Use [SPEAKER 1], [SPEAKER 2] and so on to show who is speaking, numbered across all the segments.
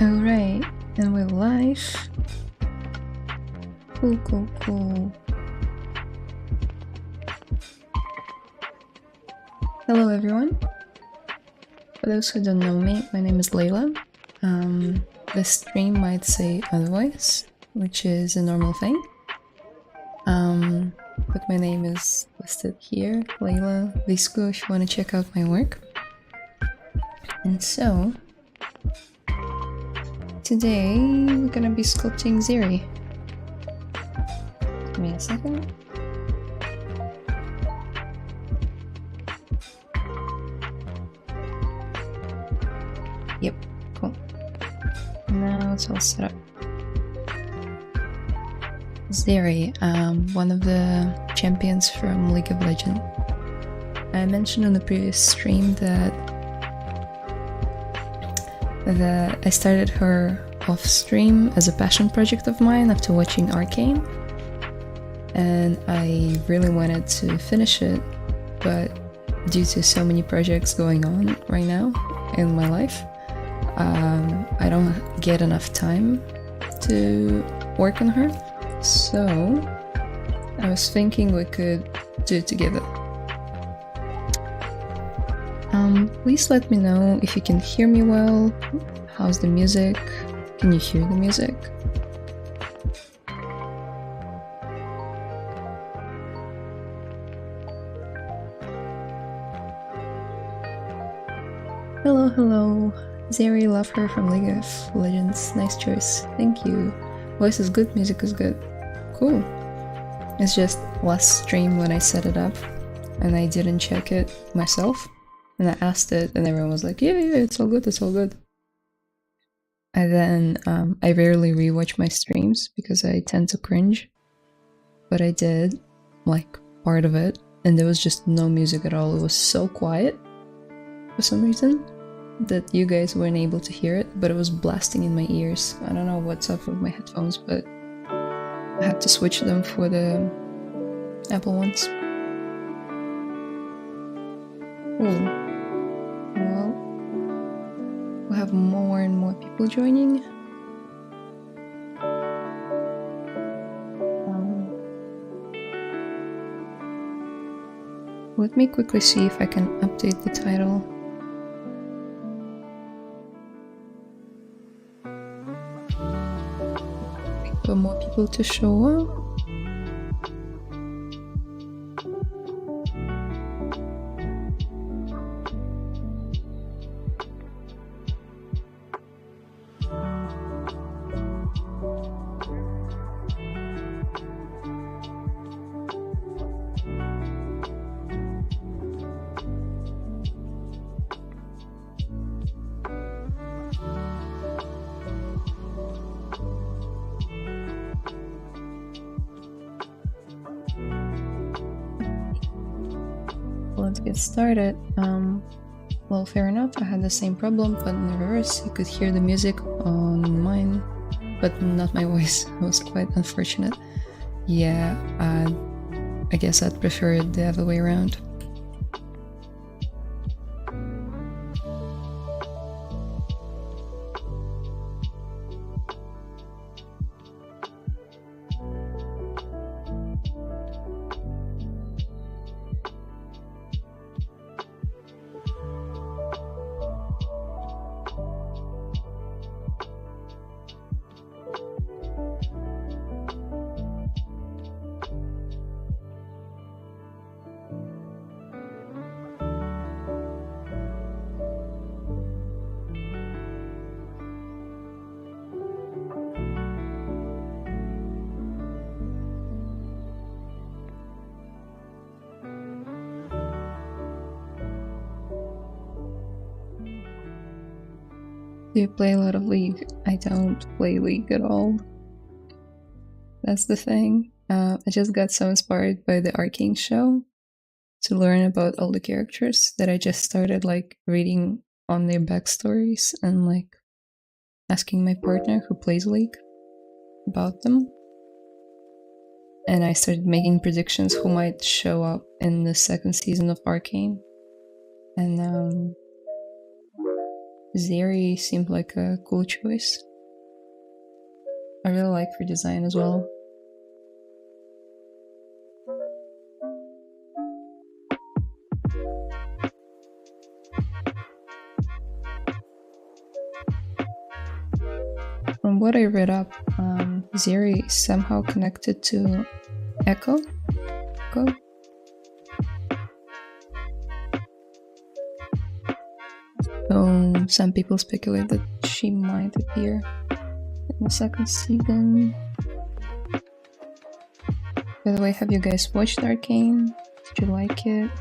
[SPEAKER 1] Alright, and we're live. Cool. Hello everyone. For those who don't know me, my name is Layla. The stream might say otherwise, which is a normal thing. But my name is listed here, Layla Viscu, if you want to check out my work. And so, today we're gonna be sculpting Ziri. Give me a second. Yep, cool. Now it's all set up. Ziri, one of the champions from League of Legends. I mentioned in the previous stream that I started her off stream as a passion project of mine after watching Arcane, and I really wanted to finish it, but due to so many projects going on right now in my life, I don't get enough time to work on her, so I was thinking we could do it together. Please let me know if you can hear me well. How's the music? Can you hear the music? Hello. Ziri, love her from League of Legends. Nice choice. Thank you. Voice is good, music is good. Cool. It's just last stream when I set it up and I didn't check it myself. And I asked it and everyone was like, yeah, it's all good. And then I rarely rewatch my streams because I tend to cringe. But I did, like, part of it, and there was just no music at all. It was so quiet for some reason that you guys weren't able to hear it, but it was blasting in my ears. I don't know what's up with my headphones, but I had to switch them for the Apple ones. Cool. Well, we'll have more and more people joining. Let me quickly see if I can update the title. For more people to show up. Let's get started. Well, fair enough, I had the same problem, but in reverse, you could hear the music on mine, but not my voice. It was quite unfortunate. Yeah, I guess I'd prefer it the other way around. Do you play a lot of League? I don't play League at all. That's the thing. I just got so inspired by the Arcane show to learn about all the characters that I just started like reading on their backstories and like asking my partner who plays League about them. And I started making predictions who might show up in the second season of Arcane. And Zeri seemed like a cool choice. I really like her design as well. From what I read up, Zeri is somehow connected to Echo. So some people speculate that she might appear in the second season. By the way, have you guys watched Arcane? Did you like it?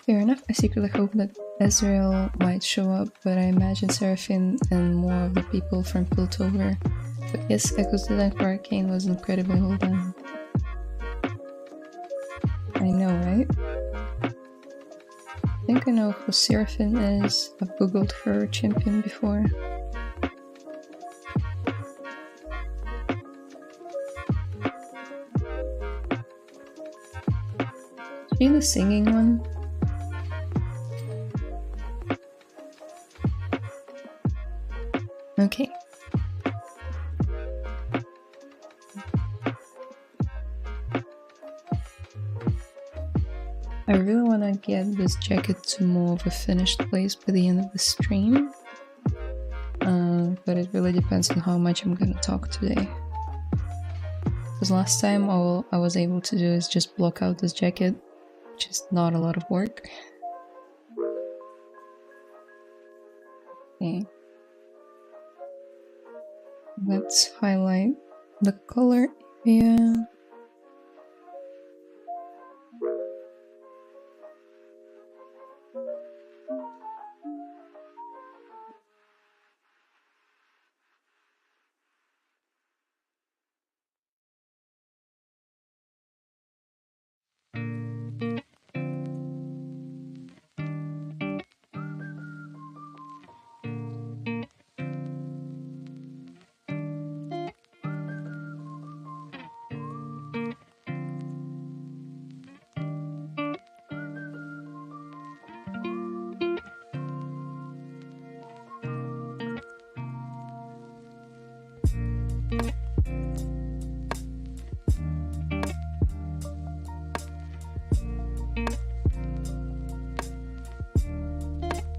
[SPEAKER 1] Fair enough. I secretly hope that Ezreal might show up, but I imagine Seraphine and more of the people from Piltover. But yes, Echo's design for Arcane was incredibly well done. I know, right? I think I know who Seraphine is. I've googled her champion before. Is she the singing one? Okay. I really want to get this jacket to more of a finished place by the end of the stream. But it really depends on how much I'm gonna talk today. Because last time all I was able to do is just block out this jacket, which is not a lot of work. Okay. Let's highlight the color area.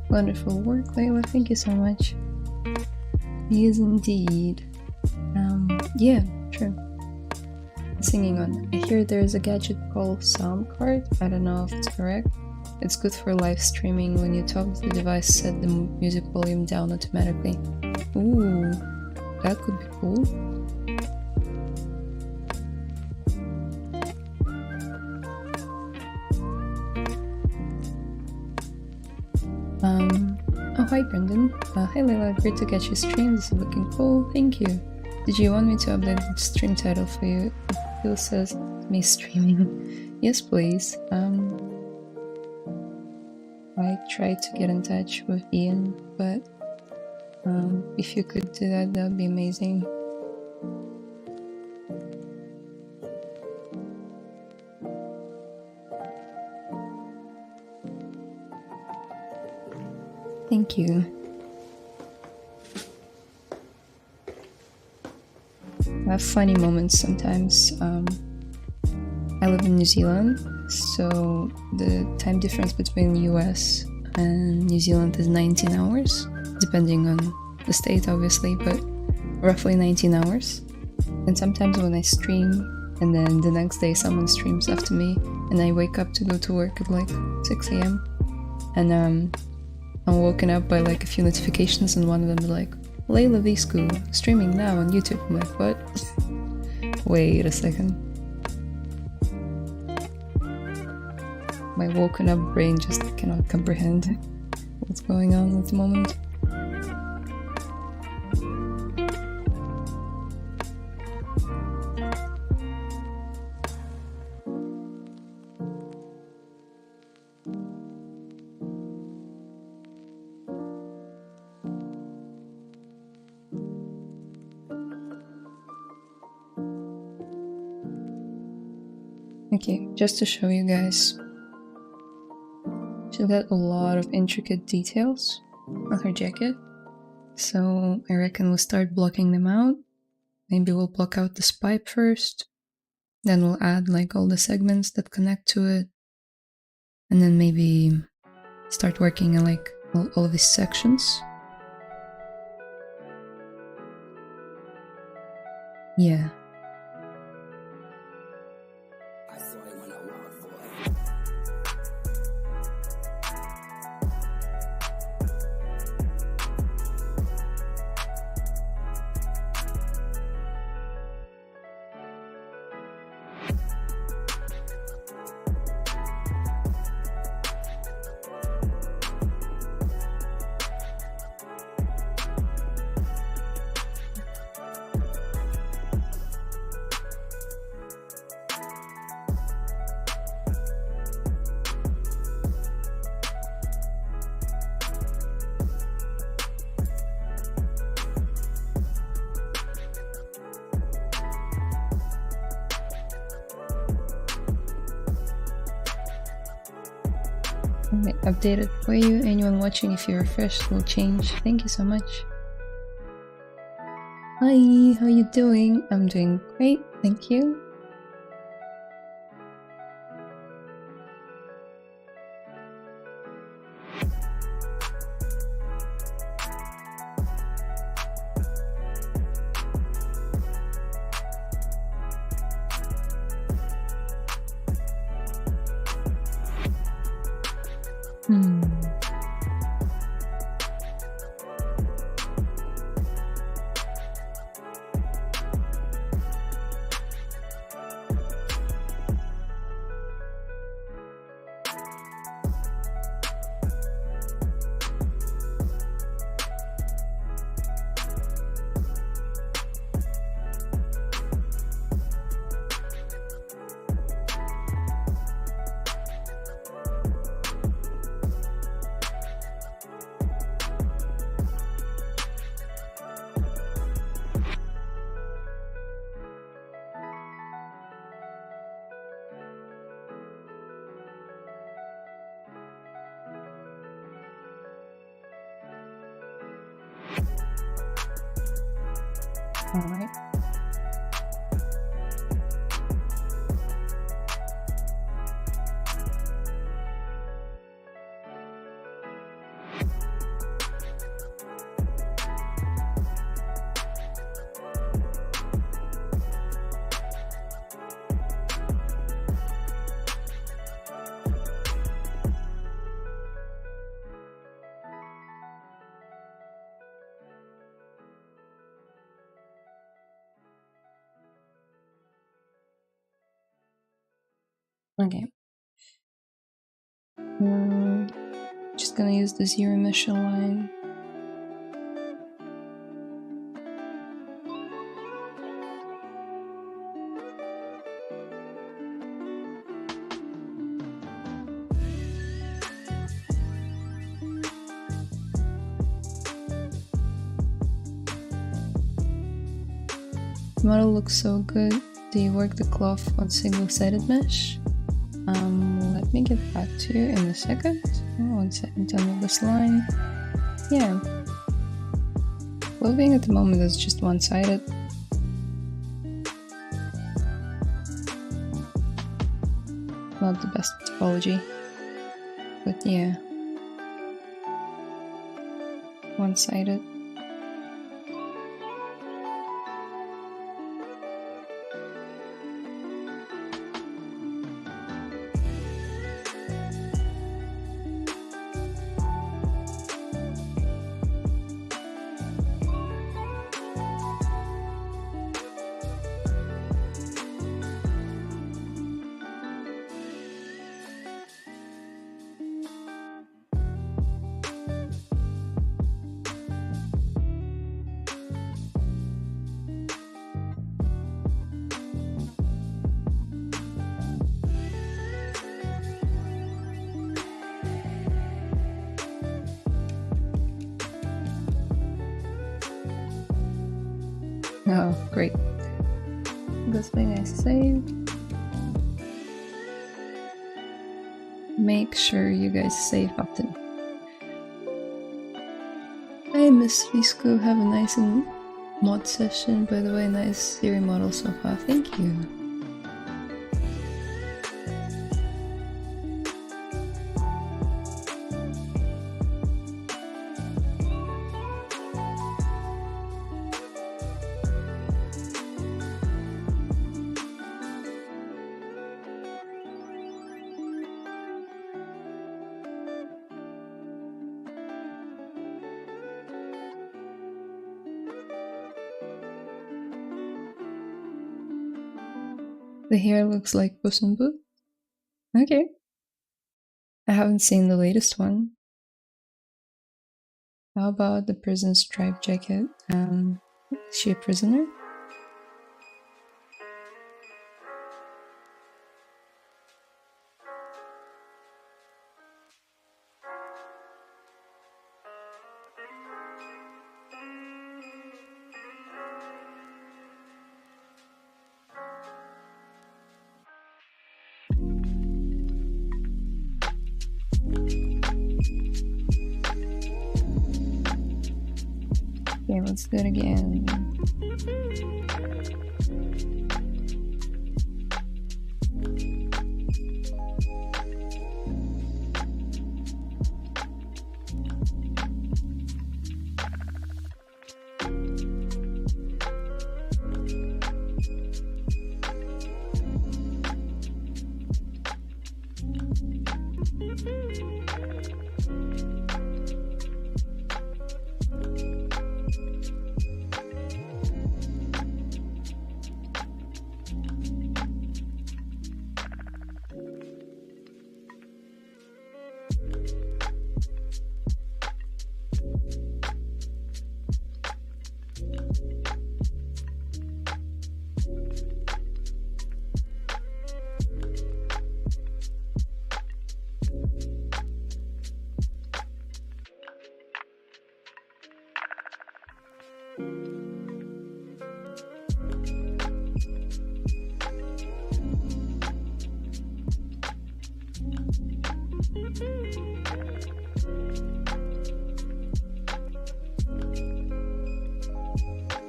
[SPEAKER 1] Wonderful work, Layla. Thank you so much. Yes, indeed. Yeah, true. Singing on. I hear there's a gadget called Sound Card. I don't know if it's correct. It's good for live streaming. When you talk, the device set the music volume down automatically. Ooh, that could be cool. Oh, hi Brendan. Hi Layla, great to catch your stream. This is looking cool. Thank you. Did you want me to update the stream title for you? Phil says me streaming. Yes, please. I tried to get in touch with Ian, but if you could do that, that would be amazing. Thank you. I have funny moments sometimes. I live in New Zealand, so the time difference between US and New Zealand is 19 hours, depending on the state obviously, but roughly 19 hours. And sometimes when I stream and then the next day someone streams after me and I wake up to go to work at like 6 a.m. and I'm woken up by like a few notifications and one of them is like, Layla Viscu, streaming now on YouTube. I'm like, what? Wait a second. my woken up brain just cannot comprehend what's going on at the moment. Okay, just to show you guys, she's got a lot of intricate details on her jacket, so I reckon we'll start blocking them out. Maybe we'll block out this pipe first, then we'll add like all the segments that connect to it, and then maybe start working on like all of these sections. Yeah. Updated for you. Anyone watching, if you refresh, will change. Thank you so much. Hi, how you doing? I'm doing great, thank you. All right. Okay. Just gonna use the zero emission line. The model looks so good. Do you work the cloth on single-sided mesh? Let me get back to you in a second. 1 second to move this line. Yeah. Clothing at the moment is just one-sided. Not the best topology. But yeah. One-sided. Oh, great. Good thing I saved. Make sure you guys save often. Hi, Miss Viscu. Have a nice mod session. By the way, nice Siri model so far. Thank you. The hair looks like Puss in Boot. Okay. I haven't seen the latest one. How about the prison striped jacket? Is she a prisoner? Okay, let's do it again.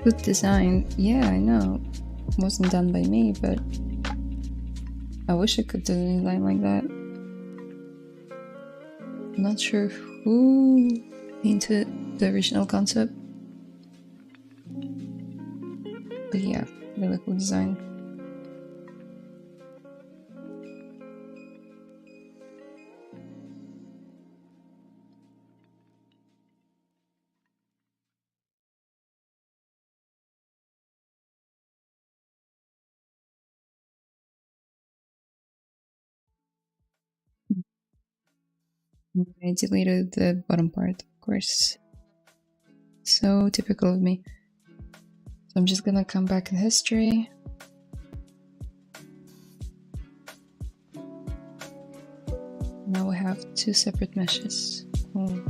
[SPEAKER 1] Good design. Yeah, I know. It wasn't done by me, but I wish I could do a design like that. I'm not sure who painted the original concept. But yeah, really cool design. I deleted the bottom part, of course. So typical of me. So I'm just gonna come back in history. Now we have two separate meshes. Oh.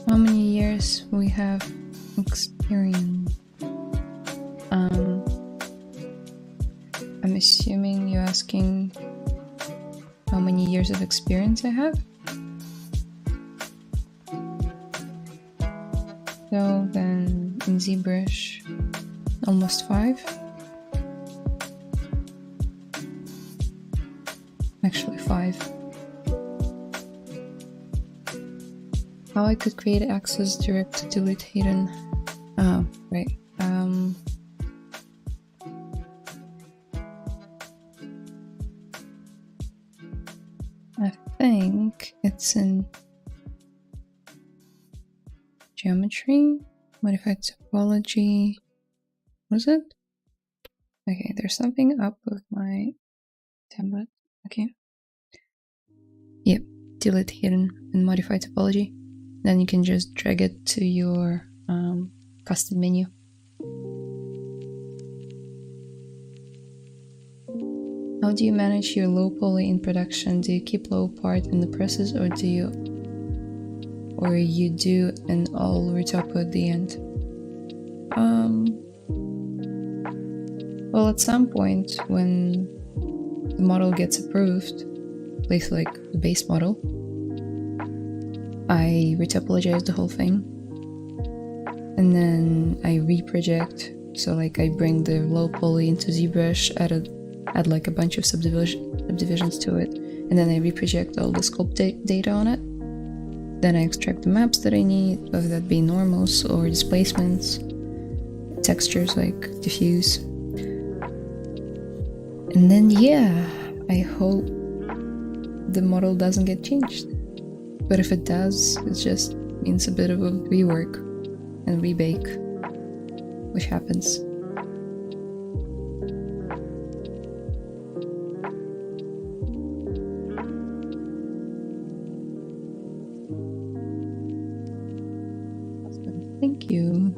[SPEAKER 1] How many years we have experience? I'm assuming you're asking how many years of experience I have. So then in ZBrush, almost 5. Actually 5. How I could create access direct to delete hidden. Oh, right. I think it's in geometry, modified topology. What is it? Okay, there's something up with my tablet. Okay. Yep, delete hidden and modify topology. Then you can just drag it to your custom menu. How do you manage your low poly in production? Do you keep low part in the process, or do you do an all retop at the end? Well, at some point when the model gets approved, at least like the base model, I retopologize the whole thing, and then I reproject. So like I bring the low poly into ZBrush, add like a bunch of subdivisions to it, and then I reproject all the sculpt data on it. Then I extract the maps that I need, whether that be normals or displacements, textures like diffuse. And then yeah, I hope the model doesn't get changed. But if it does, it just means a bit of a rework and rebake, which happens. Thank you.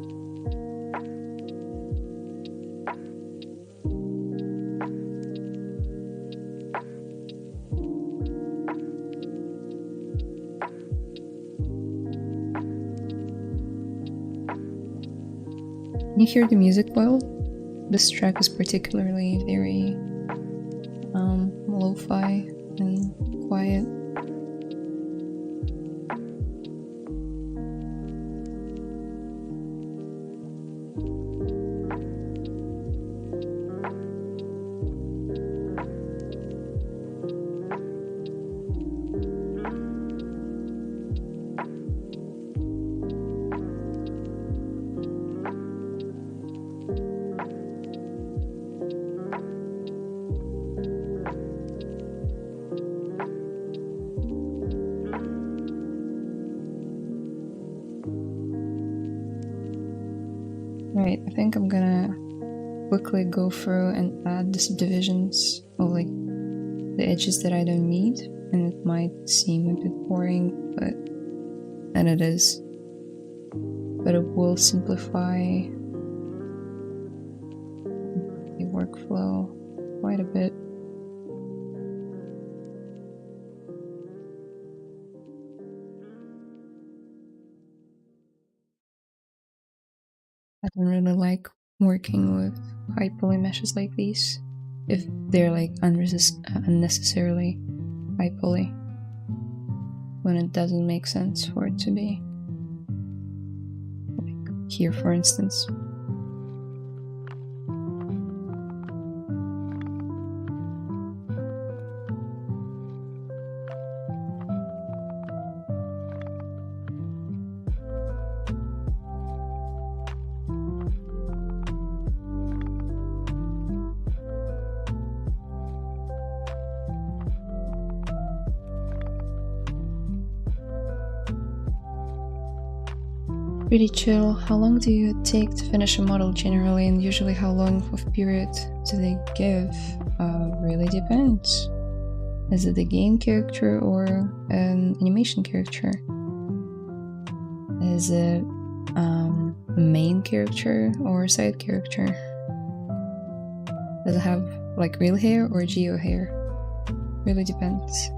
[SPEAKER 1] Can you hear the music well? This track is particularly very lo-fi and quiet. Right, I think I'm gonna quickly go through and add the subdivisions of like the edges that I don't need, and it might seem a bit boring, and it is, but it will simplify the workflow quite a bit. I don't really like working with high poly meshes like these if they're like unnecessarily high poly, when it doesn't make sense for it to be, like here for instance. Pretty chill. How long do you take to finish a model generally, and usually how long of period do they give? Really depends. Is it a game character or an animation character? Is it a main character or a side character? Does it have like real hair or geo hair? Really depends.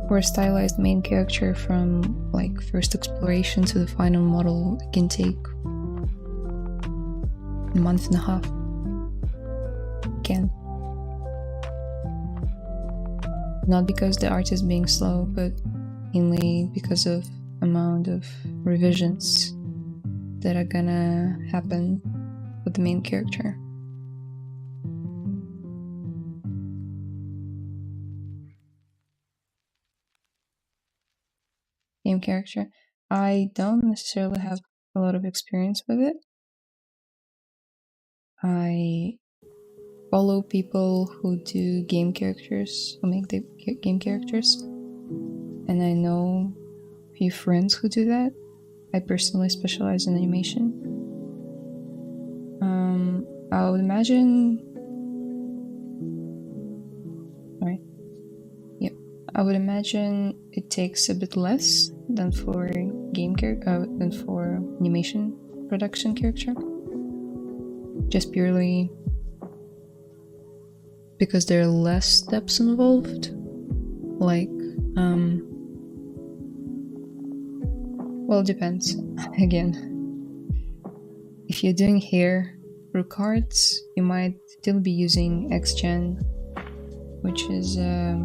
[SPEAKER 1] For a stylized main character, from like first exploration to the final model, it can take a month and a half. Again, not because the art is being slow, but mainly because of amount of revisions that are gonna happen with the main character. Game character. I don't necessarily have a lot of experience with it. I follow people who do game characters, who make the game characters, and I know a few friends who do that. I personally specialize in animation. I would imagine. Sorry. Yep. I would imagine it takes a bit less than for than for animation production character. Just purely because there are less steps involved. Like, well, it depends. Again, if you're doing hair through cards, you might still be using XGen, which is a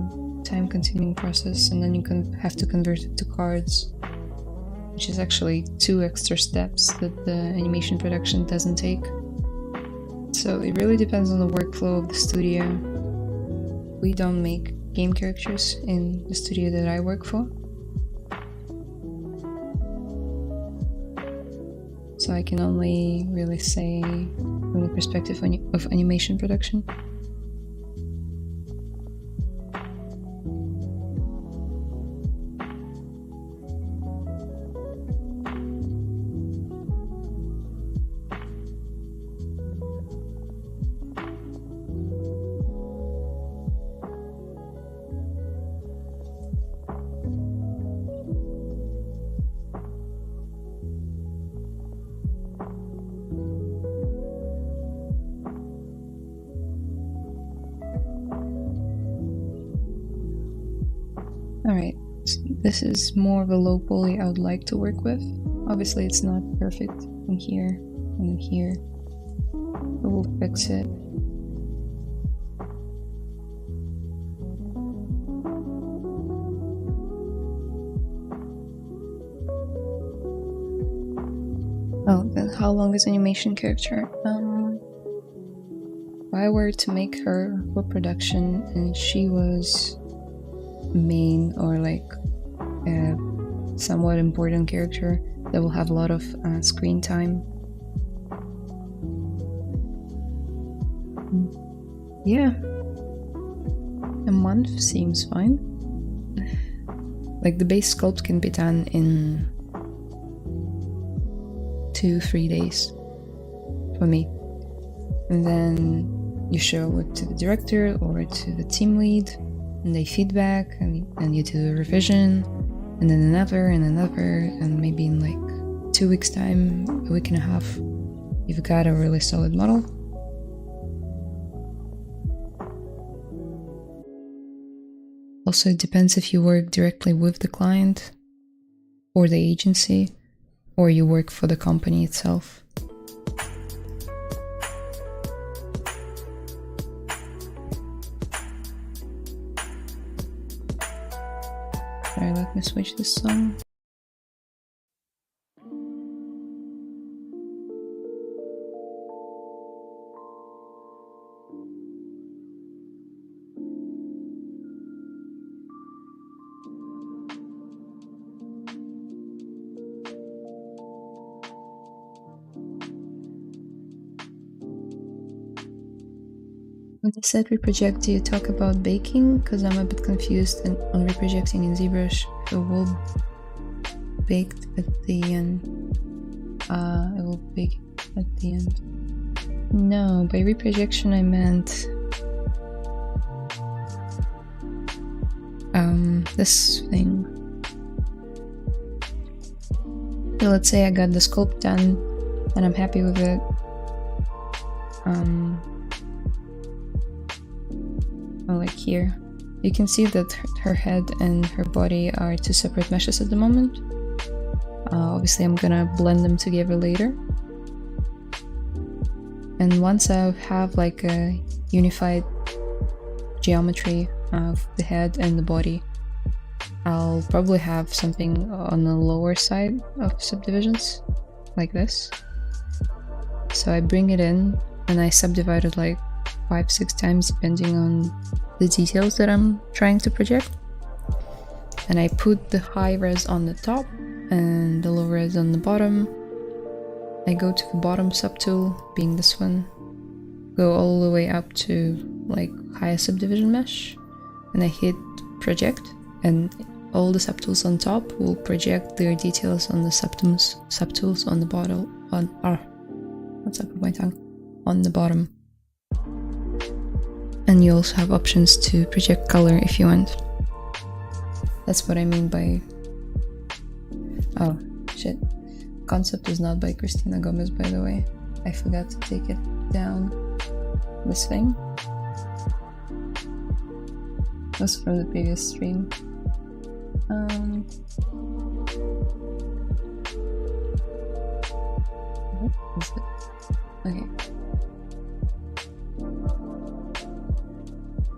[SPEAKER 1] time-consuming process, and then you can have to convert it to cards, which is actually 2 extra steps that the animation production doesn't take. So it really depends on the workflow of the studio. We don't make game characters in the studio that I work for, so I can only really say from the perspective of animation production. Alright, so this is more of a low poly I would like to work with. Obviously it's not perfect in here and in here, but we'll fix it. Oh, then how long is animation character? If I were to make her for production and she was main or like a somewhat important character that will have a lot of screen time, yeah, a month seems fine. Like the base sculpt can be done in 2-3 days for me, and then you show it to the director or to the team lead, and they feedback, and you do a revision, and then another, and maybe in like 2 weeks time, a week and a half, you've got a really solid model. Also, it depends if you work directly with the client or the agency, or you work for the company itself. Sorry, let me switch this song. When you said reproject, do you talk about baking? Because I'm a bit confused on reprojecting in ZBrush. It will baked at the end. It will bake at the end. No, by reprojection I meant this thing. So let's say I got the sculpt done and I'm happy with it. Like here, you can see that her head and her body are 2 separate meshes at the moment. Obviously I'm gonna blend them together later. And once I have like a unified geometry of the head and the body, I'll probably have something on the lower side of subdivisions, like this. So I bring it in and I subdivide it like 5-6 times depending on the details that I'm trying to project. And I put the high res on the top and the low res on the bottom. I go to the bottom subtool, being this one, go all the way up to like highest subdivision mesh, and I hit project, and all the subtools on top will project their details on the subtools on the bottom, what's up with my tongue? On the bottom. And you also have options to project color if you want. That's what I mean by... Oh, shit. Concept is not by Christina Gomez, by the way. I forgot to take it down. This thing was from the previous stream. What is it? Okay.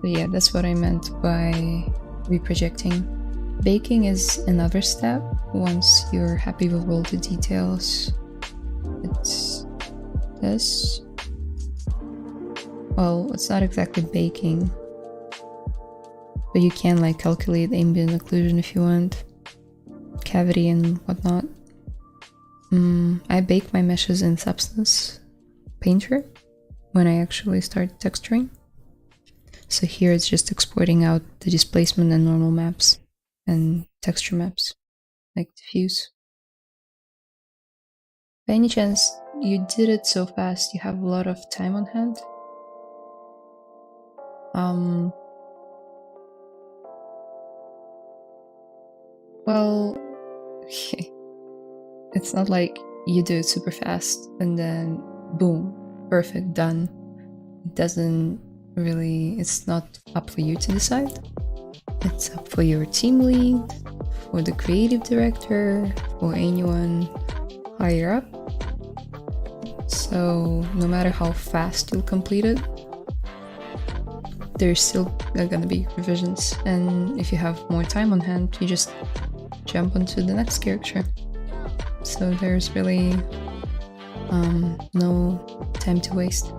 [SPEAKER 1] So yeah, that's what I meant by reprojecting. Baking is another step. Once you're happy with all the details, it's this. Well, it's not exactly baking, but you can like calculate ambient occlusion if you want, cavity and whatnot. I bake my meshes in Substance Painter when I actually start texturing. So here it's just exporting out the displacement and normal maps and texture maps, like diffuse. By any chance, you did it so fast, you have a lot of time on hand? Well, it's not like you do it super fast and then boom, perfect, done. It doesn't really, it's not up for you to decide. It's up for your team lead, for the creative director, for anyone higher up. So no matter how fast you'll complete it, there's still gonna be revisions, and if you have more time on hand, you just jump onto the next character. So there's really no time to waste.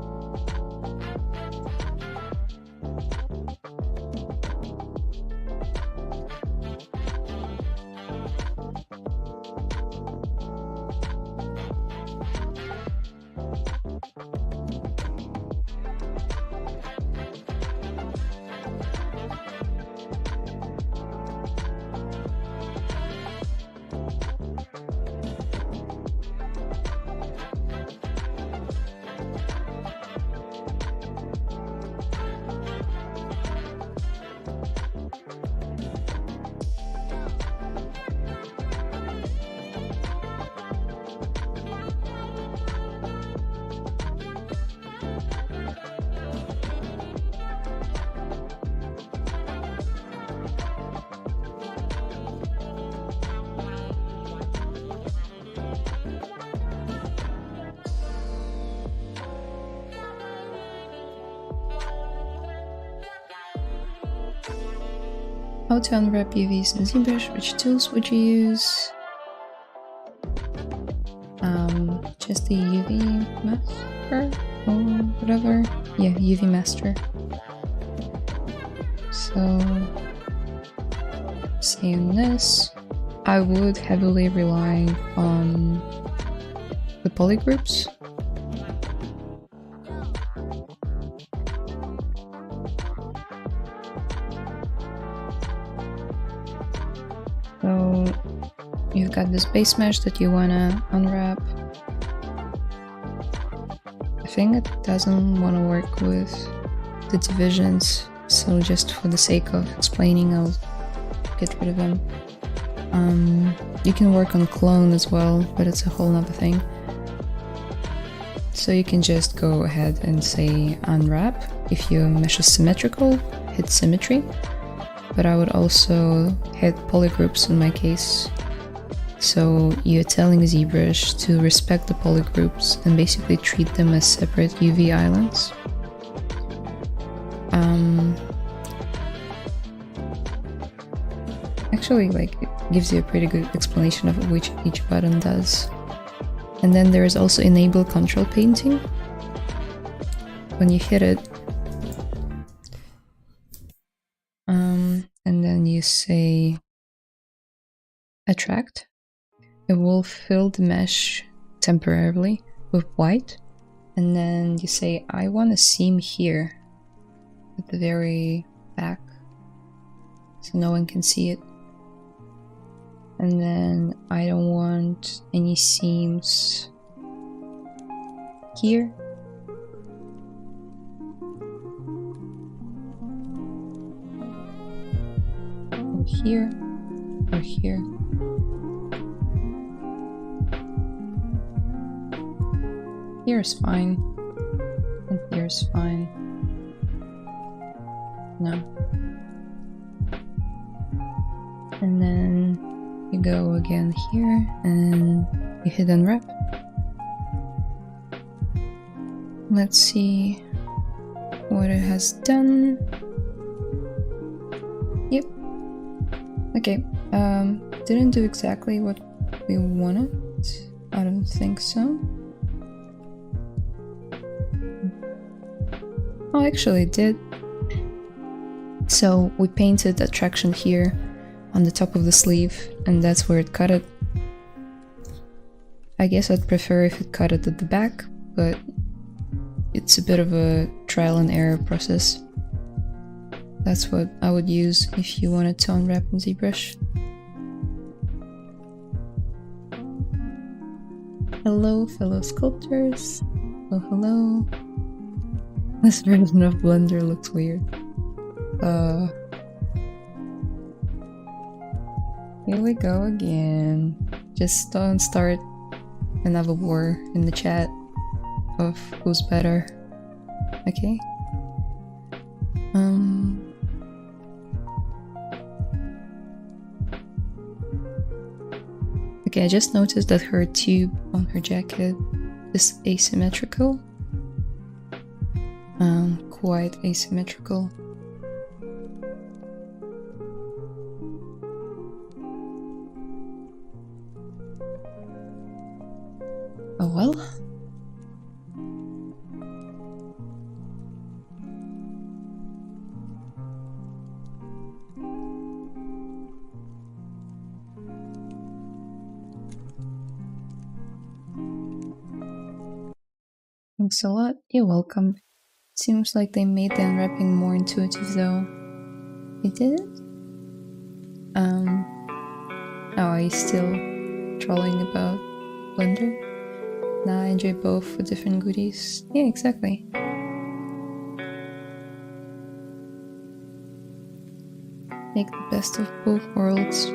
[SPEAKER 1] How to unwrap UVs in ZBrush, which tools would you use? Just the UV master or whatever. Yeah, UV master. So, say on this, I would heavily rely on the polygroups. So you've got this base mesh that you wanna unwrap. I think it doesn't want to work with the divisions, so just for the sake of explaining, I'll get rid of them. You can work on clone as well, but it's a whole nother thing. So you can just go ahead and say unwrap. If your mesh is symmetrical, hit symmetry. But I would also hit polygroups in my case. So you're telling ZBrush to respect the polygroups and basically treat them as separate UV islands. Actually, like, it gives you a pretty good explanation of which each button does. And then there is also enable control painting. When you hit it, and then you say attract, it will fill the mesh temporarily with white. And then you say, I want a seam here at the very back so no one can see it. And then I don't want any seams here. Or here. Or here. Here's fine. And here's fine. No. And then you go again here and you hit unwrap. Let's see what it has done. Yep. Okay. Didn't do exactly what we wanted. I don't think so. Oh, actually it did. So we painted attraction here on the top of the sleeve, and that's where it cut it. I guess I'd prefer if it cut it at the back, but it's a bit of a trial and error process. That's what I would use if you wanted to unwrap in ZBrush. Hello, fellow sculptors. Oh, hello. This version of Blender looks weird. Here we go again. Just don't start another war in the chat of who's better. Okay. Okay, I just noticed that her tube on her jacket is asymmetrical. Quite asymmetrical. Oh well. Thanks a lot. You're welcome. Seems like they made the unwrapping more intuitive though. They did it? Oh, are you still trolling about Blender? Nah, I enjoy both for different goodies. Yeah, exactly. Make the best of both worlds.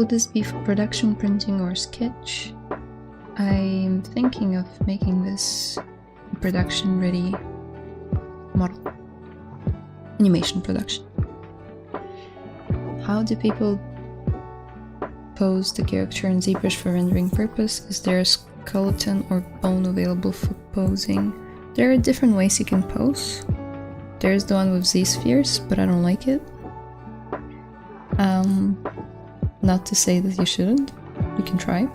[SPEAKER 1] Will this be for production, printing, or sketch? I'm thinking of making this a production-ready model. Animation production. How do people pose the character in ZBrush for rendering purpose? Is there a skeleton or bone available for posing? There are different ways you can pose. There's the one with Z-spheres, but I don't like it. Not to say that you shouldn't. You can try.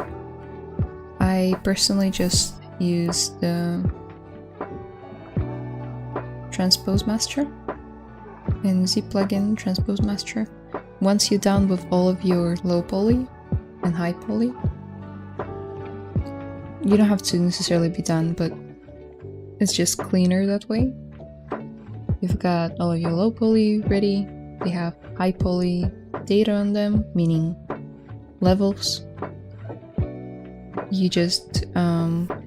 [SPEAKER 1] I personally just use the Transpose Master in Z plugin Transpose Master. Once you're done with all of your low poly and high poly, you don't have to necessarily be done, but it's just cleaner that way. You've got all of your low poly ready, they have high poly data on them, meaning levels. You just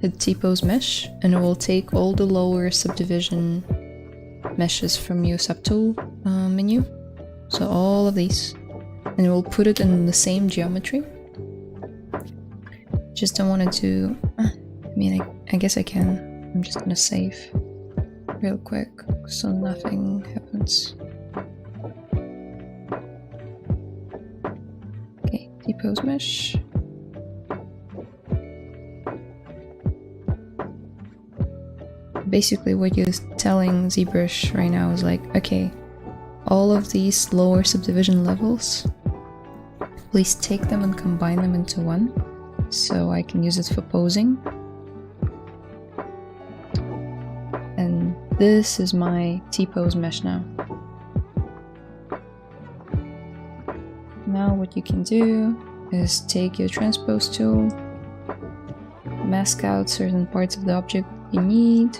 [SPEAKER 1] hit T-pose mesh and it will take all the lower subdivision meshes from your subtool menu. So all of these, and it will put it in the same geometry. Just don't want it to, I mean, I guess I can. I'm just gonna save real quick so nothing happens. Okay, T-pose mesh. Basically what you're telling ZBrush right now is like, okay, all of these lower subdivision levels, please take them and combine them into one, so I can use it for posing. And this is my T-pose mesh now. Now what you can do is take your transpose tool, mask out certain parts of the object you need.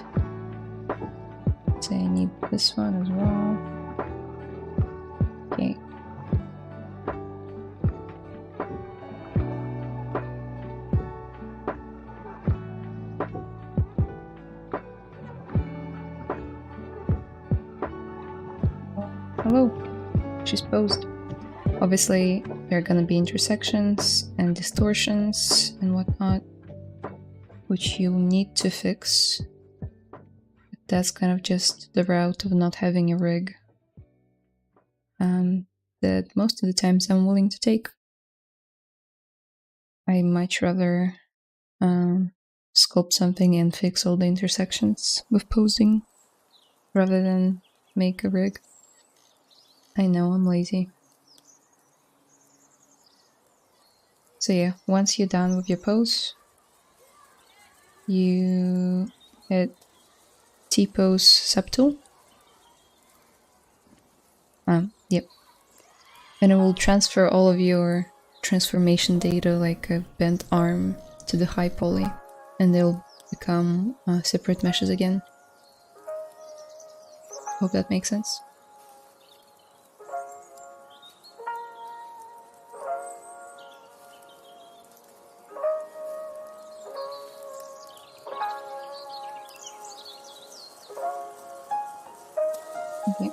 [SPEAKER 1] Say I need this one as well. Okay. Hello. She's posed. Obviously, there are gonna be intersections and distortions and whatnot, which you need to fix. But that's kind of just the route of not having a rig that most of the times I'm willing to take. I much rather sculpt something and fix all the intersections with posing rather than make a rig. I know, I'm lazy. So yeah, once you're done with your pose, you hit T-pose subtool. Yep. And it will transfer all of your transformation data, like a bent arm, to the high poly, and they'll become separate meshes again. Hope that makes sense. Okay.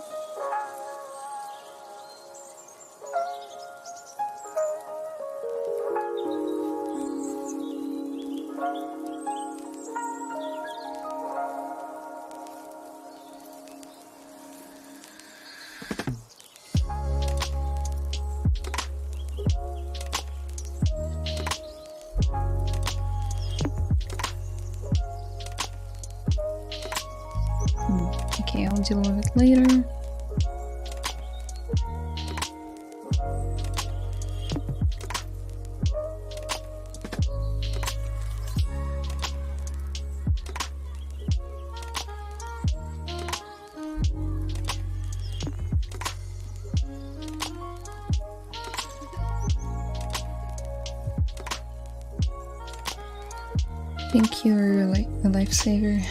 [SPEAKER 1] Okay, I'll deal with it later. Thank you, you're like a lifesaver.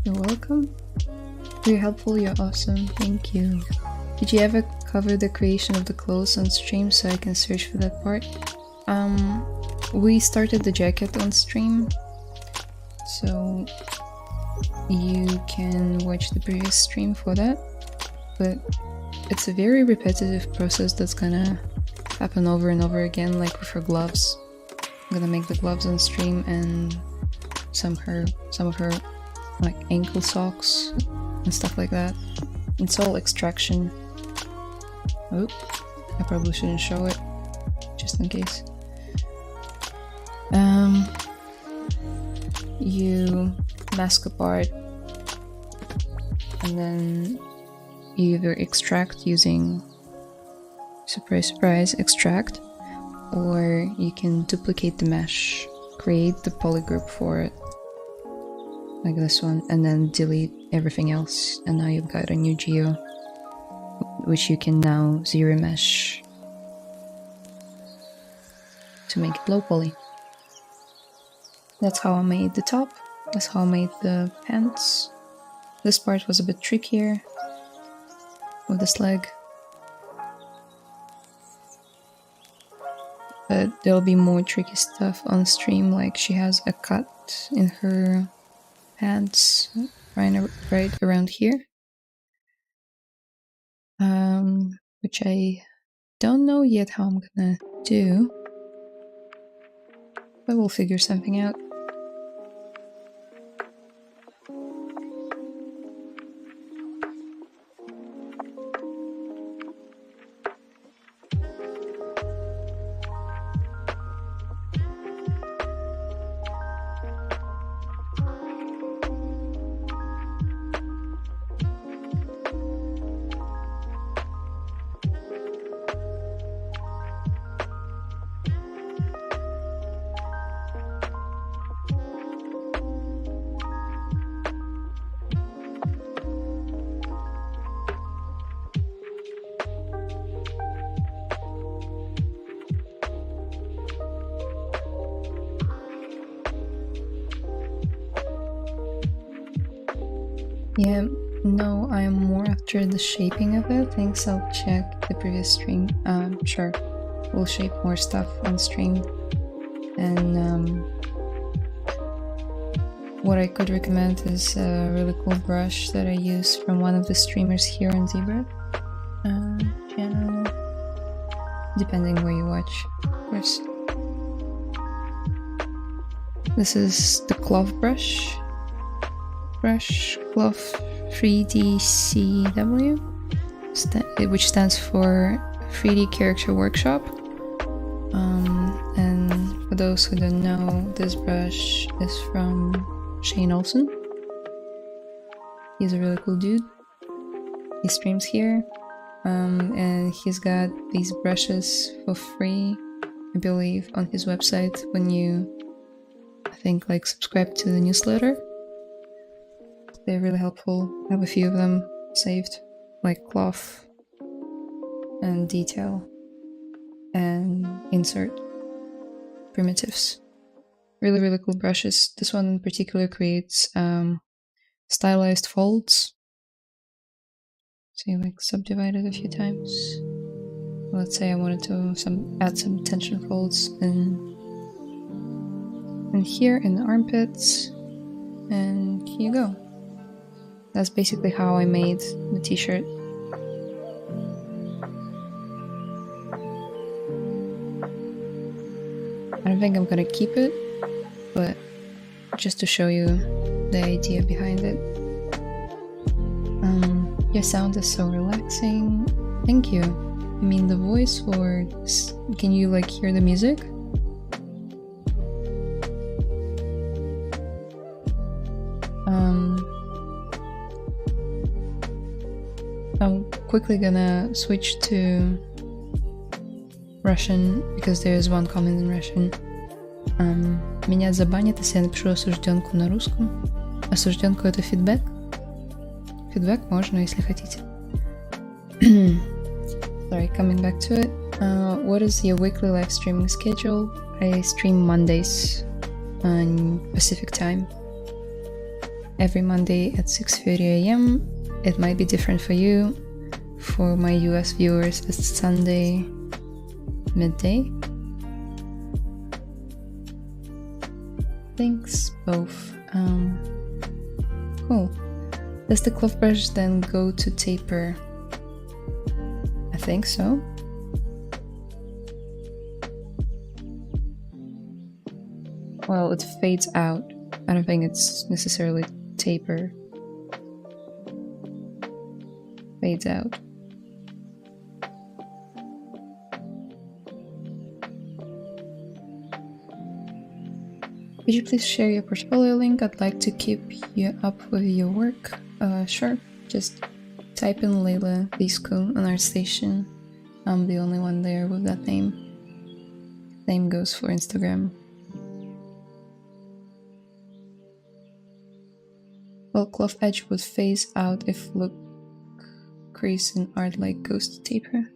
[SPEAKER 1] You're welcome. You're helpful, you're awesome. Thank you. Did you ever cover the creation of the clothes on stream so I can search for that part? We started the jacket on stream, so you can watch the previous stream for that, but it's a very repetitive process that's gonna happen over and over again, like with her gloves. I'm gonna make the gloves on stream and some of her like ankle socks and stuff like that. It's all extraction. Oop, I probably shouldn't show it, just in case. You mask a part and then you either extract using, surprise surprise, extract, or you can duplicate the mesh, create the polygroup for it, like this one, and then delete everything else, and now you've got a new geo, which you can now zero mesh to make it low poly. That's how I made the top, that's how I made the pants. This part was a bit trickier with this leg, but there'll be more tricky stuff on stream, like she has a cut in her pants right around here, which I don't know yet how I'm gonna do, but we'll figure something out. Yeah, no, I'm more after the shaping of it. Thanks, I'll check the previous stream. Sure, we'll shape more stuff on stream. And what I could recommend is a really cool brush that I use from one of the streamers here on ZBrush channel, depending where you watch, of course. This is the cloth brush cloth 3DCW, which stands for 3D Character Workshop. And for those who don't know, this brush is from Shane Olsen. He's a really cool dude. He streams here, and he's got these brushes for free, I believe, on his website when you, I think, like subscribe to the newsletter. They're really helpful. I have a few of them saved, like cloth and detail and insert primitives. Really, really cool brushes. This one in particular creates stylized folds. So you like subdivide it a few times. Let's say I wanted to add some tension folds in here in the armpits, and here you go. That's basically how I made the t-shirt. I don't think I'm gonna keep it, but just to show you the idea behind it. Your sound is so relaxing. Thank you. I mean the voice, or can you like hear the music? I'm quickly gonna switch to Russian, because there is one comment in Russian. Меня забанят, если я напишу осужденку на русском. Осужденку — это фидбэк? Фидбэк можно, если хотите. Sorry, coming back to it. What is your weekly live streaming schedule? I stream Mondays on Pacific time. Every Monday at 6:30 AM. It might be different for you. For my US viewers, it's Sunday midday. Thanks, both. Cool. Does the cloth brush then go to taper? I think so. well, it fades out. I don't think it's necessarily taper. Fades out. Could you please share your portfolio link? I'd like to keep you up with your work. Sure. Just type in Layla Viscu on ArtStation. I'm the only one there with that name. Same goes for Instagram. Well, cloth edge would phase out if look crease in art like goes to taper.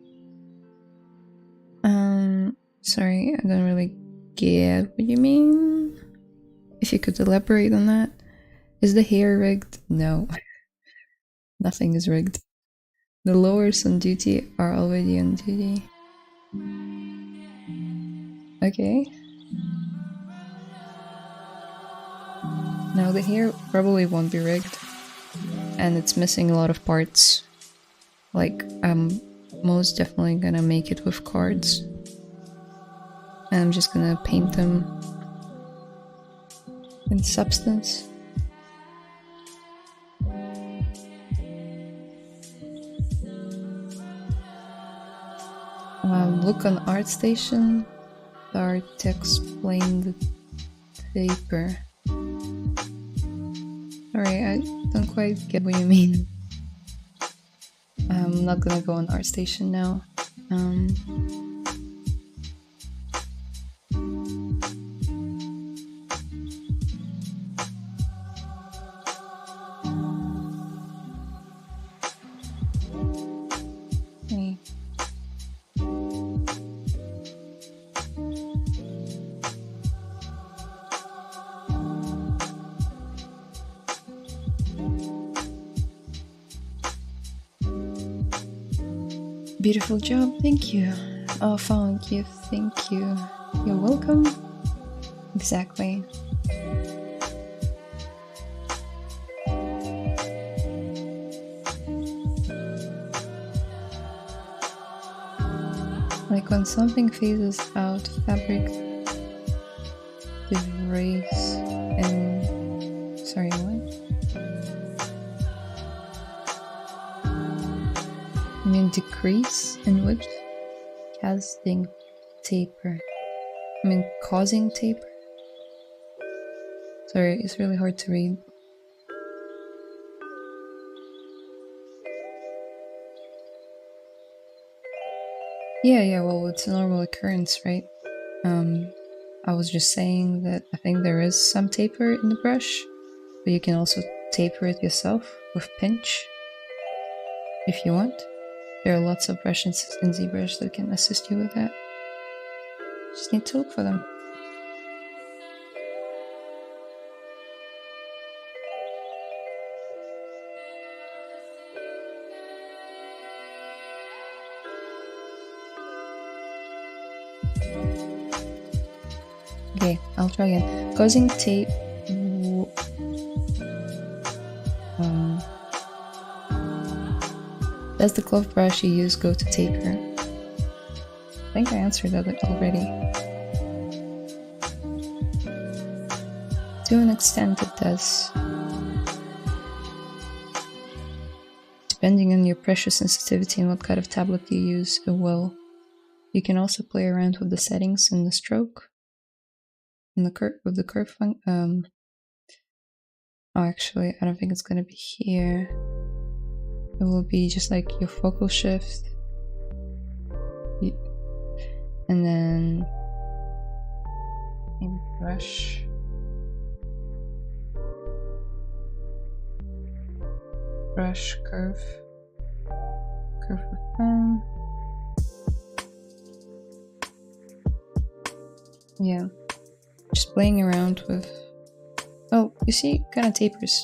[SPEAKER 1] Sorry, I don't really get what you mean. If you could elaborate on that. Is the hair rigged? No. Nothing is rigged. The lowers on duty are already on duty. Okay. Now the hair probably won't be rigged. And it's missing a lot of parts. Like, I'm most definitely gonna make it with cards. And I'm just gonna paint them in substance. Look on ArtStation. Start to explain the taper. Sorry, I don't quite get what you mean. I'm not gonna go on ArtStation now. Beautiful job, thank you. Oh, thank you, thank you. You're welcome. Exactly. Like when something phases out, fabric degrades and... Sorry, what? I mean decrease in width, casting taper. I mean causing taper. Sorry, it's really hard to read. Yeah, well, it's a normal occurrence, right? I was just saying that I think there is some taper in the brush, but you can also taper it yourself with pinch if you want. There are lots of brushes in ZBrush that can assist you with that. Just need to look for them. Okay, I'll try again. Causing tape. Does the cloth brush you use go to taper? I think I answered that already. To an extent it does. Depending on your pressure sensitivity and what kind of tablet you use, it will. You can also play around with the settings in the stroke. In the curve, with the curve function. Oh, actually, I don't think it's gonna be here. It will be just like your focal shift, and then maybe brush, curve with pen. Yeah, just playing around with. Oh, you see, it kind of tapers.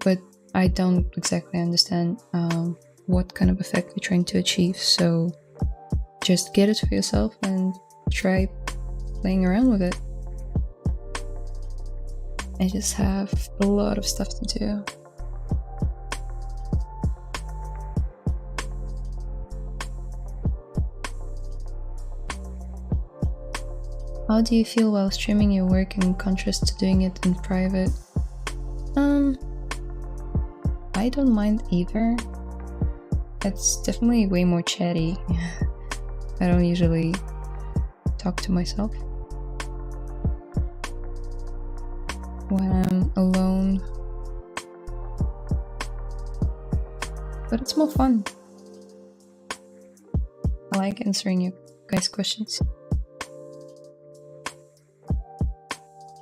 [SPEAKER 1] But I don't exactly understand what kind of effect you're trying to achieve, so just get it for yourself and try playing around with it. I just have a lot of stuff to do. How do you feel while streaming your work in contrast to doing it in private? I don't mind either. It's definitely way more chatty. I don't usually talk to myself when I'm alone. But it's more fun. I like answering you guys' questions.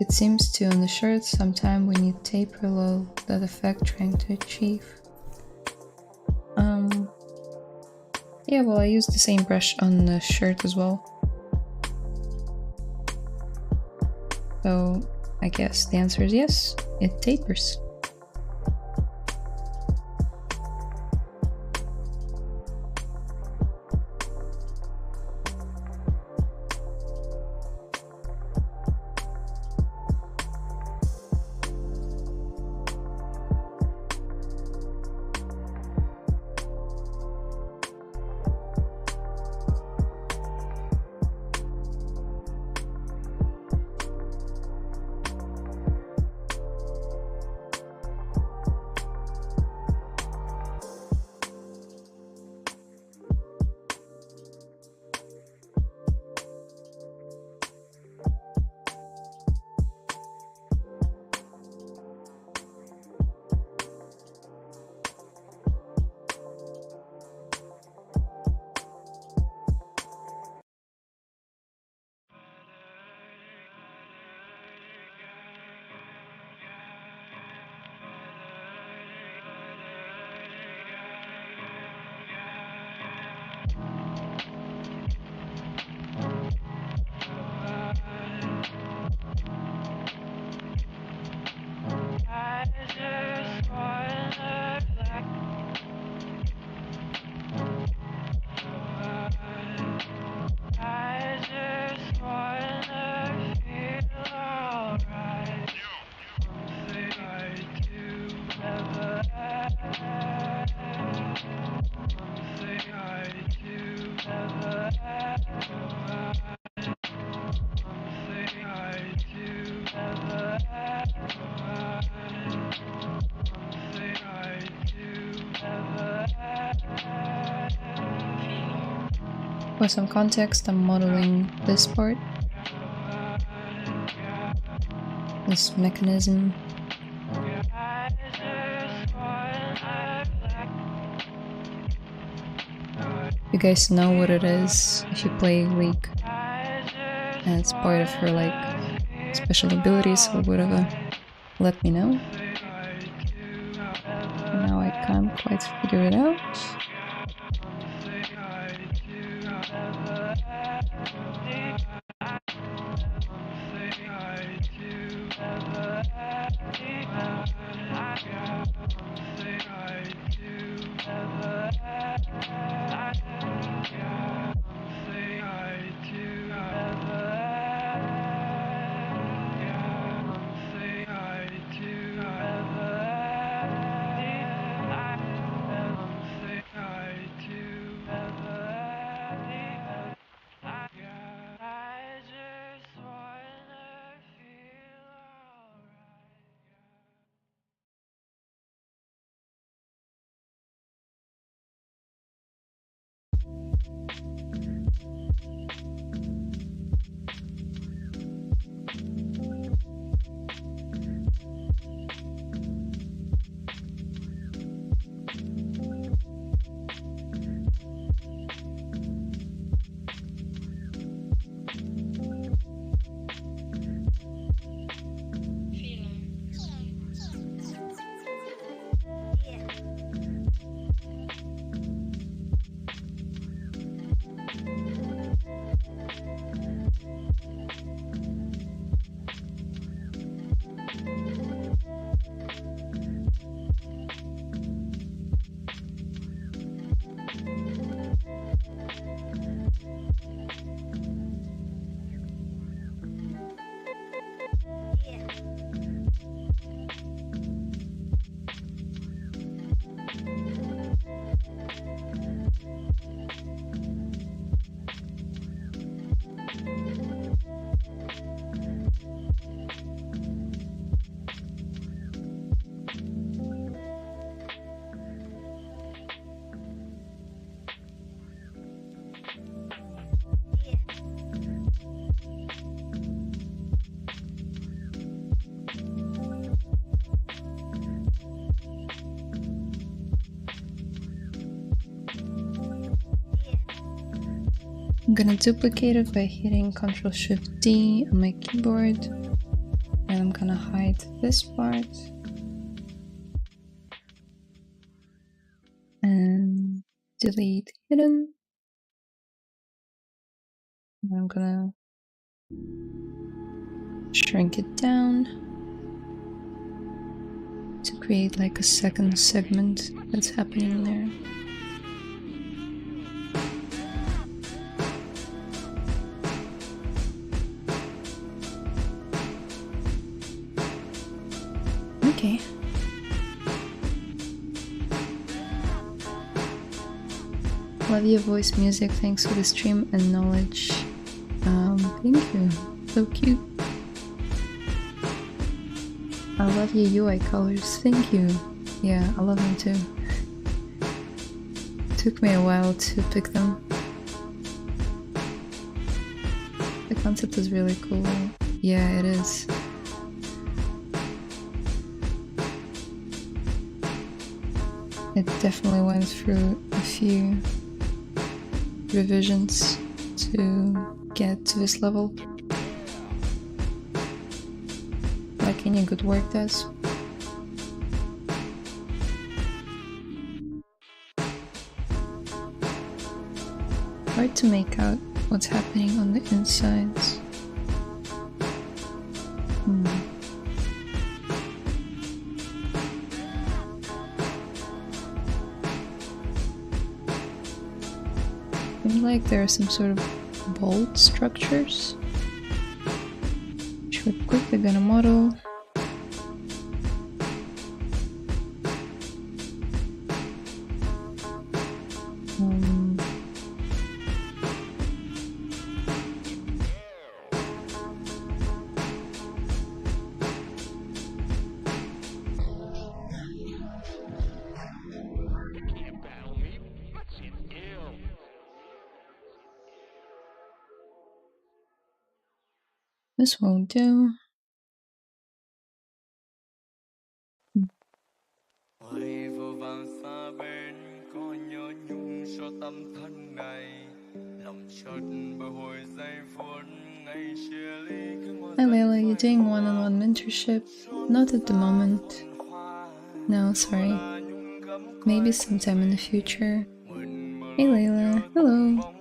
[SPEAKER 1] It seems to on the shirt sometime when you taper low that effect trying to achieve. Yeah, well, I use the same brush on the shirt as well. So I guess the answer is yes, it tapers. For some context, I'm modeling this part, this mechanism. You guys know what it is if you play League, and it's part of her like special abilities or whatever. Let me know. Now I can't quite figure it out. I'm gonna duplicate it by hitting Ctrl+Shift+D on my keyboard, and I'm gonna hide this part and delete hidden. And I'm gonna shrink it down to create like a second segment that's happening there. Okay. Love your voice music, thanks for the stream and knowledge. Thank you, so cute. I love your UI colors, thank you. Yeah, I love them too. Took me a while to pick them. The concept is really cool. Yeah, it is. It definitely went through a few revisions to get to this level, like any good work does. Hard to make out what's happening on the insides. Seems like there are some sort of bolt structures, which we're quickly gonna model. This won't do. Hi Layla, you're doing one-on-one mentorship? Not at the moment. No, sorry. Maybe sometime in the future. Hey Layla, hello.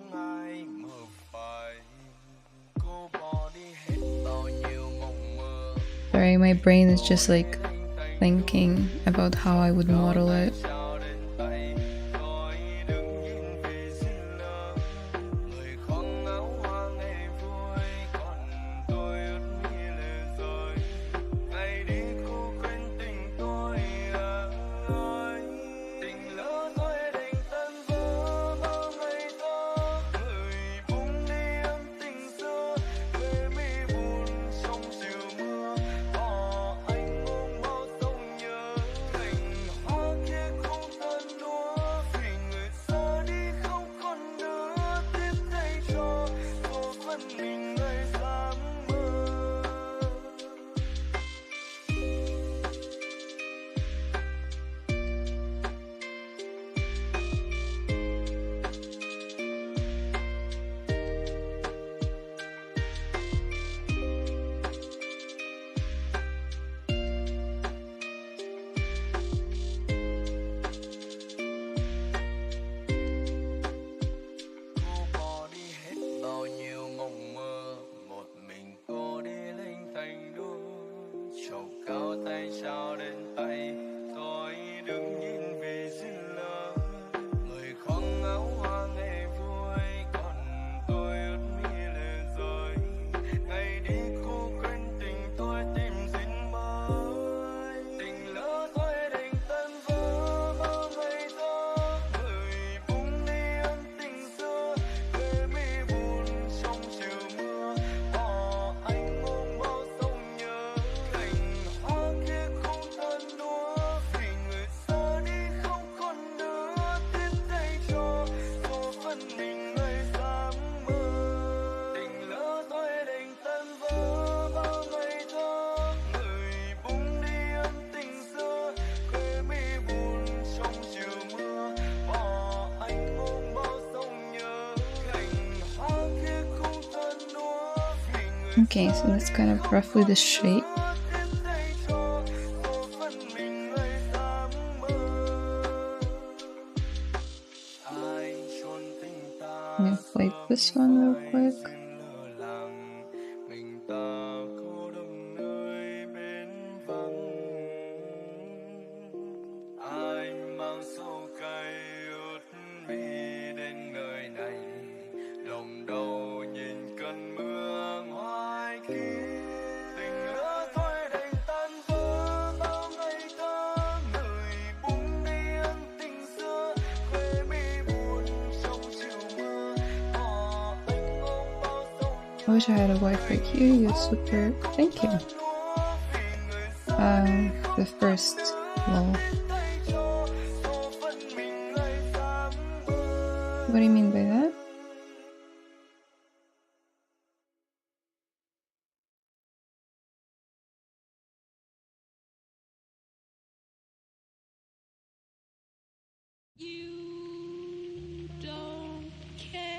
[SPEAKER 1] Sorry, my brain is just like thinking about how I would model it. Okay, so that's kind of roughly the shape. I'm gonna play this one real quick. I wish I had a wife like you. You're super. Thank you. The first lol. What do you mean by that?
[SPEAKER 2] You don't care.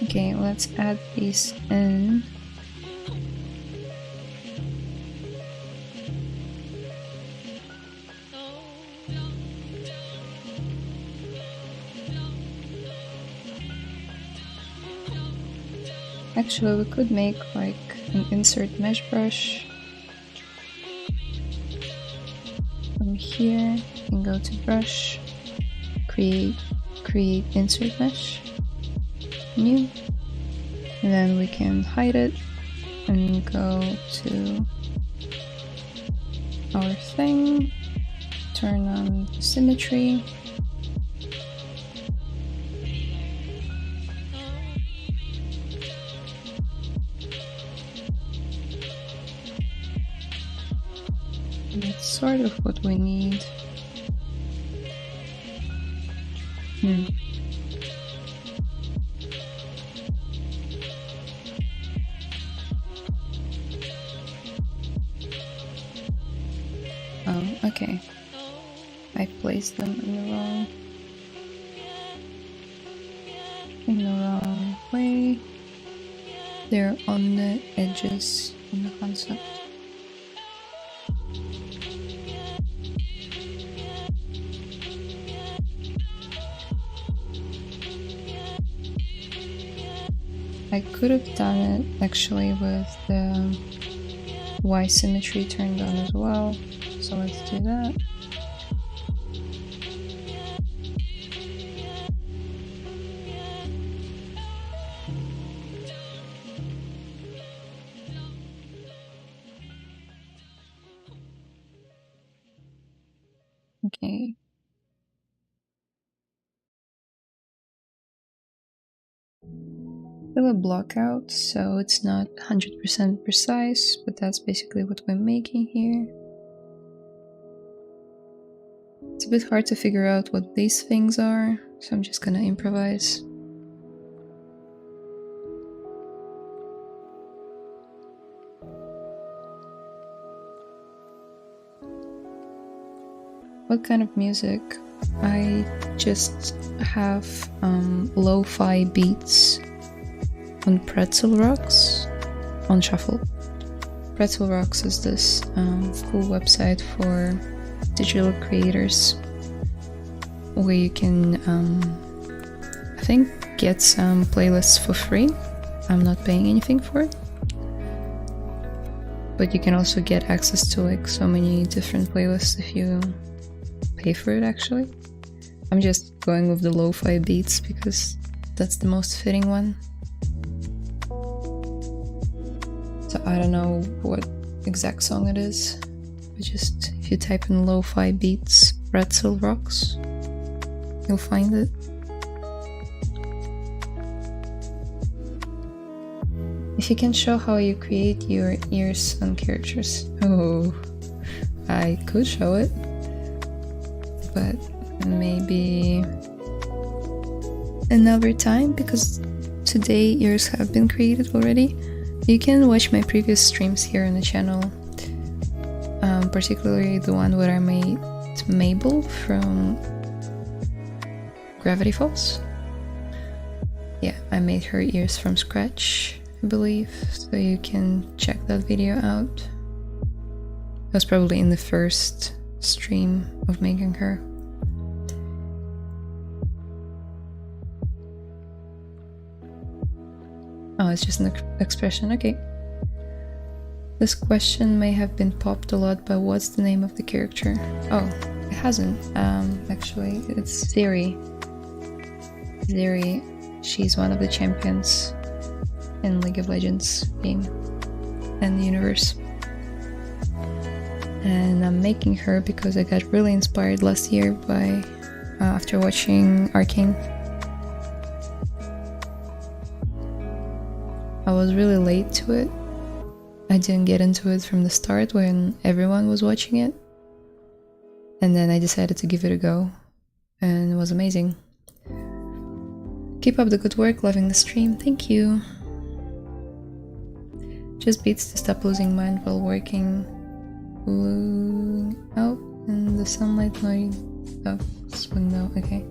[SPEAKER 1] Okay, let's add these in. Actually, we could make like an insert mesh brush. From here, you can go to brush, create insert mesh, new, and then we can hide it and go to our thing, turn on symmetry. That's sort of what we need. Oh, okay. I placed them in the wrong way. They're on the edges in the concept. I could have done it actually with the Y symmetry turned on as well, so let's do that. Okay. Fill a block out so it's not 100% precise, but that's basically what we're making here. It's a bit hard to figure out what these things are, so I'm just gonna improvise. What kind of music? I just have lo-fi beats on Pretzel Rocks on shuffle. Pretzel Rocks is this cool website for digital creators where you can I think get some playlists for free. I'm not paying anything for it, but you can also get access to like so many different playlists if you pay for it. Actually, I'm just going with the lo-fi beats because that's the most fitting one. So I don't know what exact song it is, but just if you type in lo-fi beats Pretzel Rocks, you'll find it. If you can show how you create your ears on characters. Oh, I could show it, but maybe another time, because today ears have been created already. You can watch my previous streams here on the channel, particularly the one where I made Mabel from Gravity Falls. yeah, I made her ears from scratch, I believe, so you can check that video out. It was probably in the first stream of making her. Oh, it's just an expression, okay. This question may have been popped a lot, but what's the name of the character? Oh, it hasn't, actually. It's Zeri. Zeri, she's one of the champions in League of Legends game and the universe. And I'm making her because I got really inspired last year by after watching Arcane. I was really late to it. I didn't get into it from the start when everyone was watching it. And then I decided to give it a go. And it was amazing. Keep up the good work, loving the stream, thank you. Just beats to stop losing mind while working. Out in the sunlight, noise of this window, okay.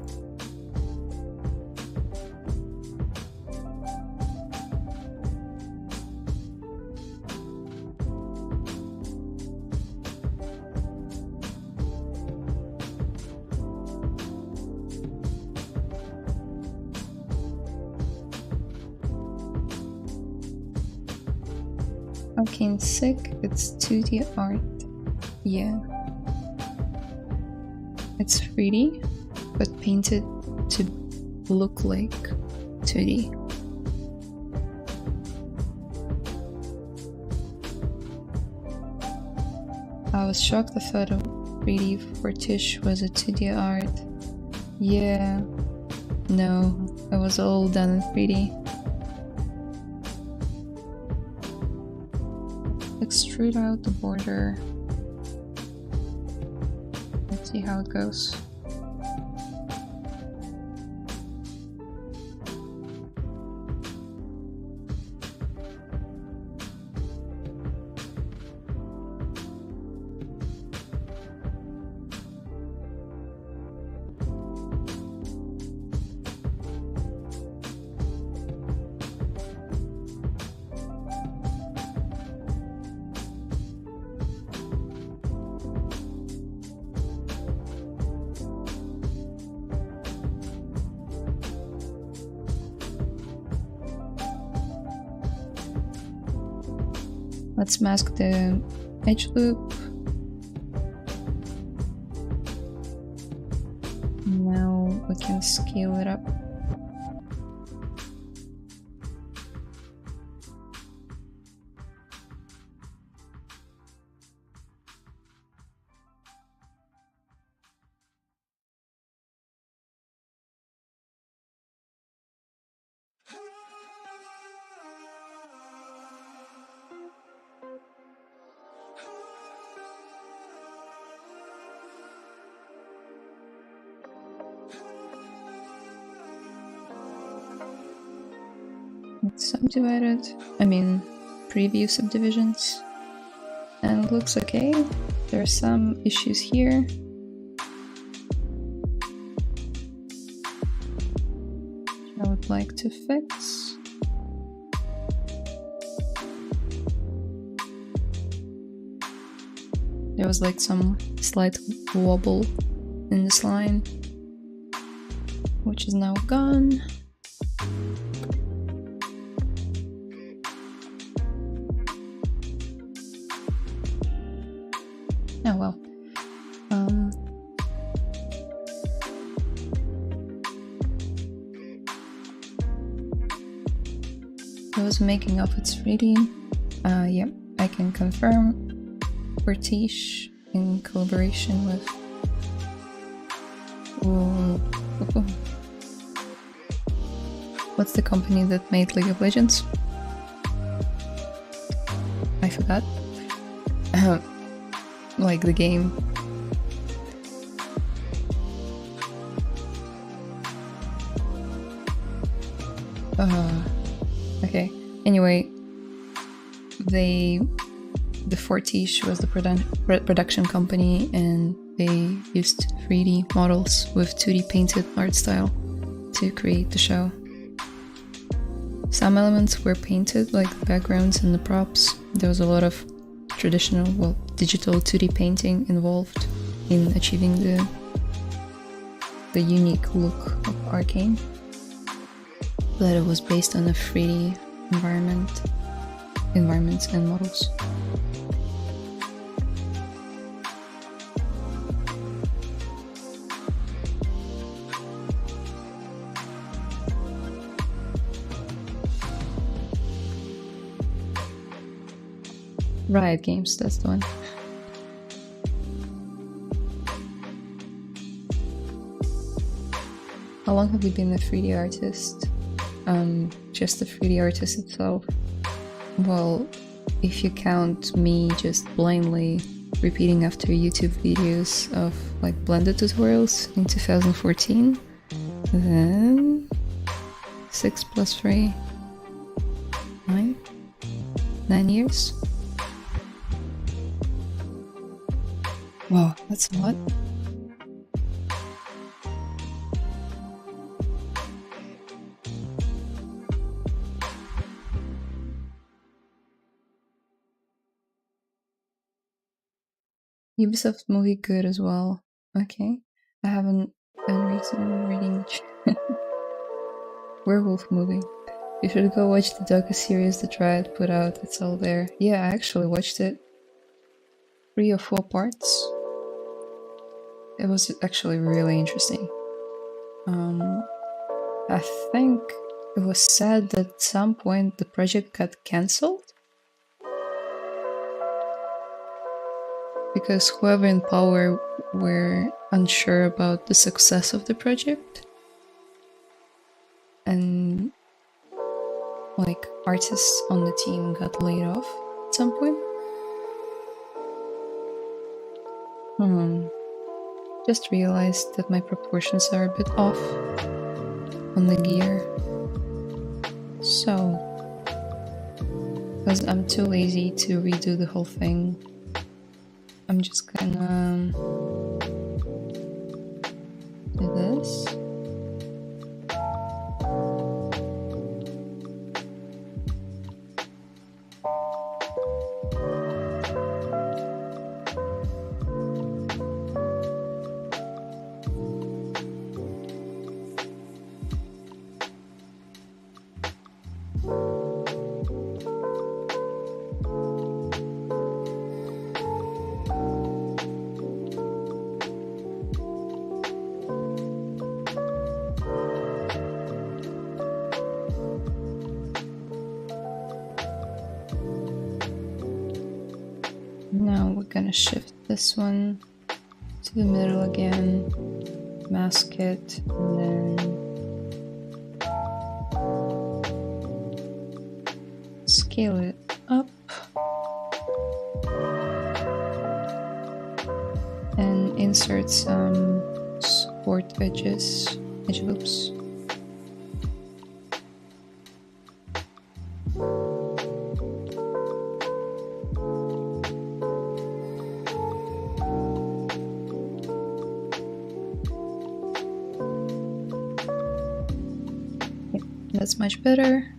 [SPEAKER 1] Arcane sick, it's 2D art. Yeah. It's 3D, but painted to look like 2D. I was shocked the photo 3D for Tish was a 2D art. Yeah. No, it was all done in 3D. Extrude out the border. Let's see how it goes. Let's mask the edge loop. Now we can scale it up. It's subdivided, I mean preview subdivisions, and it looks okay. There are some issues here. Which I would like to fix. There was like some slight wobble in this line, which is now gone. Oh well. I was making up its 3D. Yep, I can confirm. Vertiche in collaboration with. What's the company that made League of Legends? I forgot. Like the game. Okay. Anyway, the Fortiche was the production company, and they used 3D models with 2D painted art style to create the show. Some elements were painted, like the backgrounds and the props. There was a lot of traditional, well, digital 2D painting involved in achieving the unique look of Arcane. But it was based on a 3D environments and models. Riot Games, that's the one. How long have you been a 3D artist? Just a 3D artist itself? Well, if you count me just blindly repeating after YouTube videos of like Blender tutorials in 2014, then 6 plus 3, 9 years? Wow, that's a lot. Ubisoft movie good as well. Okay. I haven't been reading Werewolf movie. You should go watch the docu-series the Triad put out. It's all there. Yeah, I actually watched it. 3 or 4 parts. It was actually really interesting. I think it was said that at some point the project got cancelled because whoever in power were unsure about the success of the project, and like artists on the team got laid off at some point. Just realized that my proportions are a bit off on the gear. So, because I'm too lazy to redo the whole thing, I'm just gonna do this. Now we're gonna shift this one to the middle again, mask it, and then scale it up, and insert some support edge loops. That's much better.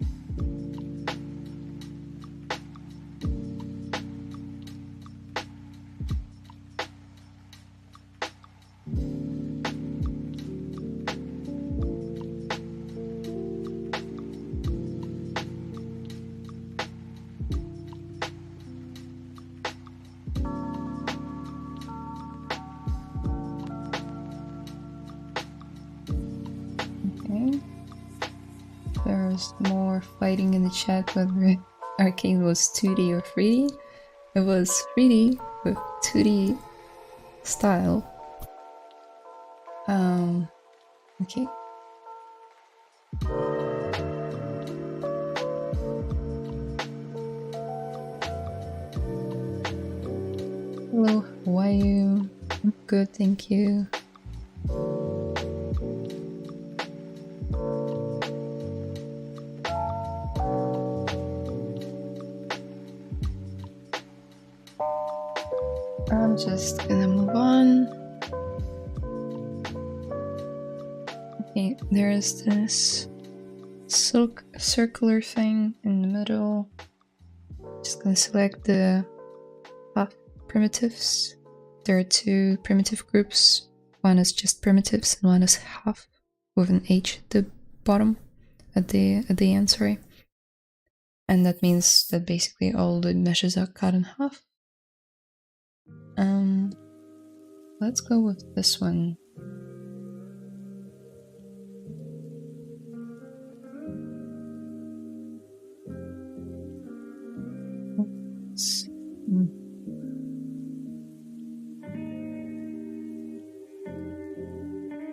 [SPEAKER 1] Okay. There's more fighting in the chat whether Arcane was 2D or 3D. It was 3D with 2D style. Okay. Hello, how are you? I'm good, thank you. I'm just gonna move on. Okay, there's this circular thing in the middle. Just gonna select the half primitives. There are two primitive groups. One is just primitives and one is half with an H at the bottom, at the end, sorry. And that means that basically all the meshes are cut in half. Let's go with this one.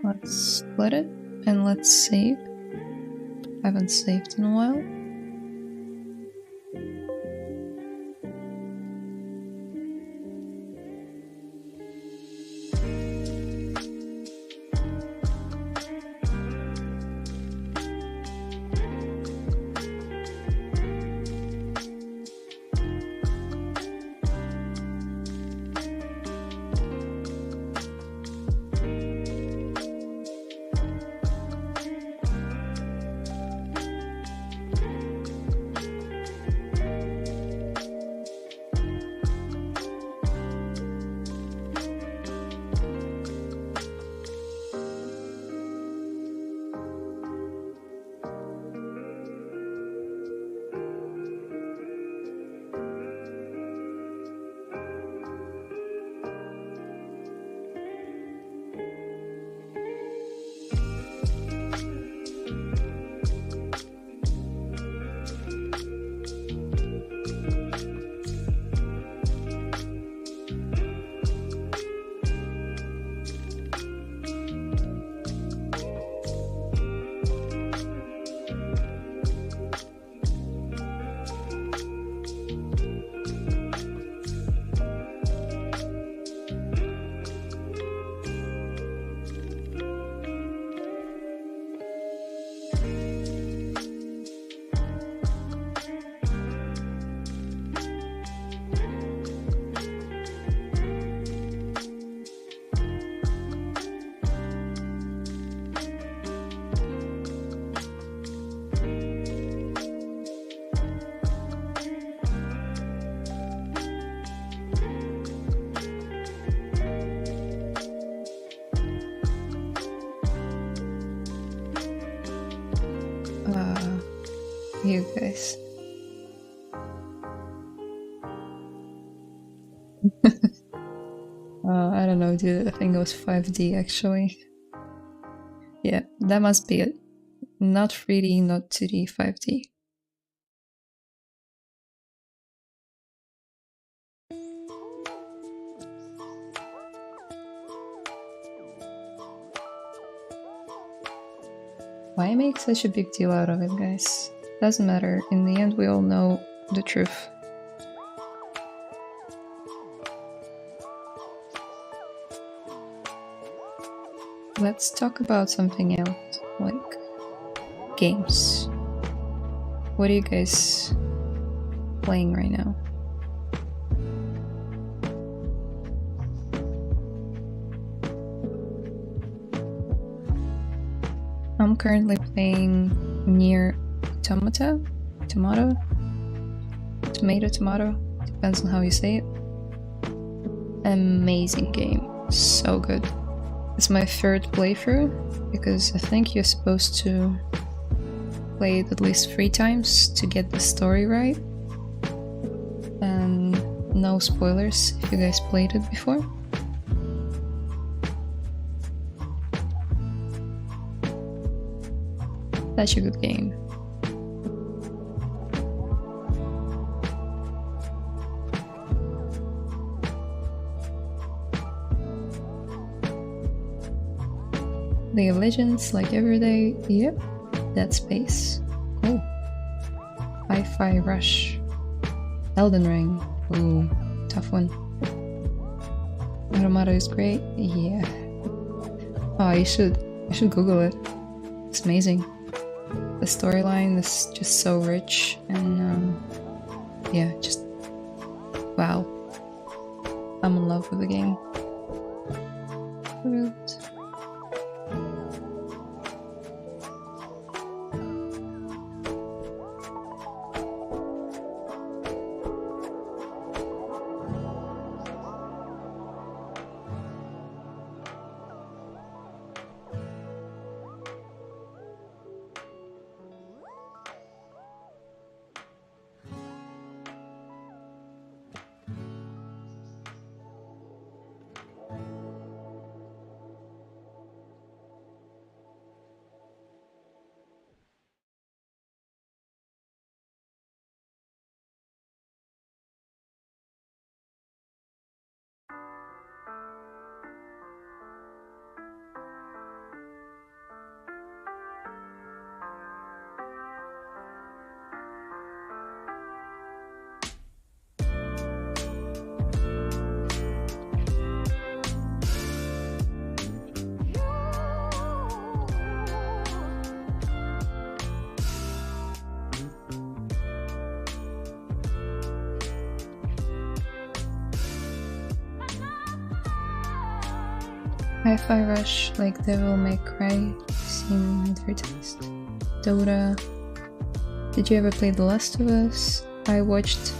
[SPEAKER 1] Let's split it and let's save. I haven't saved in a while. You guys. I don't know, dude. I think it was 5D actually. Yeah, that must be it. Not 3D, not 2D, 5D. Why make such a big deal out of it, guys? Doesn't matter. In the end, we all know the truth. Let's talk about something else, like games. What are you guys playing right now? I'm currently playing Nier Automata, tomato, depends on how you say it. Amazing game, so good. It's my third playthrough, because I think you're supposed to play it at least 3 times to get the story right. And no spoilers if you guys played it before. Such a good game. League of Legends, like every day. Yep. Dead Space. Cool. Hi-Fi Rush. Elden Ring. Ooh, tough one. Automata is great. Yeah. Oh, you should Google it. It's amazing. The storyline is just so rich, and yeah, just wow. I'm in love with the game. Hi-Fi Rush, like Devil May Cry, seen advertised. Dota. Did you ever play The Last of Us? I watched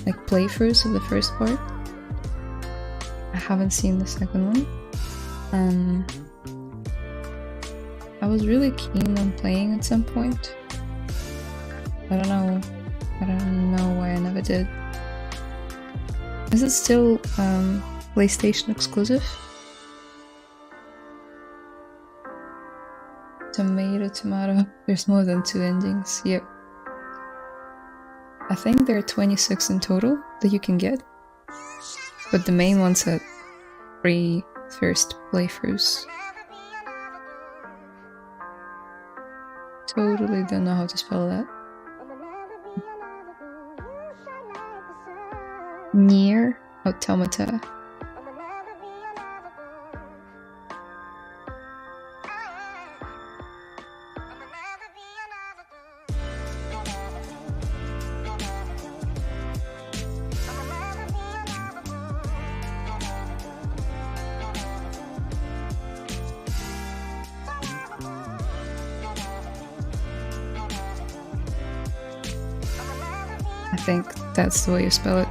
[SPEAKER 1] like playthroughs of the first part. I haven't seen the second one. I was really keen on playing at some point. I don't know why I never did. Is it still PlayStation exclusive? Tomato. There's more than 2 endings. Yep. I think there are 26 in total that you can get. But the main ones had 3 first playthroughs. Totally don't know how to spell that. Near Automata. I think that's the way you spell it.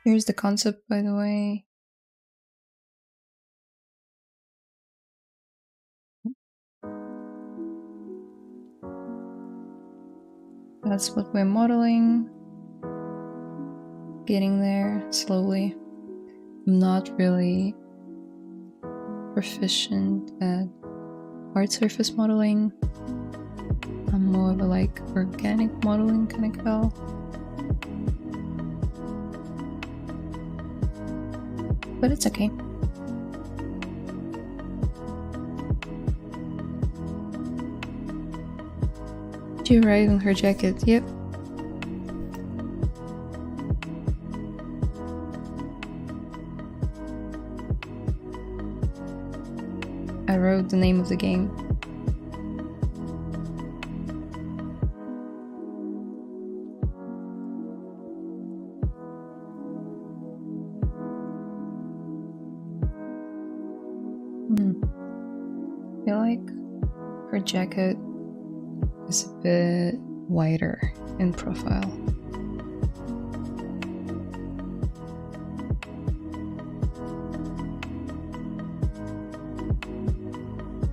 [SPEAKER 1] Here's the concept, by the way. That's what we're modeling. Getting there slowly. I'm not really proficient at hard surface modeling. I'm more of a like organic modeling kind of gal. But it's okay. She arrived on her jacket, yep. I wrote the name of the game. I feel like her jacket is a bit wider in profile.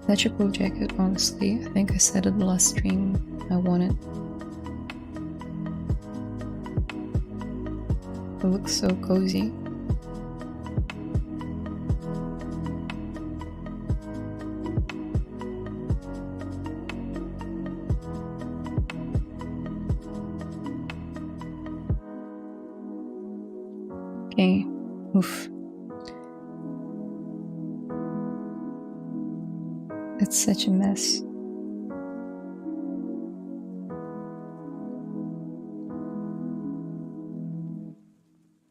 [SPEAKER 1] Such a cool jacket, honestly. I think I said it the last stream. I want it. It looks so cozy. Okay, oof. It's such a mess.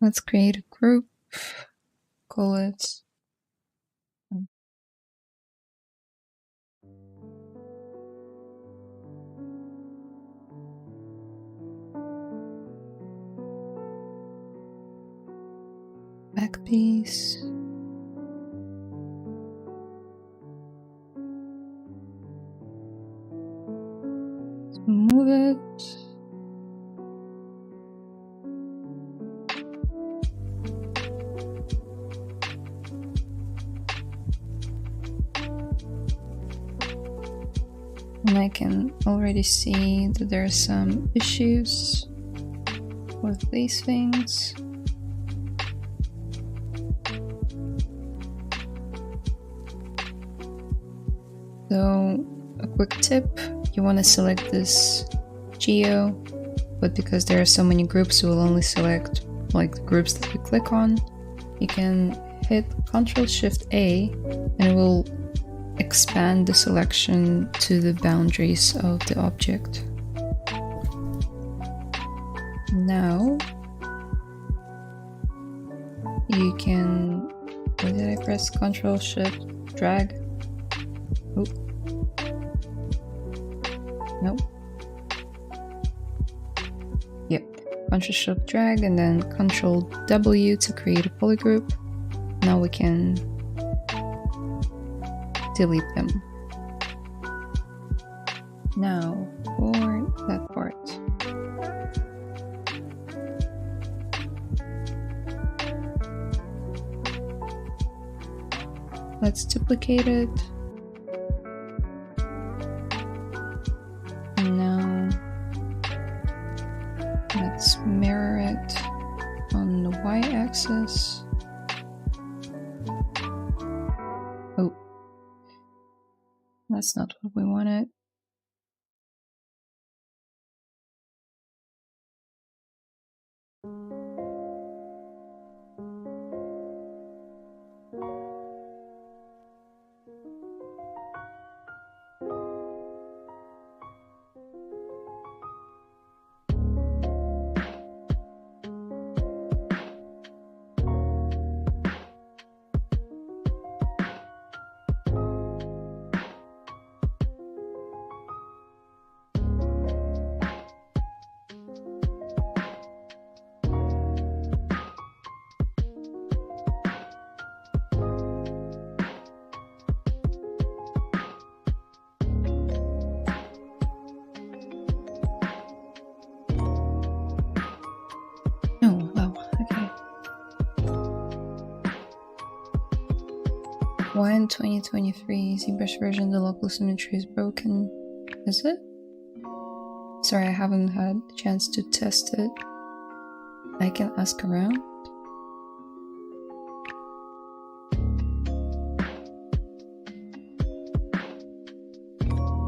[SPEAKER 1] Let's create a group. Call it back piece. Move it. I can already see that there are some issues with these things. So, a quick tip, you want to select this geo, but because there are so many groups, you will only select like the groups that you click on. You can hit Ctrl-Shift-A and it will expand the selection to the boundaries of the object. Now, you can, where did I press? Ctrl-Shift-Drag. Oh. Nope. Yep. Ctrl-Shift-Drag and then Ctrl-W to create a polygroup. Now we can delete them. Now for that part. Let's duplicate it. And now let's mirror it on the y-axis. Oh, that's not what we wanted. Why in 2023 ZBrush version the local symmetry is broken? Is it? Sorry, I haven't had the chance to test it. I can ask around.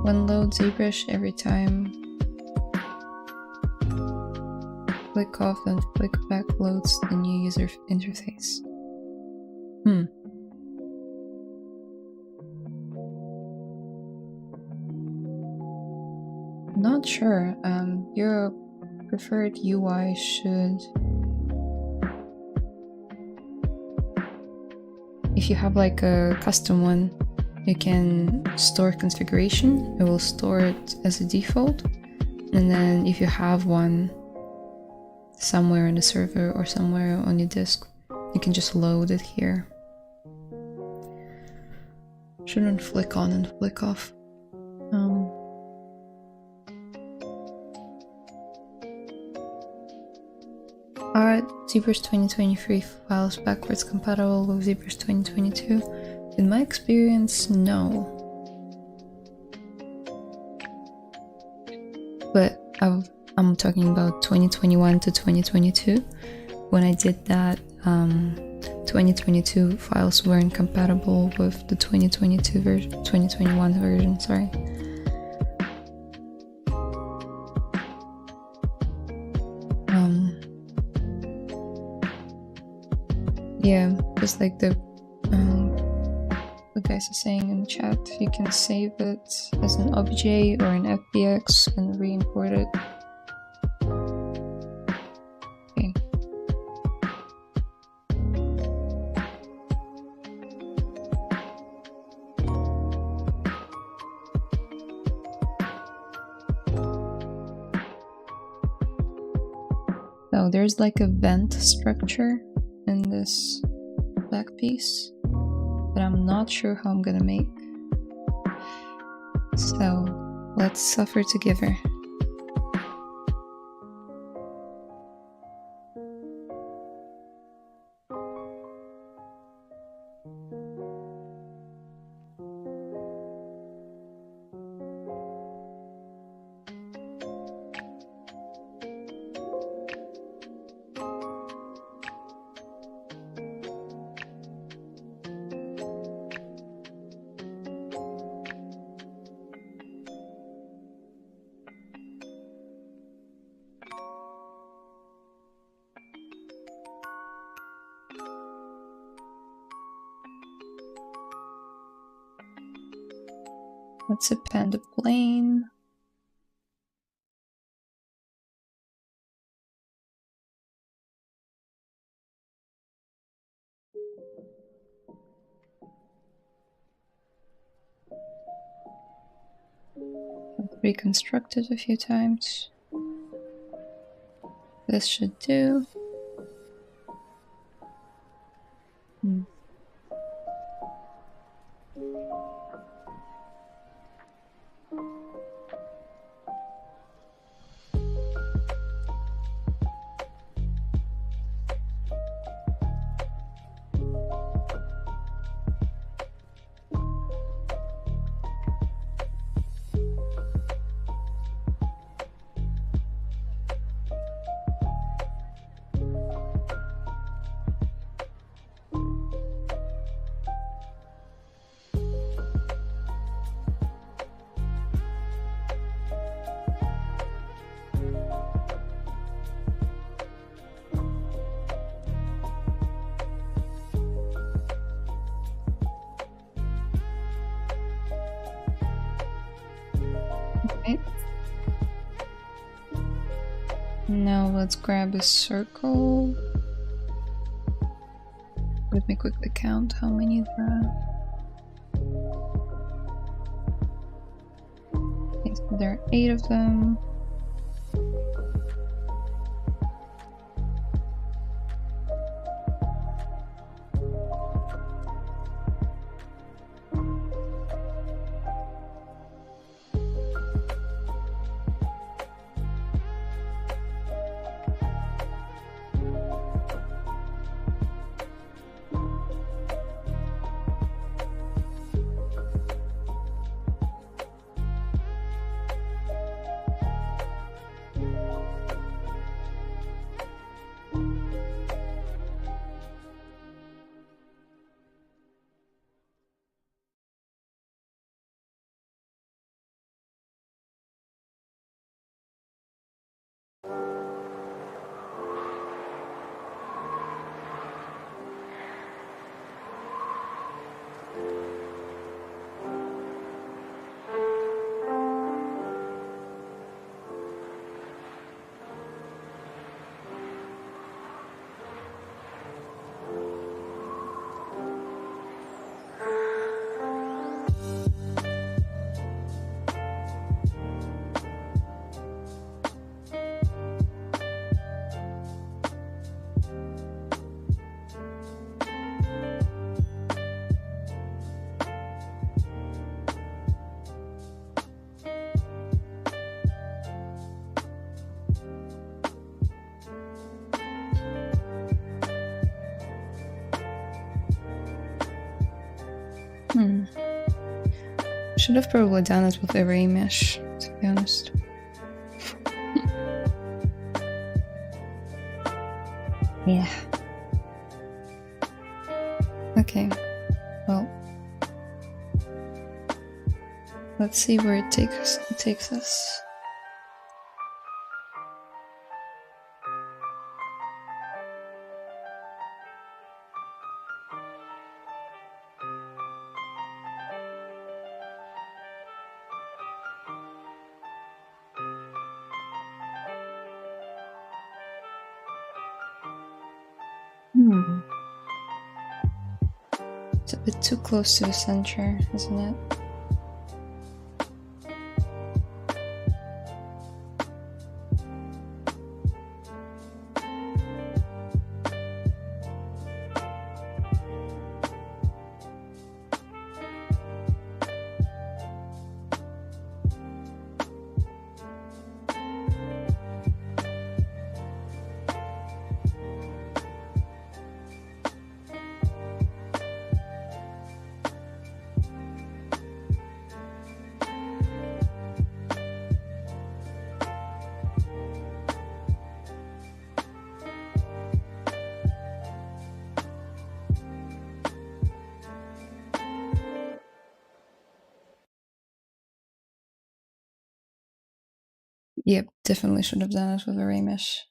[SPEAKER 1] When load ZBrush, every time click off and click back loads the new user interface. Not sure. Your preferred UI should, if you have like a custom one, you can store configuration. It will store it as a default, and then if you have one somewhere in the server or somewhere on your disk, you can just load it here. Shouldn't flick on and flick off. Are ZBrush 2023 files backwards compatible with ZBrush 2022? In my experience, no. But I'm talking about 2021 to 2022. When I did that, 2022 files weren't compatible with the 2022 version, 2021 version, sorry. Yeah, just like the guys are saying in the chat, you can save it as an obj or an FBX and re-import it. Okay. So there's like a vent structure in this black piece that I'm not sure how I'm gonna make. So let's suffer together. Let's append a plane. Reconstruct it a few times. This should do. Okay. Now let's grab a circle. Let me quickly count how many there are. Okay, so there are 8 of them. Should have probably done it with every mesh, to be honest. Yeah. Okay. Well, let's see where it takes us. It's a bit too close to the center, isn't it? Yep, definitely should have done it with a ray mesh.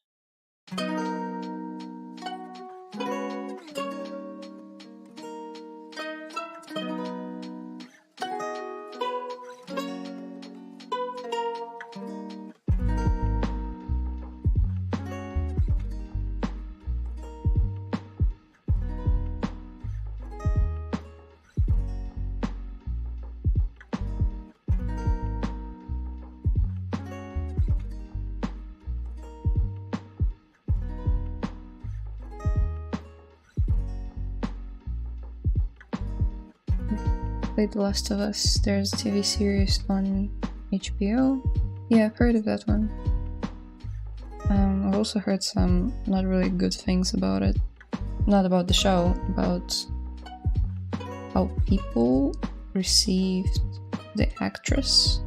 [SPEAKER 1] played The Last of Us. There's a TV series on HBO. Yeah, I've heard of that one. I've also heard some not really good things about it. Not about the show, about how people received the actress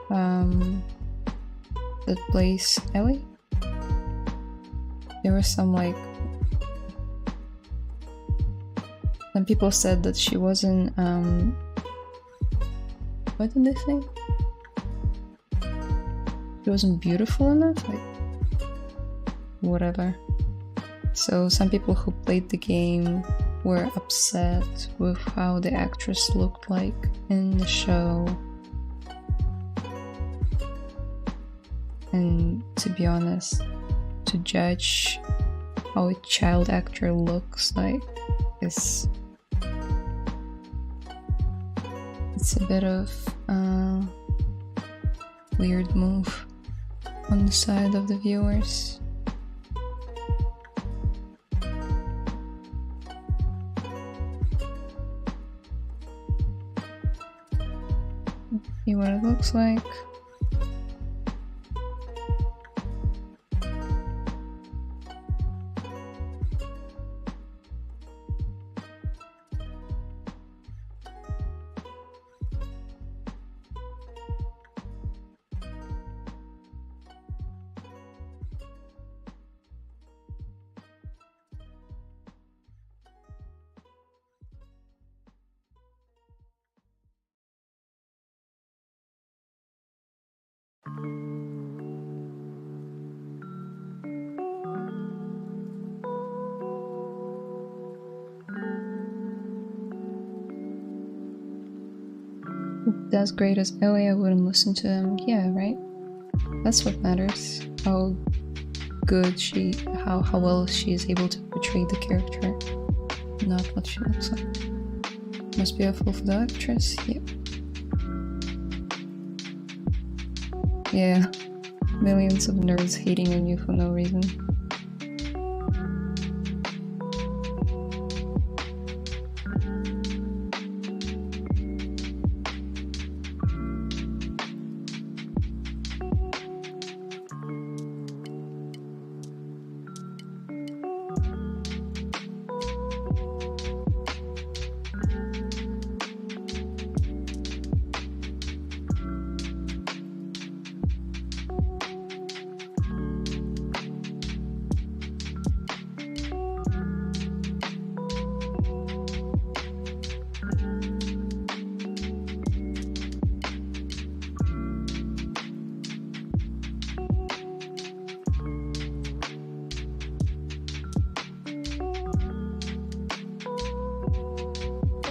[SPEAKER 1] that plays Ellie. There was some like... Some people said that she wasn't, what did they think? She wasn't beautiful enough? Like, whatever. So some people who played the game were upset with how the actress looked like in the show. And to be honest, to judge how a child actor looks like is... it's a bit of a weird move on the side of the viewers. See what it looks like. As great as Ellie, I wouldn't listen to him. Yeah, right? That's what matters. How good she, how well she is able to portray the character, not what she looks like. Most beautiful for the actress? Yep. Yeah. Millions of nerds hating on you for no reason.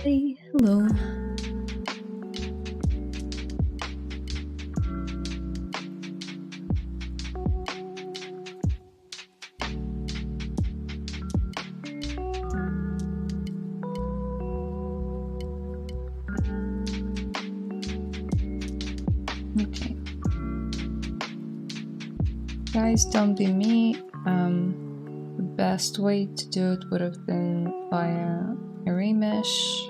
[SPEAKER 1] Hey, hello. Okay. Guys, don't be me. The best way to do it would have been via array mesh,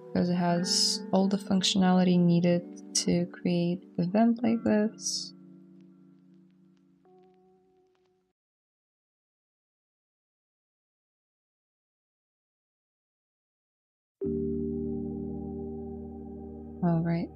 [SPEAKER 1] because it has all the functionality needed to create an event like this. All right.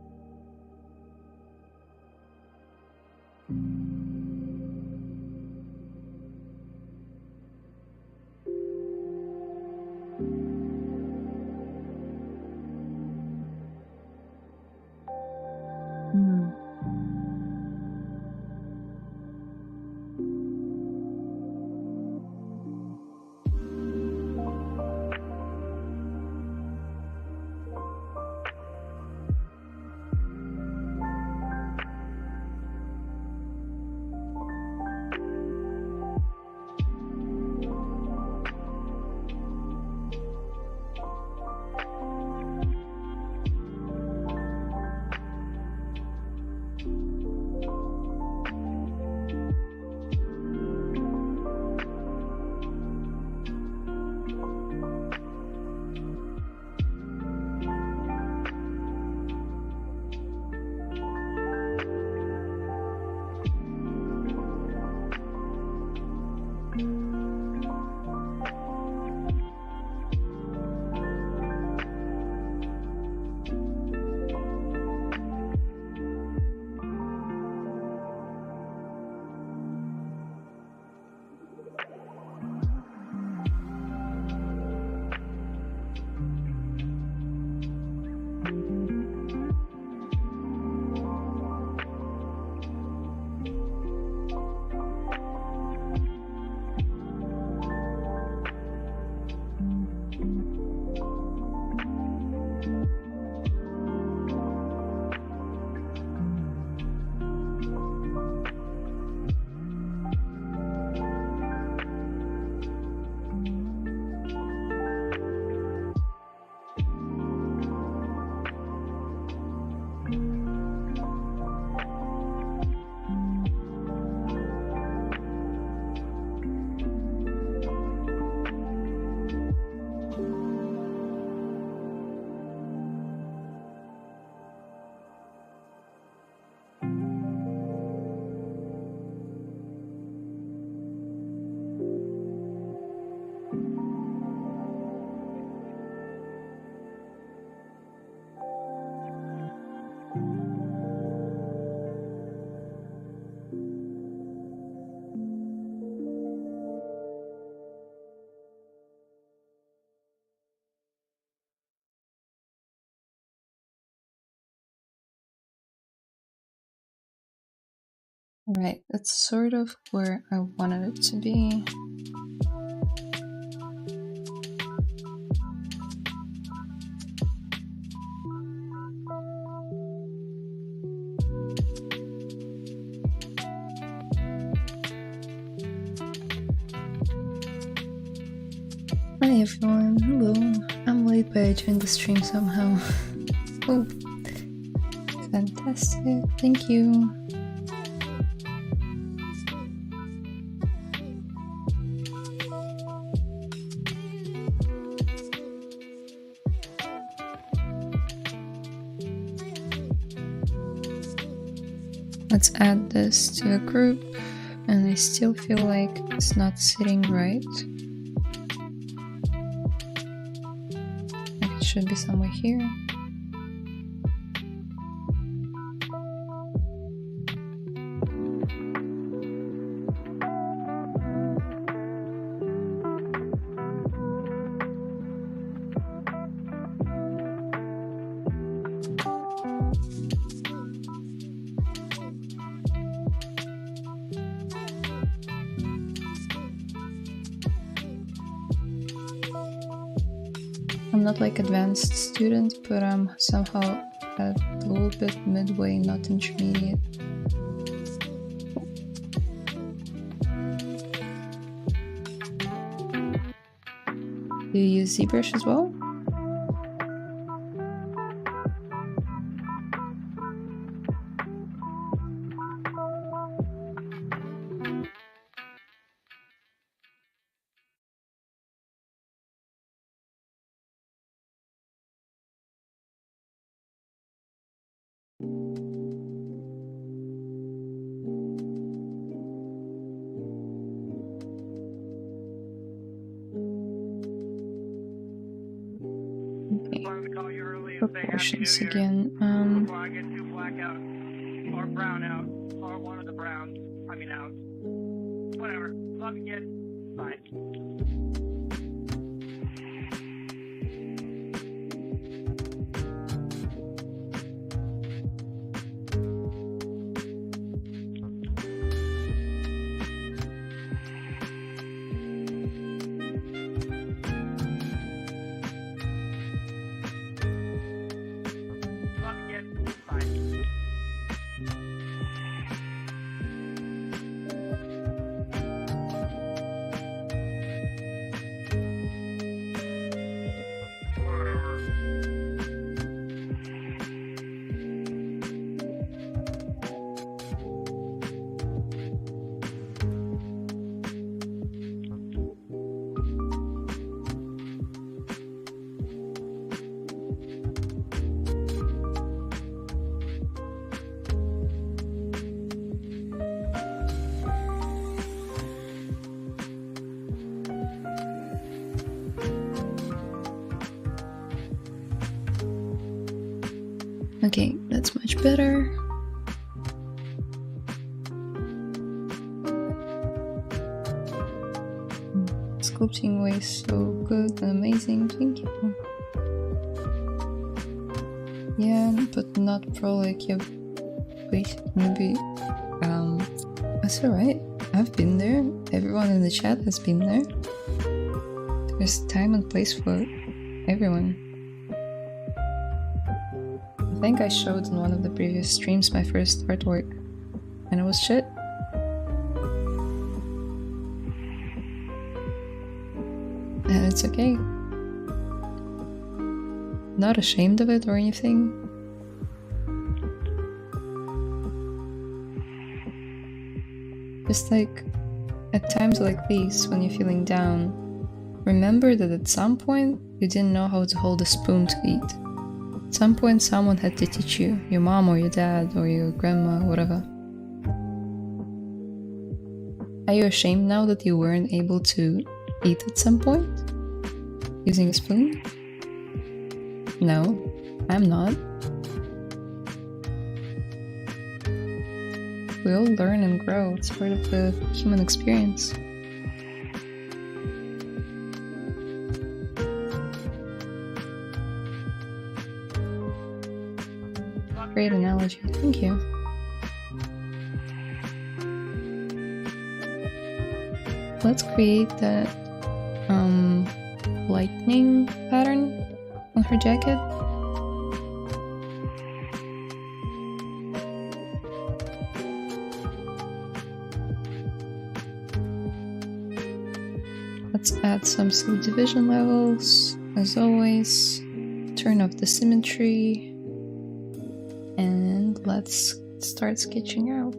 [SPEAKER 1] Right, that's sort of where I wanted it to be. Hi everyone, hello. I'm late, but I joined the stream somehow. Oh, fantastic, thank you. Let's add this to a group, and I still feel like it's not sitting right. Like it should be somewhere here. I'm not like advanced student, but I'm somehow a little bit midway, not intermediate. Do you use ZBrush as well? Proportions again.
[SPEAKER 3] Before I get too black out or brown out or one of the browns. I mean out. Whatever. Love again. Bye.
[SPEAKER 1] Okay, that's much better. Sculpting way is so good and amazing, thank you. Yeah, but not pro like your basic newbie. That's alright. I've been there. Everyone in the chat has been there. There's time and place for everyone. I think I showed in one of the previous streams my first artwork, and it was shit. And it's okay. Not ashamed of it or anything. Just like, at times like these, when you're feeling down, remember that at some point you didn't know how to hold a spoon to eat. At some point someone had to teach you, your mom or your dad or your grandma, whatever. Are you ashamed now that you weren't able to eat at some point? Using a spoon? No, I'm not. We all learn and grow, it's part of the human experience. Great analogy, thank you. let's create that lightning pattern on her jacket. Let's add some subdivision levels, as always. Turn off the symmetry. And let's start sketching out.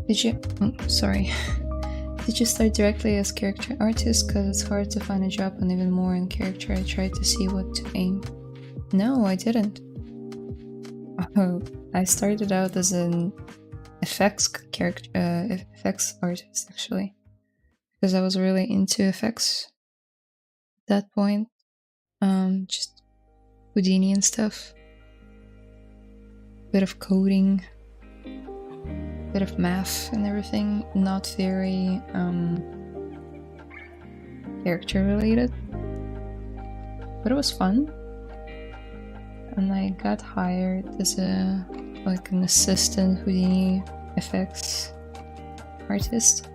[SPEAKER 1] Did you, sorry. Did you start directly as character artist? Cause it's hard to find a job, and even more in character. I tried to see what to aim. No, I didn't. Oh, I started out as an effects effects artist actually, because I was really into effects at that point. Just Houdini and stuff. Bit of coding. Bit of math and everything, not very character related, but it was fun. And I got hired as an assistant Houdini effects artist.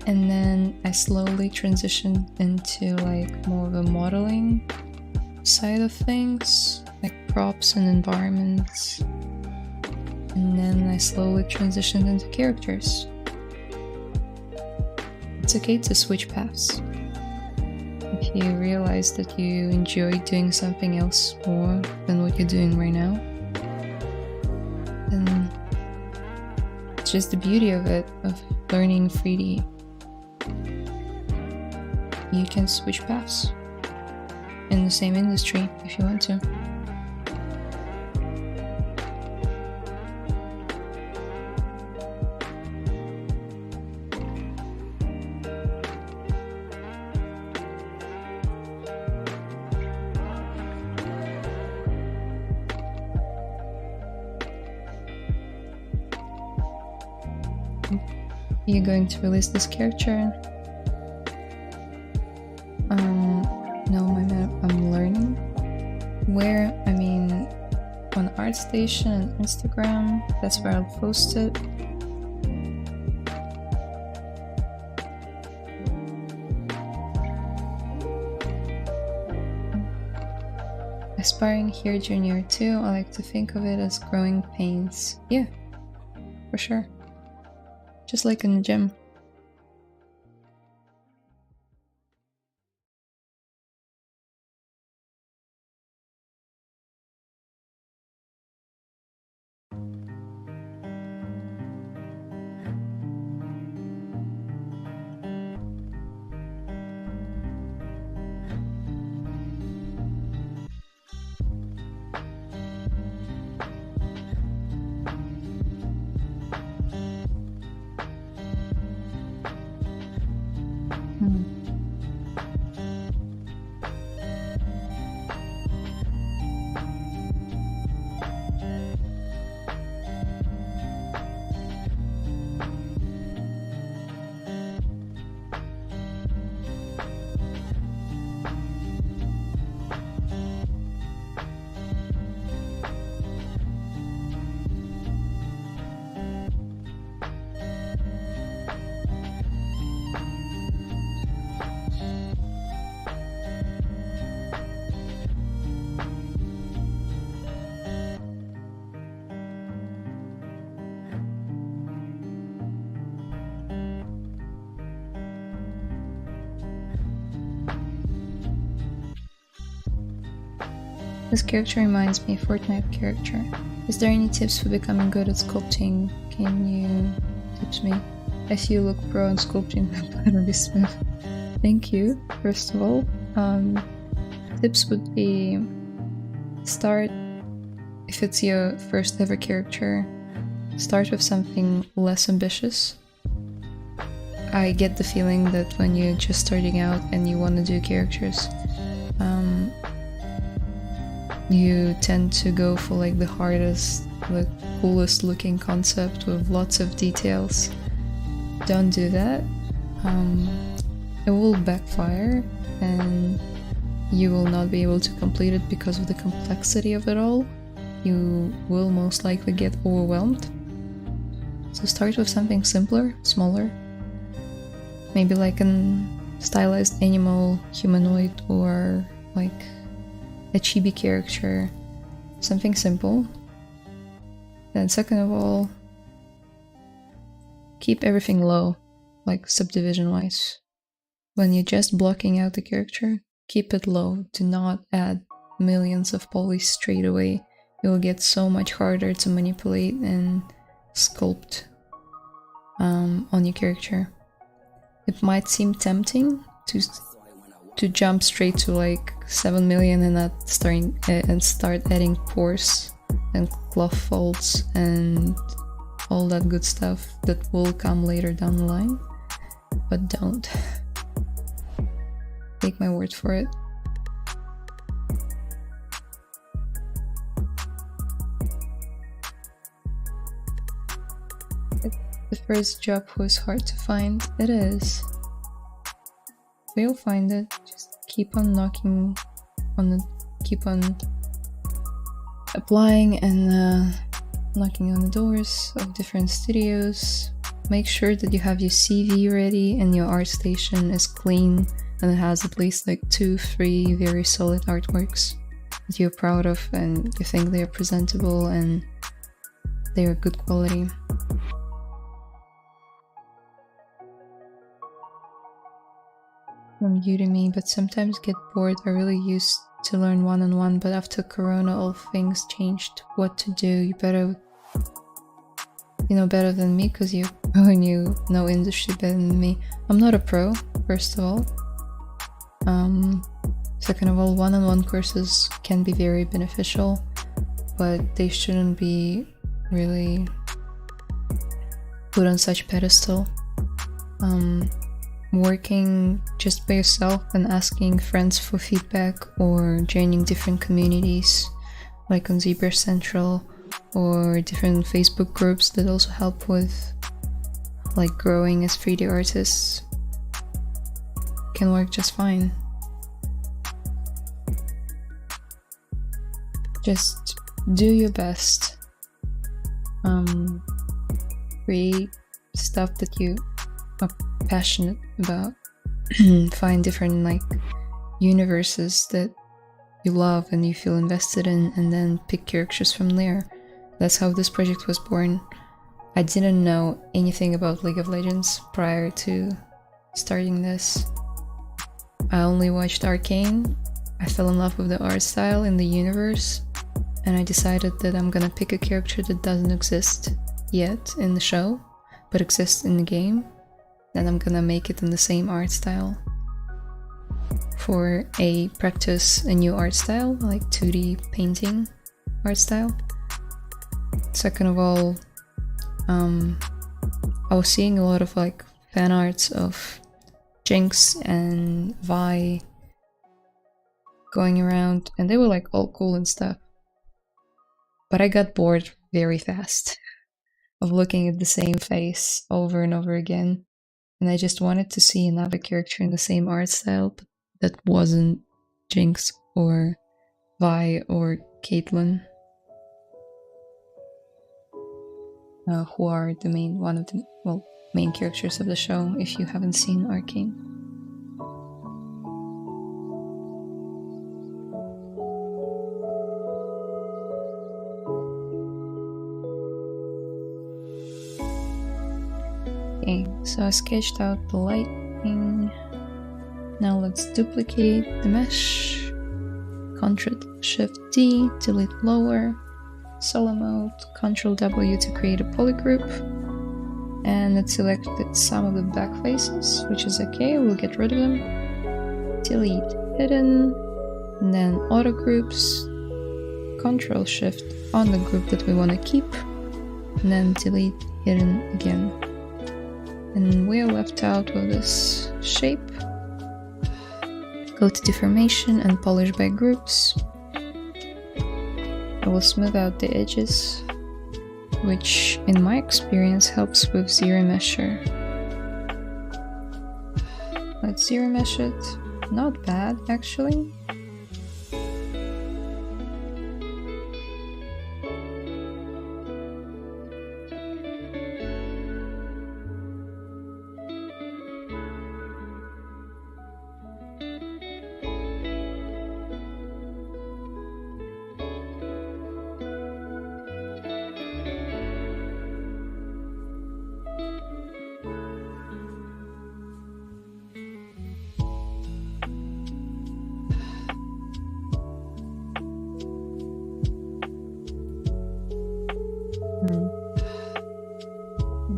[SPEAKER 1] And then I slowly transitioned into like more of a modeling side of things, like props and environments, and then I slowly transitioned into characters. It's okay to switch paths. If you realize that you enjoy doing something else more than what you're doing right now, then it's just the beauty of it, of learning 3D. You can switch paths in the same industry if you want to. You're going to release this character. No, I'm learning. Where? I mean, on ArtStation and Instagram. That's where I'll post it. Aspiring here junior too. I like to think of it as growing pains. Yeah, for sure. Just like in the gym. This character reminds me of Fortnite character. Is there any tips for becoming good at sculpting? Can you tips me? I see you look pro in sculpting, better be smooth. Thank you, first of all. Tips would be start, if it's your first ever character, start with something less ambitious. I get the feeling that when you're just starting out and you want to do characters, you tend to go for like the hardest, the coolest looking concept with lots of details. Don't do that. It will backfire and you will not be able to complete it because of the complexity of it all. You will most likely get overwhelmed. So start with something simpler, smaller. Maybe like an stylized animal, humanoid, or like a chibi character. Something simple. Then second of all, keep everything low, like subdivision wise. When you're just blocking out the character, keep it low. Do not add millions of polys straight away. It will get so much harder to manipulate and sculpt on your character. It might seem tempting to jump straight to like 7 million and start adding pores and cloth folds and all that good stuff that will come later down the line, but don't. Take my word for it. The first job was hard to find. It is. But you'll find it. Just keep on knocking on it. Keep on applying and knocking on the doors of different studios. Make sure that you have your CV ready and your art station is clean and it has at least like 2-3 very solid artworks that you're proud of and you think they're presentable and they're good quality. From Udemy, but sometimes get bored. I really used to learn one-on-one, but after Corona all things changed. What to do? You better, you know better than me because you know industry better than me. I'm not a pro, first of all. Second of all, one-on-one courses can be very beneficial, but they shouldn't be really put on such pedestal. Working just by yourself and asking friends for feedback or joining different communities like on ZBrush Central or different Facebook groups that also help with like growing as 3D artists can work just fine. Just do your best. Create stuff that you are passionate about. Find different like universes that you love and you feel invested in, and then pick characters from there. That's how this project was born. I didn't know anything about League of Legends prior to starting this. I only watched Arcane. I fell in love with the art style in the universe, and I decided that I'm gonna pick a character that doesn't exist yet in the show, but exists in the game. Then I'm gonna make it in the same art style for practice a new art style, like 2D painting art style. Second of all, I was seeing a lot of like fan arts of Jinx and Vi going around, and they were like all cool and stuff. But I got bored very fast of looking at the same face over and over again. And I just wanted to see another character in the same art style, but that wasn't Jinx or Vi or Caitlyn, who are the main characters of the show if you haven't seen Arcane. Okay, so I sketched out the lighting. Now let's duplicate the mesh. Ctrl-Shift-D, delete lower. Solo mode, Ctrl-W to create a polygroup. And it selected some of the back faces, which is okay, we'll get rid of them. Delete hidden, and then auto groups. Ctrl-Shift on the group that we want to keep, and then delete hidden again. And we are left out with this shape. Go to deformation and polish by groups. I will smooth out the edges, which in my experience helps with zero measure. Let's zero mesh it. Not bad, actually.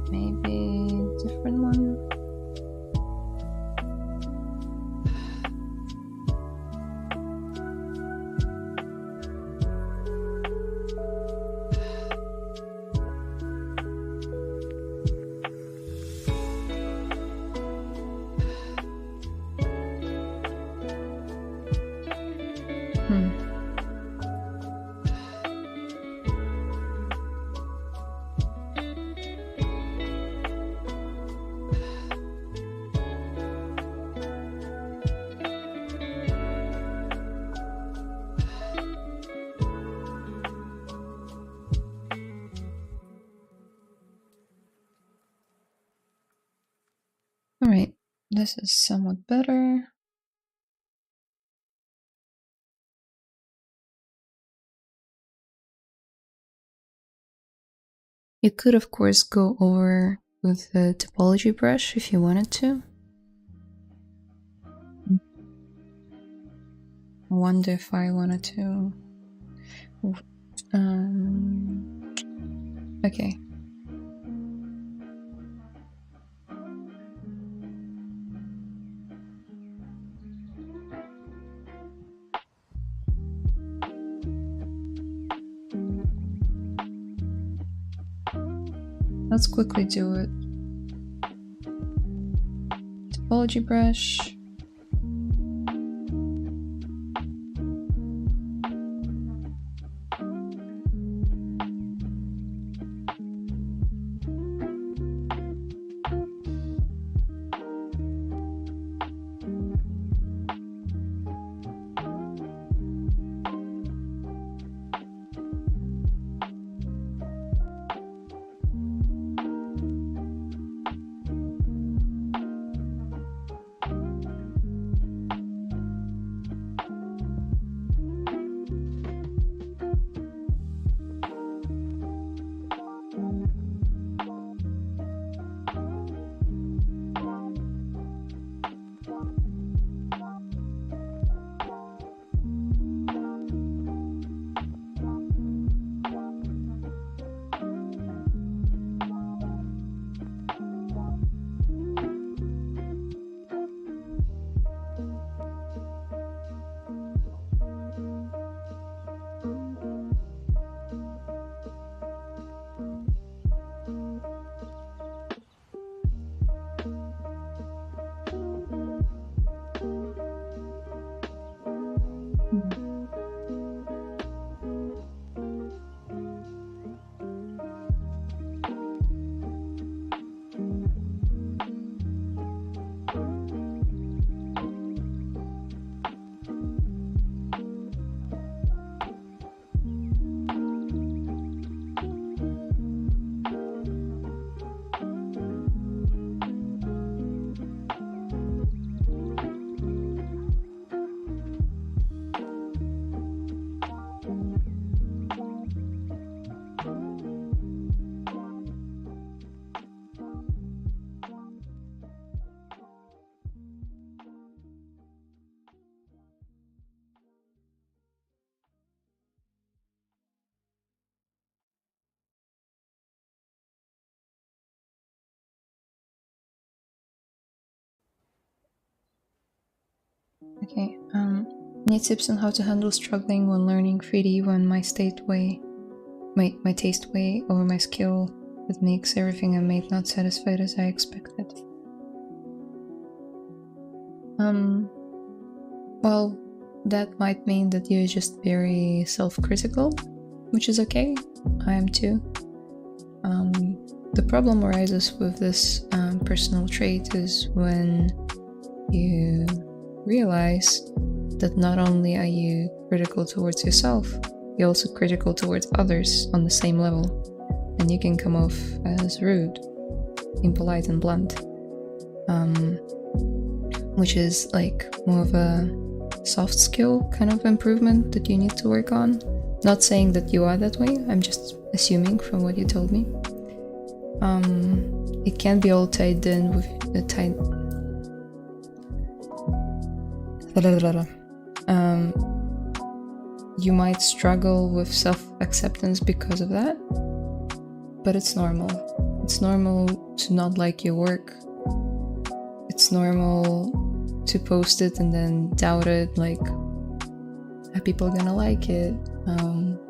[SPEAKER 1] Maybe a different one. Alright, this is somewhat better. You could, of course, go over with the topology brush if you wanted to. I wonder if I wanted to... okay. Let's quickly do it. Topology brush. Okay, any tips on how to handle struggling when learning 3D when my taste way over my skill that makes everything I made not satisfied as I expected? Well, that might mean that you're just very self-critical, which is okay. I am too. The problem arises with this personal trait is when you realize that not only are you critical towards yourself, you're also critical towards others on the same level, and you can come off as rude, impolite and blunt, which is like more of a soft skill kind of improvement that you need to work on. Not saying that you are that way, I'm just assuming from what you told me. It can be all tied in with the you might struggle with self-acceptance because of that, but it's normal. It's normal to not like your work. It's normal to post it and then doubt it, like, are people gonna like it?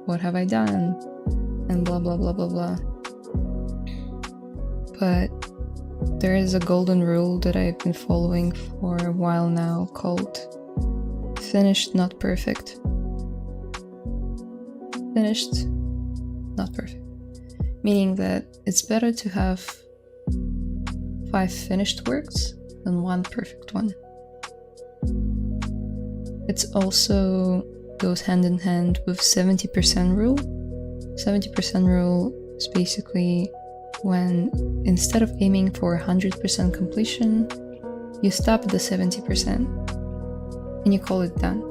[SPEAKER 1] What have I done? And blah blah blah blah blah. But there is a golden rule that I've been following for a while now called finished, not perfect. Finished, not perfect. Meaning that it's better to have 5 finished works than 1 perfect one. It's also goes hand in hand with 70% rule. 70% rule is basically when instead of aiming for 100% completion, you stop at the 70% and you call it done.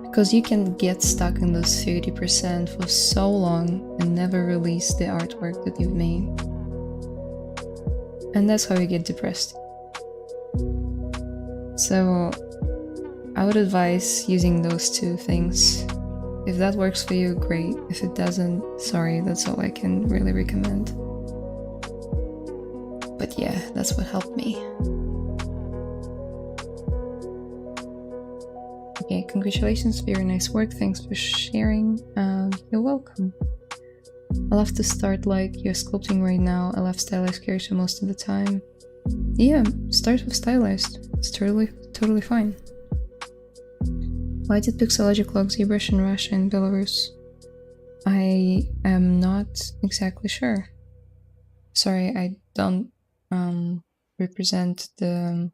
[SPEAKER 1] Because you can get stuck in those 30% for so long and never release the artwork that you've made. And that's how you get depressed. So I would advise using those 2 things. If that works for you, great. If it doesn't, sorry, that's all I can really recommend. But yeah, that's what helped me. Okay, congratulations, very nice work, thanks for sharing. You're welcome. I love to start like you're sculpting right now. I love stylized character most of the time. Yeah, start with stylized. It's totally fine. Why did Pixologic log ZBrush in Russia and Belarus? I am not exactly sure. Sorry, I don't represent the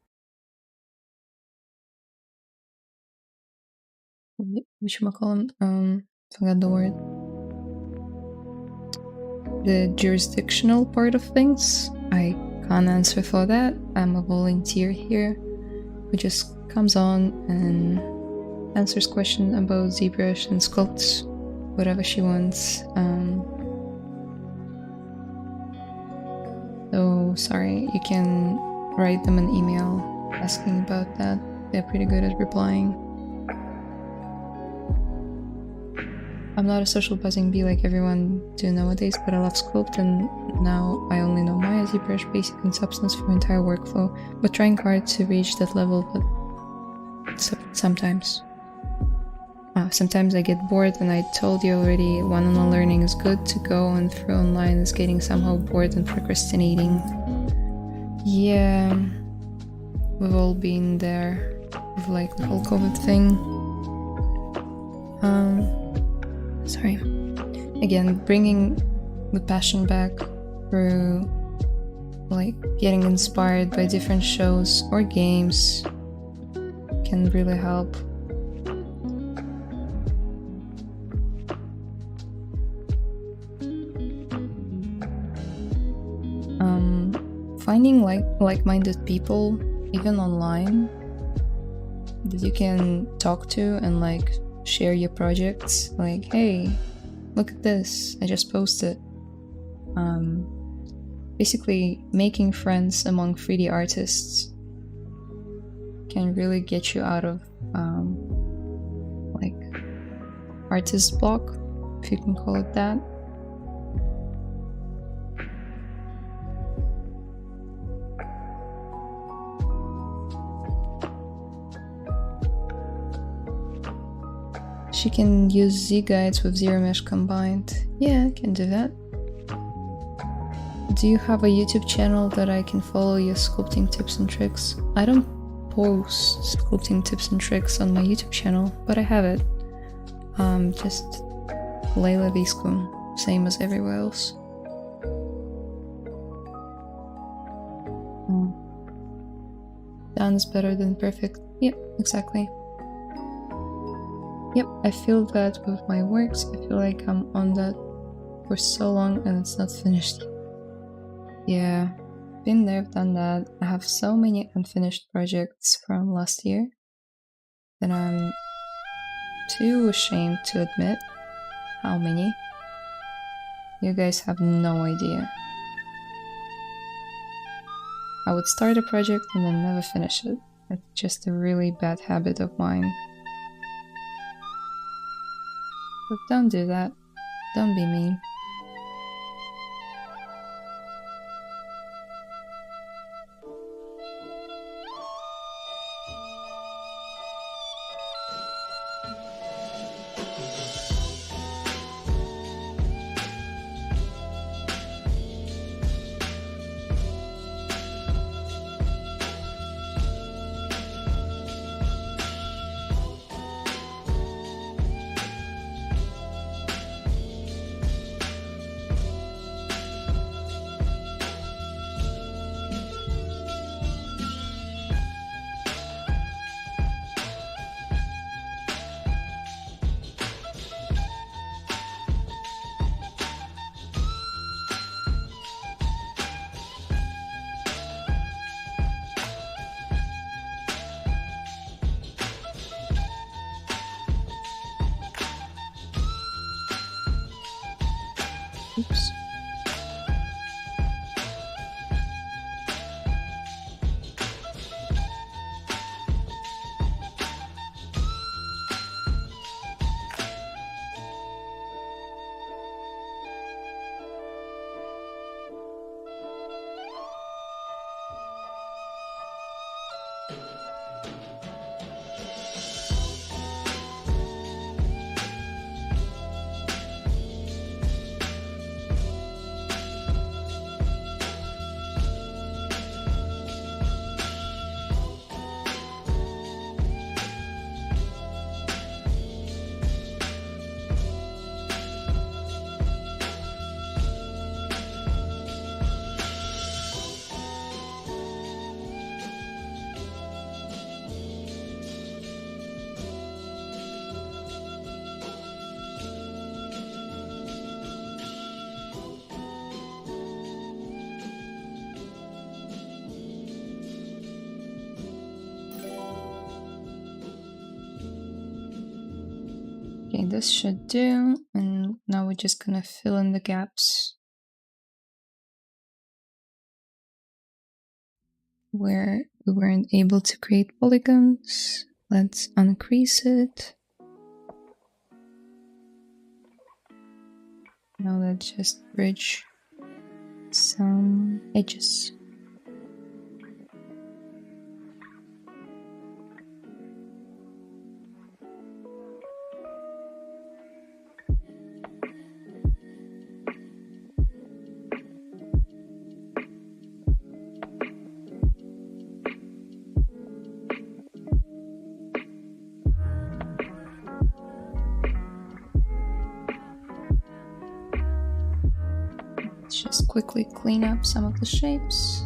[SPEAKER 1] whatchamacallit, forgot the word. The jurisdictional part of things. I can't answer for that. I'm a volunteer here who just comes on and answers questions about ZBrush and sculpts whatever she wants. So sorry, you can write them an email asking about that. They're pretty good at replying. I'm not a social buzzing bee like everyone do nowadays, but I love sculpt, and now I only know Maya, ZBrush, Basic and Substance for entire workflow, but trying hard to reach that level, but sometimes. Sometimes I get bored, and I told you already, one-on-one learning is good to go, and through online is getting somehow bored and procrastinating. Yeah, we've all been there with like the whole COVID thing. Sorry. Again, bringing the passion back through like getting inspired by different shows or games can really help. Finding like-minded people, even online, that you can talk to and like share your projects, like, hey, look at this, I just posted. Basically making friends among 3D artists can really get you out of like artist block, if you can call it that. She can use Z guides with zero mesh combined. Yeah, I can do that. Do you have a YouTube channel that I can follow your sculpting tips and tricks? I don't post sculpting tips and tricks on my YouTube channel, but I have it. Just Layla Viscu, same as everywhere else. Done is better than perfect. Yep, exactly. Yep, I feel that with my works. I feel like I'm on that for so long and it's not finished. Yeah, been there, done that. I have so many unfinished projects from last year that I'm too ashamed to admit how many. You guys have no idea. I would start a project and then never finish it. It's just a really bad habit of mine. But don't do that. Don't be mean. Oops. Okay, this should do, and now we're just gonna fill in the gaps where we weren't able to create polygons. Let's uncrease it. Now let's just bridge some edges. Just quickly clean up some of the shapes.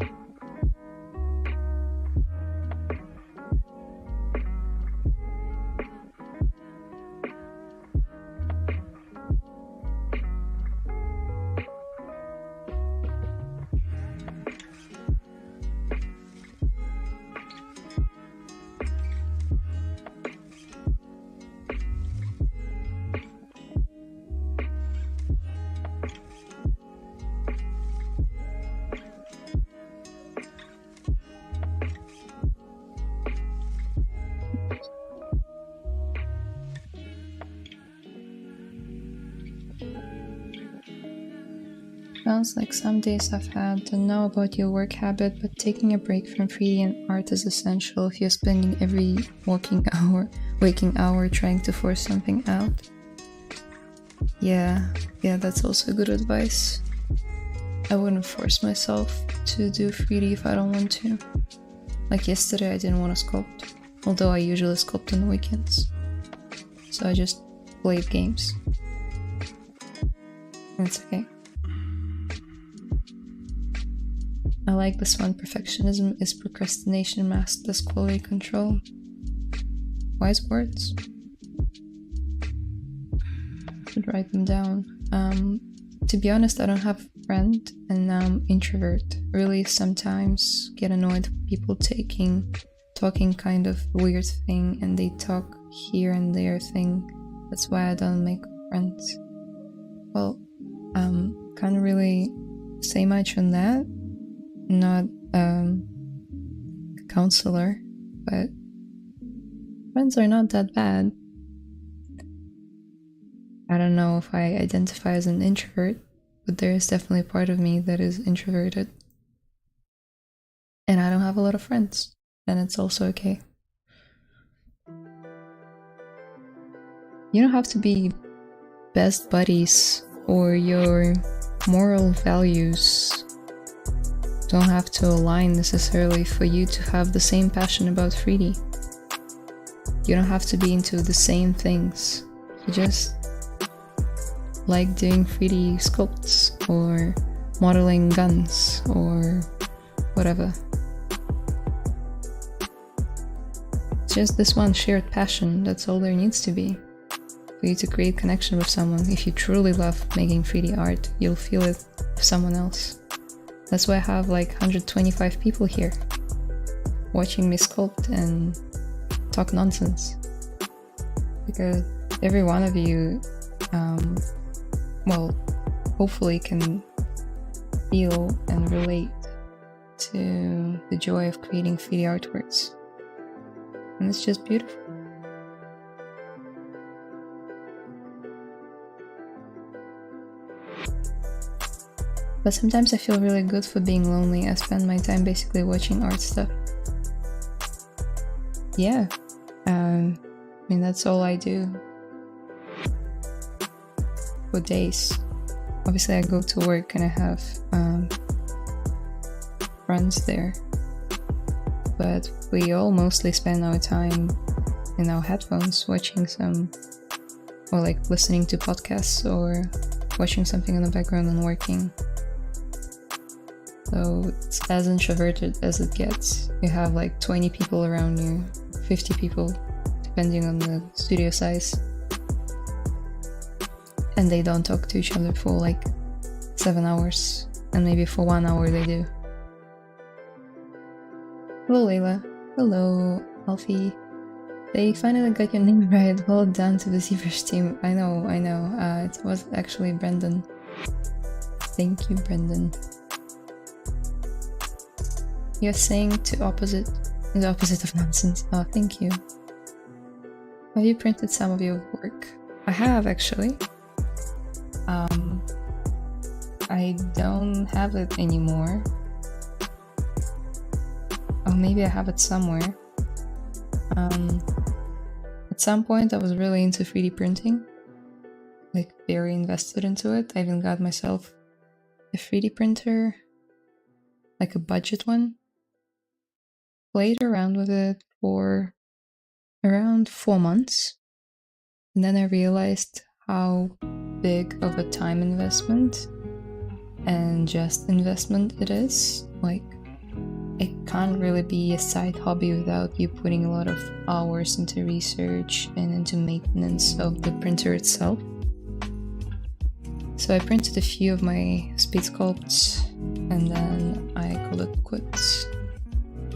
[SPEAKER 1] Sounds like some days I've had. Don't know about your work habit, but taking a break from 3D and art is essential if you're spending every waking hour trying to force something out. Yeah, that's also good advice. I wouldn't force myself to do 3D if I don't want to. Like yesterday I didn't want to sculpt, although I usually sculpt on the weekends. So I just played games. It's okay. I like this one. Perfectionism is procrastination masked as quality control. Wise words. Should write them down. To be honest, I don't have a friend and I'm introvert. Really sometimes get annoyed with people talking kind of weird thing, and they talk here and there thing. That's why I don't make friends. Well, can't really say much on that. Not a counselor, but friends are not that bad. I don't know if I identify as an introvert, but there is definitely a part of me that is introverted. And I don't have a lot of friends, and it's also okay. You don't have to be best buddies, or your moral values don't have to align necessarily for you to have the same passion about 3D. You don't have to be into the same things. You just like doing 3D sculpts or modeling guns or whatever. It's just this one shared passion, that's all there needs to be. For you to create connection with someone. If you truly love making 3D art, you'll feel it with someone else. That's why I have like 125 people here watching me sculpt and talk nonsense. Because every one of you well, hopefully can feel and relate to the joy of creating 3D artworks. And it's just beautiful. But sometimes I feel really good for being lonely. I spend my time basically watching art stuff. Yeah, I mean, that's all I do. For days. Obviously I go to work and I have friends there, but we all mostly spend our time in our headphones watching some, or like listening to podcasts or watching something in the background and working. So it's as introverted as it gets. You have like 20 people around you, 50 people depending on the studio size. And they don't talk to each other for like 7 hours, and maybe for 1 hour they do. Hello Layla. Hello Alfie. They finally got your name right. Well done to the ZBrush team. I know. It was actually Brendan. Thank you, Brendan. You're saying the opposite of nonsense. Oh, thank you. Have you printed some of your work? I have actually. I don't have it anymore. Oh, maybe I have it somewhere. At some point I was really into 3D printing. Like very invested into it. I even got myself a 3D printer. Like a budget one. Played around with it for around 4 months. And then I realized how big of a time investment and just investment it is. Like, it can't really be a side hobby without you putting a lot of hours into research and into maintenance of the printer itself. So I printed a few of my speed sculpts and then I called it quits.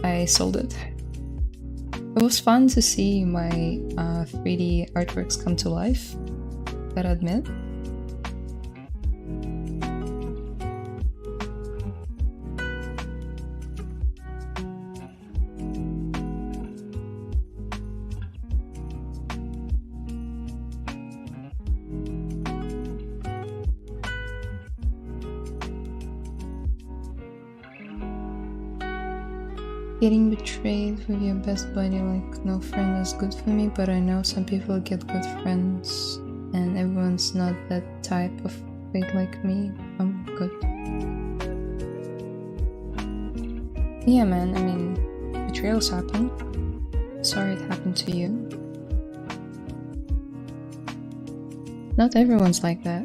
[SPEAKER 1] I sold it. It was fun to see my 3D artworks come to life, gotta admit. Getting betrayed with your best buddy, like no friend is good for me, but I know some people get good friends and everyone's not that type of fate like me. I'm good. Yeah man, I mean, betrayals happen. Sorry it happened to you. Not everyone's like that.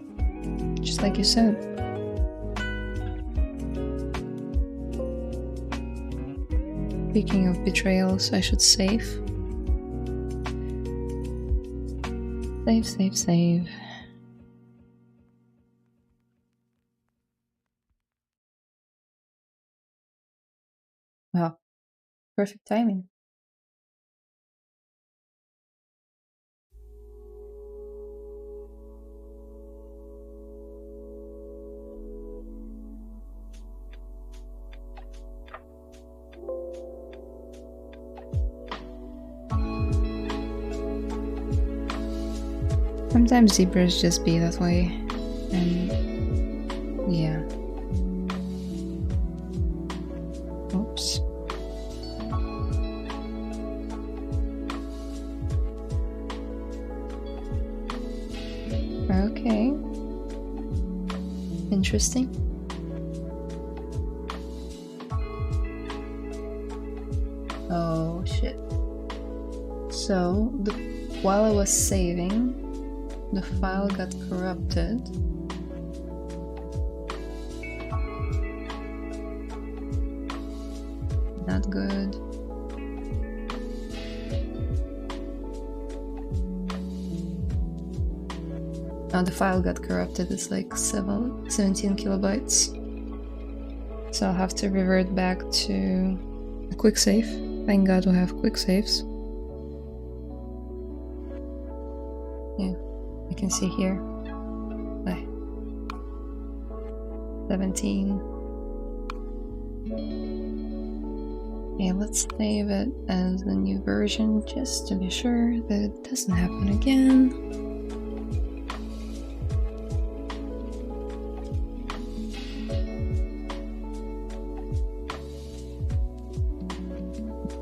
[SPEAKER 1] just like you said. Speaking of betrayals, I should save. Save. Wow, perfect timing. Sometimes ZBrush just be that way, and yeah. Oops. Okay. Interesting. Oh shit. So, while I was saving, the file got corrupted. Not good. Now the file got corrupted. It's like 17 kilobytes. So I'll have to revert back to a quick save. Thank God we have quick saves. Yeah. You can see here, 17. Okay, let's save it as a new version just to be sure that it doesn't happen again.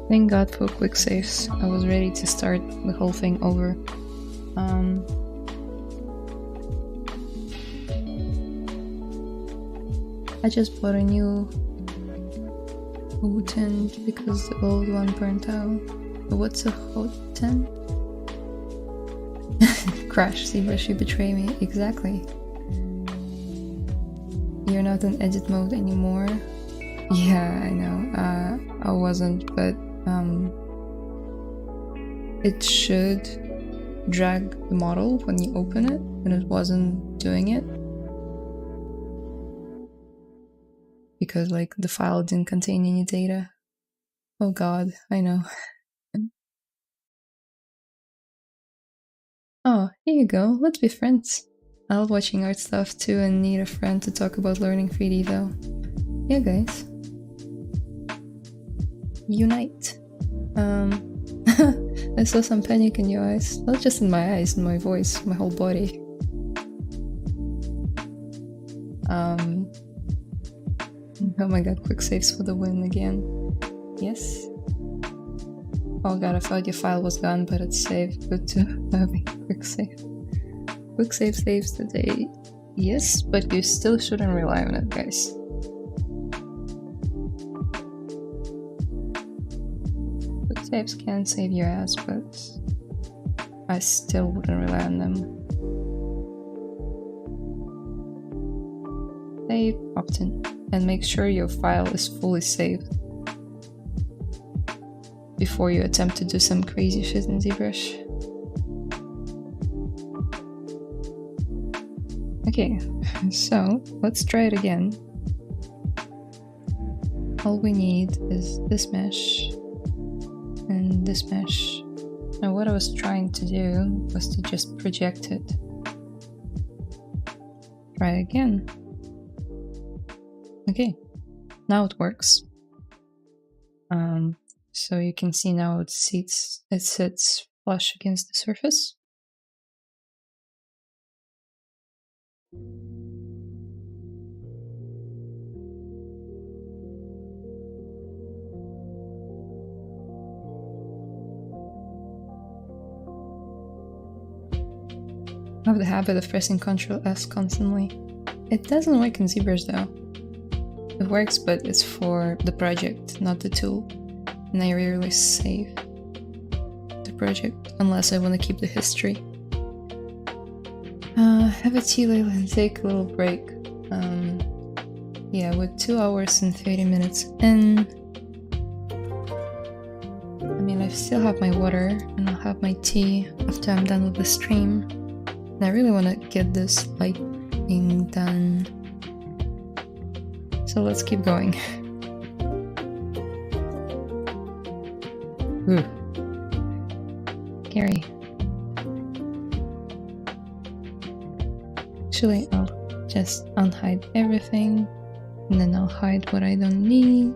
[SPEAKER 1] Thank God for quick saves. I was ready to start the whole thing over. I just bought a new hot tent because the old one burnt out. What's a hot tent? Crash, ZBrush, you betray me. Exactly. You're not in edit mode anymore. Yeah, I know. I wasn't, but it should drag the model when you open it, and it wasn't doing it. Because like the file didn't contain any data. Oh god, I know. Oh, here you go, let's be friends. I love watching art stuff too and need a friend to talk about learning 3D though. Yeah guys. Unite. I saw some panic in your eyes. Not just in my eyes, in my voice, my whole body. Oh my god, quick saves for the win again. Yes. Oh god, I thought your file was gone, but it's saved. Good to have a quick save. Quick save saves the day. Yes, but you still shouldn't rely on it, guys. Quick saves can save your ass, but I still wouldn't rely on them. Save often, and make sure your file is fully saved before you attempt to do some crazy shit in ZBrush. Okay, so let's try it again. All we need is this mesh and this mesh. Now what I was trying to do was to just project it. Try it again. Okay, now it works. So you can see now it sits flush against the surface. I have the habit of pressing Ctrl S constantly. It doesn't work in ZBrush though. It works, but it's for the project, not the tool. And I rarely save the project unless I want to keep the history. Have a tea, Layla, and take a little break. Yeah, with 2 hours and 30 minutes in, I mean, I still have my water and I'll have my tea after I'm done with the stream. And I really want to get this lighting done. So let's keep going. Ooh. Scary. Actually, I'll just unhide everything, and then I'll hide what I don't need.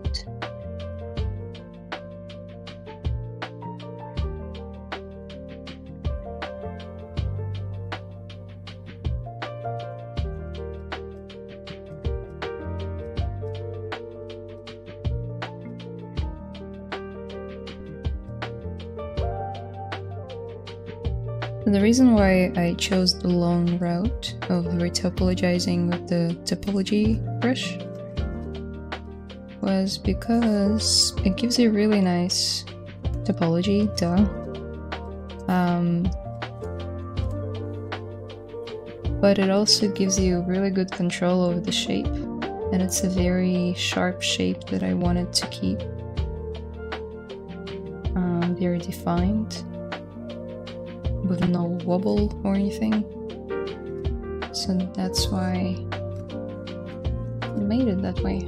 [SPEAKER 1] The reason why I chose the long route of retopologizing with the topology brush was because it gives you really nice topology, but it also gives you really good control over the shape, and it's a very sharp shape that I wanted to keep very defined, with no wobble or anything. So that's why I made it that way.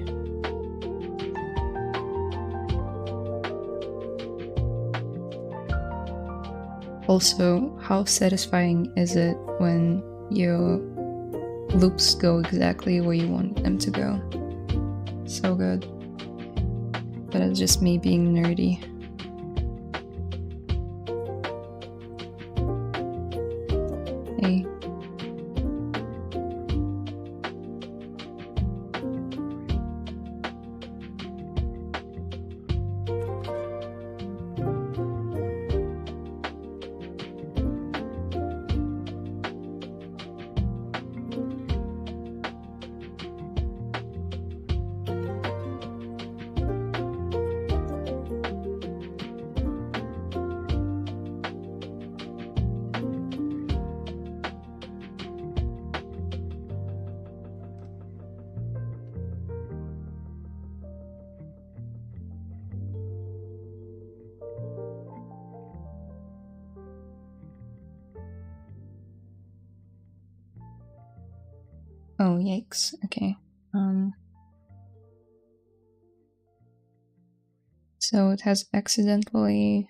[SPEAKER 1] Also, how satisfying is it when your loops go exactly where you want them to go? So good. But it's just me being nerdy. Hey. Oh, yikes. Okay. So it has accidentally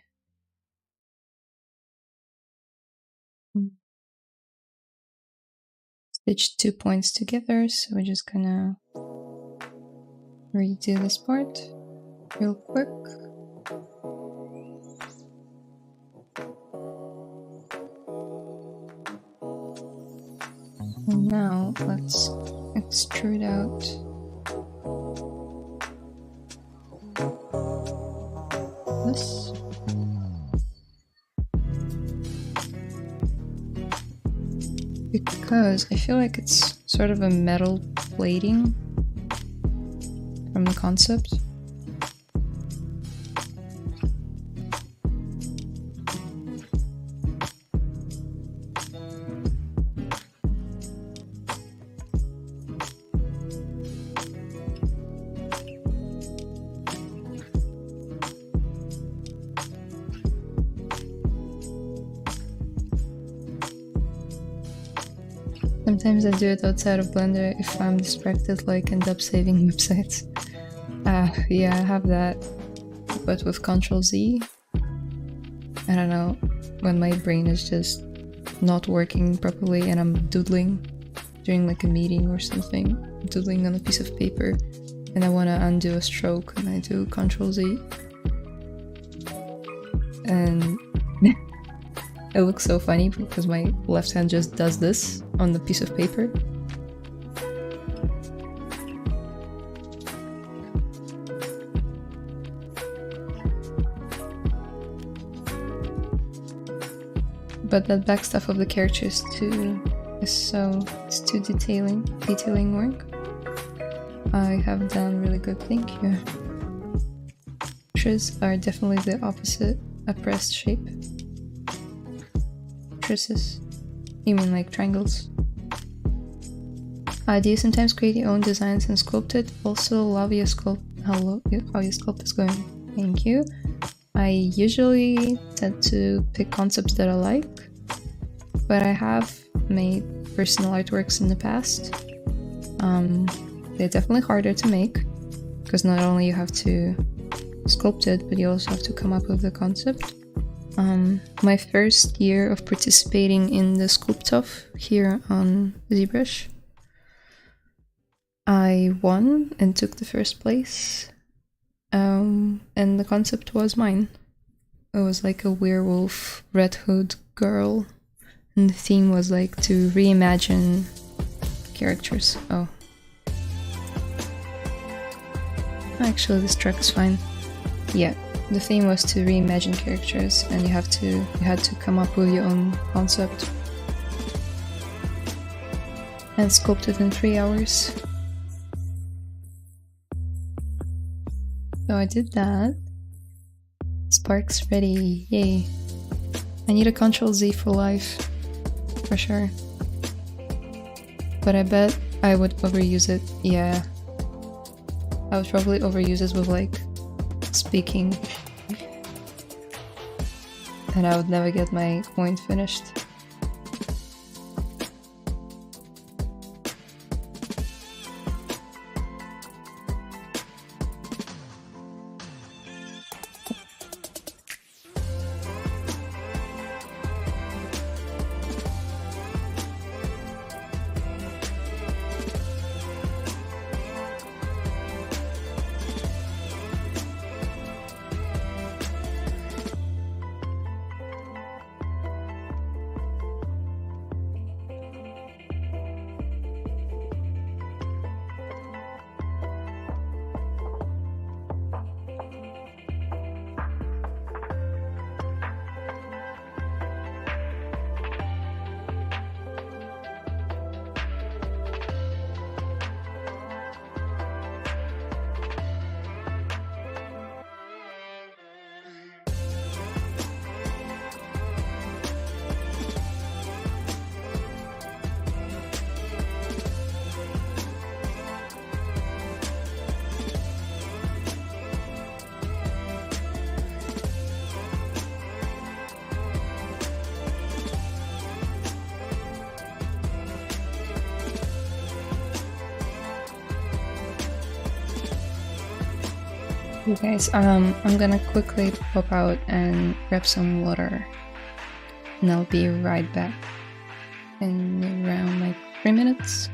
[SPEAKER 1] stitched 2 points together, so we're just gonna redo this part real quick. And now let's extrude out this. Because I feel like it's sort of a metal plating from the concept. Sometimes I do it outside of Blender if I'm distracted, like end up saving websites. Yeah, I have that, but with Ctrl Z. I don't know, when my brain is just not working properly and I'm doodling during like a meeting or something, doodling on a piece of paper, and I want to undo a stroke, and I do Ctrl Z. And it looks so funny because my left hand just does this on the piece of paper. But that back stuff of the character is too detailing work. I have done really good, thank you. Tris are definitely the opposite, a pressed shape. Trisses. You mean like triangles? Do you sometimes create your own designs and sculpt it? Also, love your sculpt. How your sculpt is going. Thank you. I usually tend to pick concepts that I like, but I have made personal artworks in the past. They're definitely harder to make because not only you have to sculpt it, but you also have to come up with the concept. My first year of participating in the Sculpt-Off here on ZBrush, I won and took the first place, and the concept was mine. It was like a werewolf Red Hood girl, and the theme was like to reimagine characters. Oh. Actually, this track is fine. Yeah, the theme was to reimagine characters, and you had to come up with your own concept and sculpt it in 3 hours. So I did that. Spark's ready, yay! I need a Ctrl-Z for life, for sure. But I bet I would overuse it. Yeah, I would probably overuse it with like speaking, and I would never get my point finished. You guys, I'm gonna quickly pop out and grab some water, and I'll be right back in around like 3 minutes.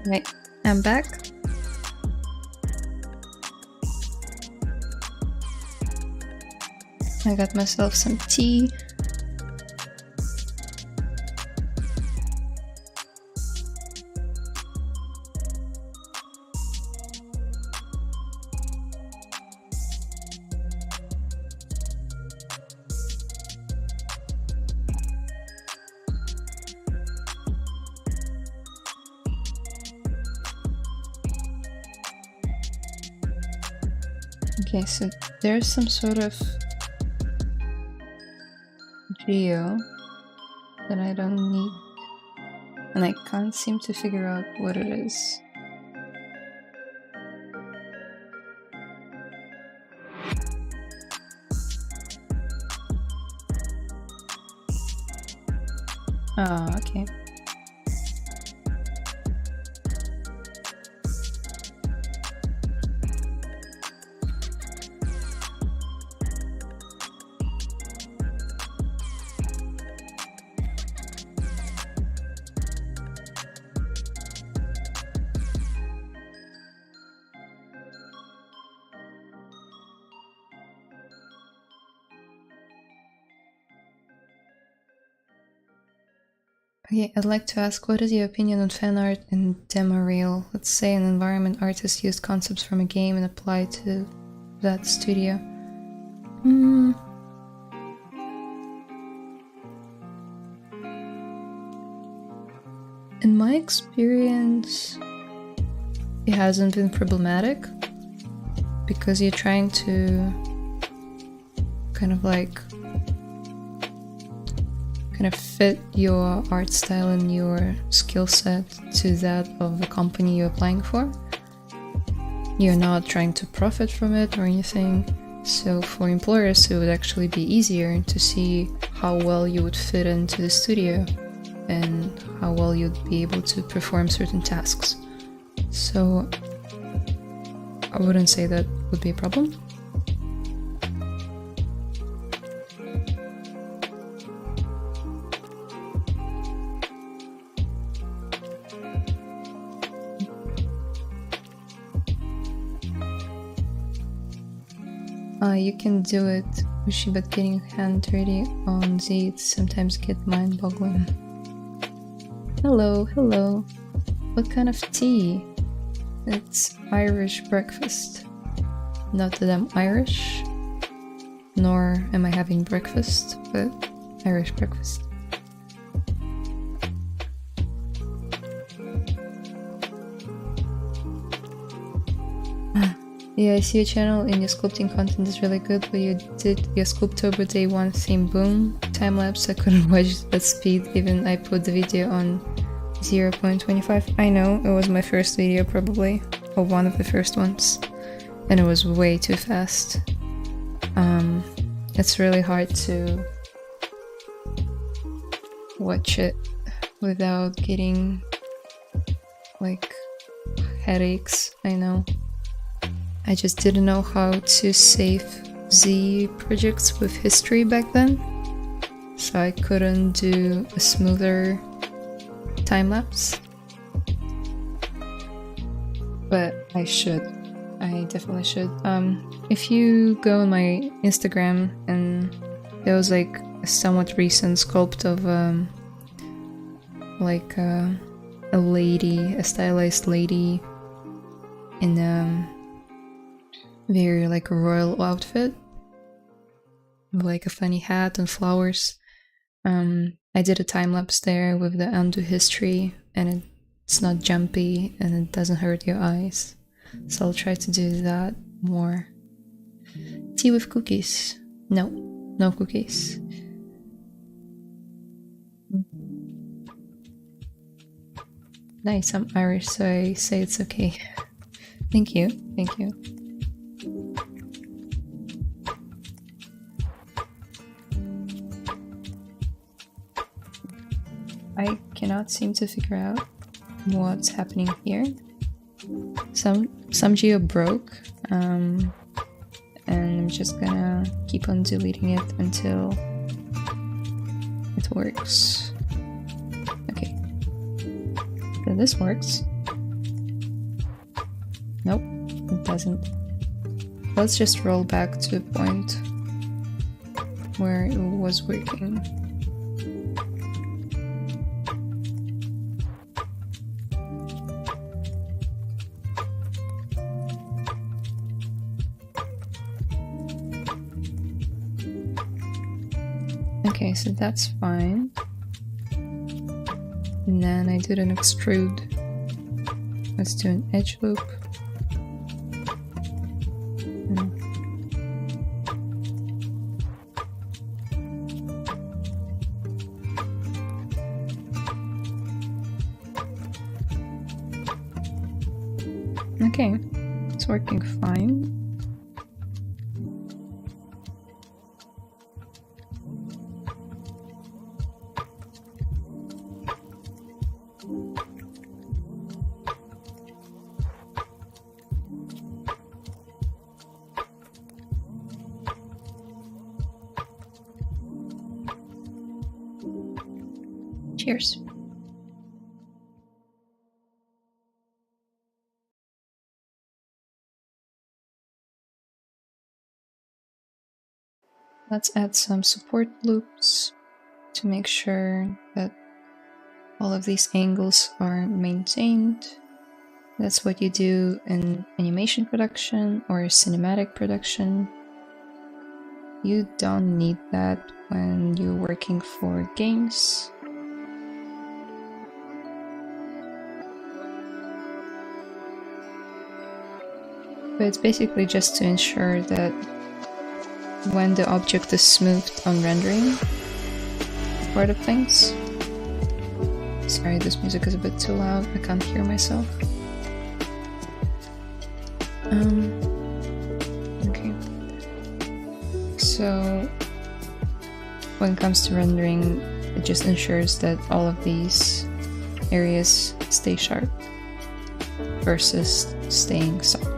[SPEAKER 1] Right, I'm back. I got myself some tea. Okay, so there's some sort of geo that I don't need, and I can't seem to figure out what it is. Oh, okay. Okay, I'd like to ask, what is your opinion on fan art and demo reel? Let's say an environment artist used concepts from a game and applied to that studio. In my experience, it hasn't been problematic because you're trying to kind of fit your art style and your skill set to that of the company you're applying for. You're not trying to profit from it or anything. So for employers, it would actually be easier to see how well you would fit into the studio and how well you'd be able to perform certain tasks. So I wouldn't say that would be a problem. You can do it, Ushi, but getting hand dirty on Z sometimes get mind-boggling. Hello, hello. What kind of tea? It's Irish breakfast. Not that I'm Irish, nor am I having breakfast, but Irish breakfast. Yeah, I see your channel and your sculpting content is really good, but you did your Sculptober Day 1 theme boom time-lapse. I couldn't watch at speed, even I put the video on 0.25. I know, it was my first video probably, or one of the first ones, and it was way too fast. It's really hard to watch it without getting like headaches, I know. I just didn't know how to save Z projects with history back then, so I couldn't do a smoother time-lapse. But I should. I definitely should. If you go on my Instagram, and there was like a somewhat recent sculpt of like a lady, a stylized lady in very like a royal outfit, like a funny hat and flowers. I did a time-lapse there with the undo history, and it's not jumpy and it doesn't hurt your eyes, so I'll try to do that more. Tea with cookies? No, no cookies. Nice, I'm Irish, so I say it's okay. Thank you, thank you. I cannot seem to figure out what's happening here. Some geo broke, and I'm just gonna keep on deleting it until it works. Okay, so this works. Nope, it doesn't. Let's just roll back to a point where it was working. Okay, so that's fine. And then I did an extrude. Let's do an edge loop. Okay, it's working fine. Cheers. Let's add some support loops to make sure that all of these angles are maintained. That's what you do in animation production or cinematic production. You don't need that when you're working for games. But it's basically just to ensure that when the object is smoothed on rendering part of things. Sorry, this music is a bit too loud, I can't hear myself. Okay. So when it comes to rendering, it just ensures that all of these areas stay sharp versus staying soft.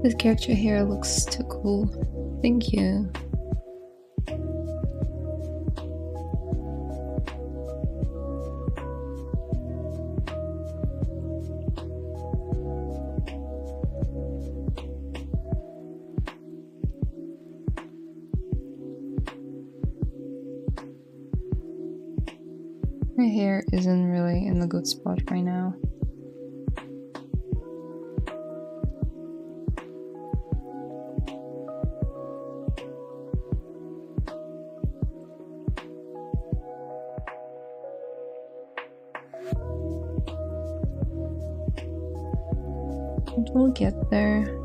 [SPEAKER 1] This character here looks too cool. Thank you. My hair isn't really in a good spot right now. But we'll get there.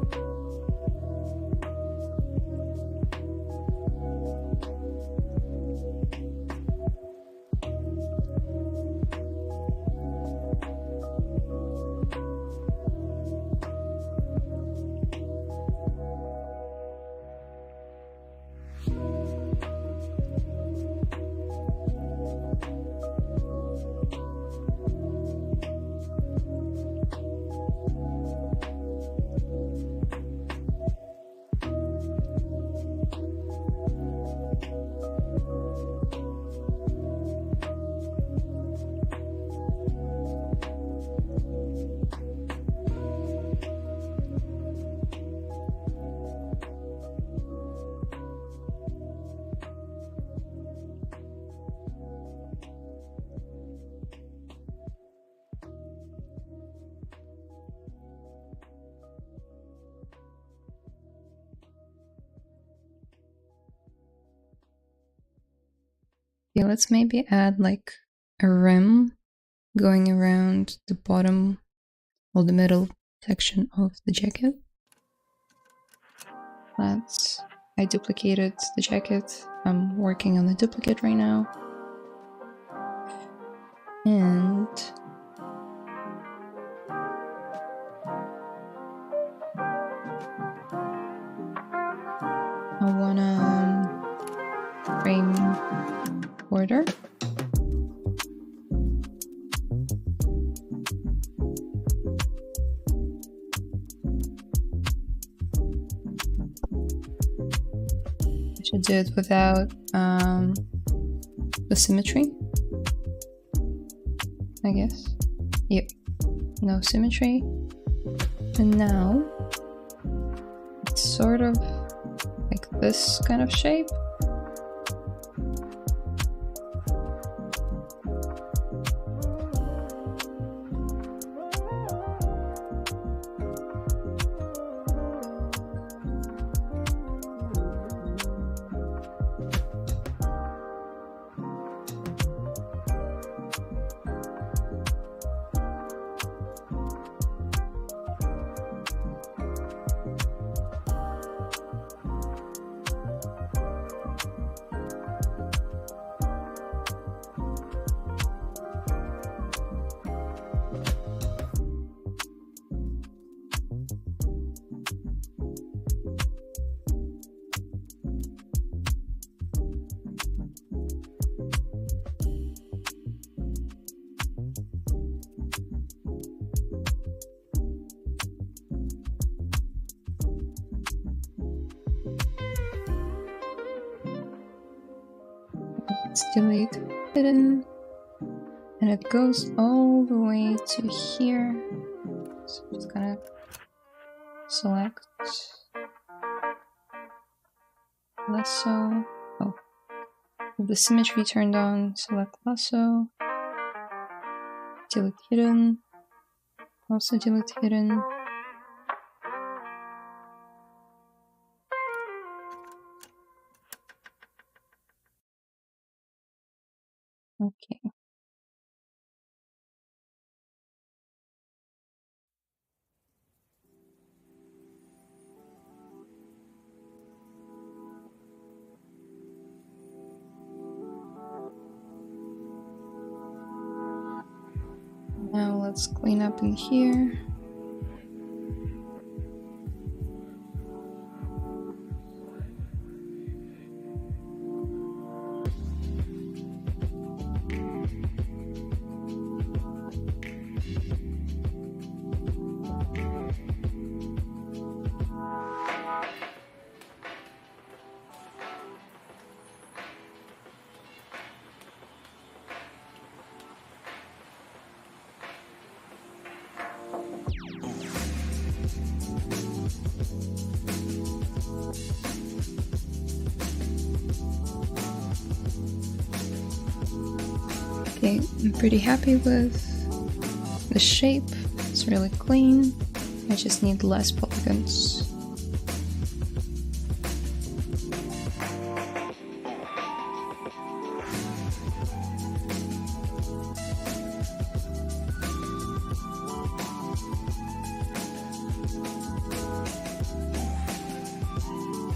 [SPEAKER 1] Yeah, let's maybe add like a rim going around the bottom or the middle section of the jacket. I duplicated the jacket. I'm working on the duplicate right now. And I wanna frame border. I should do it without the symmetry, I guess. Yep, no symmetry. And now it's sort of like this kind of shape. Let's delete hidden, and it goes all the way to here. So I'm just gonna select lasso. Oh, with the symmetry turned on, select lasso, delete hidden, also delete hidden. Okay. Now let's clean up in here. Okay, I'm pretty happy with the shape. It's really clean. I just need less polygons.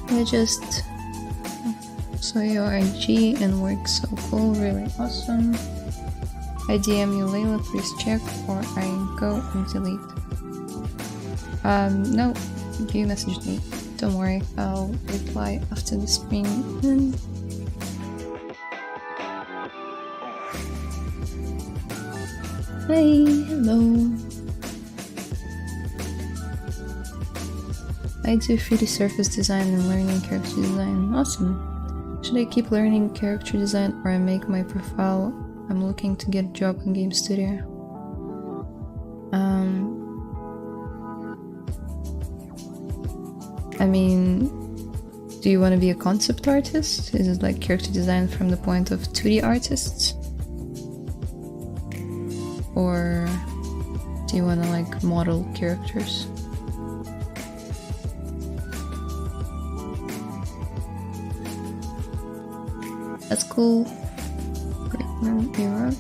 [SPEAKER 1] I just saw your IG and work so cool, really awesome. I DM you, Layla, please check, or I go and delete. No, you messaged me. Don't worry, I'll reply after the stream. Hey, hello. I do 3D surface design and learning character design. Awesome. Should I keep learning character design or I make my profile? I'm looking to get a job in game studio. I mean, do you want to be a concept artist? Is it like character design from the point of 2D artists? Or do you want to like model characters? That's cool. Great, you're up.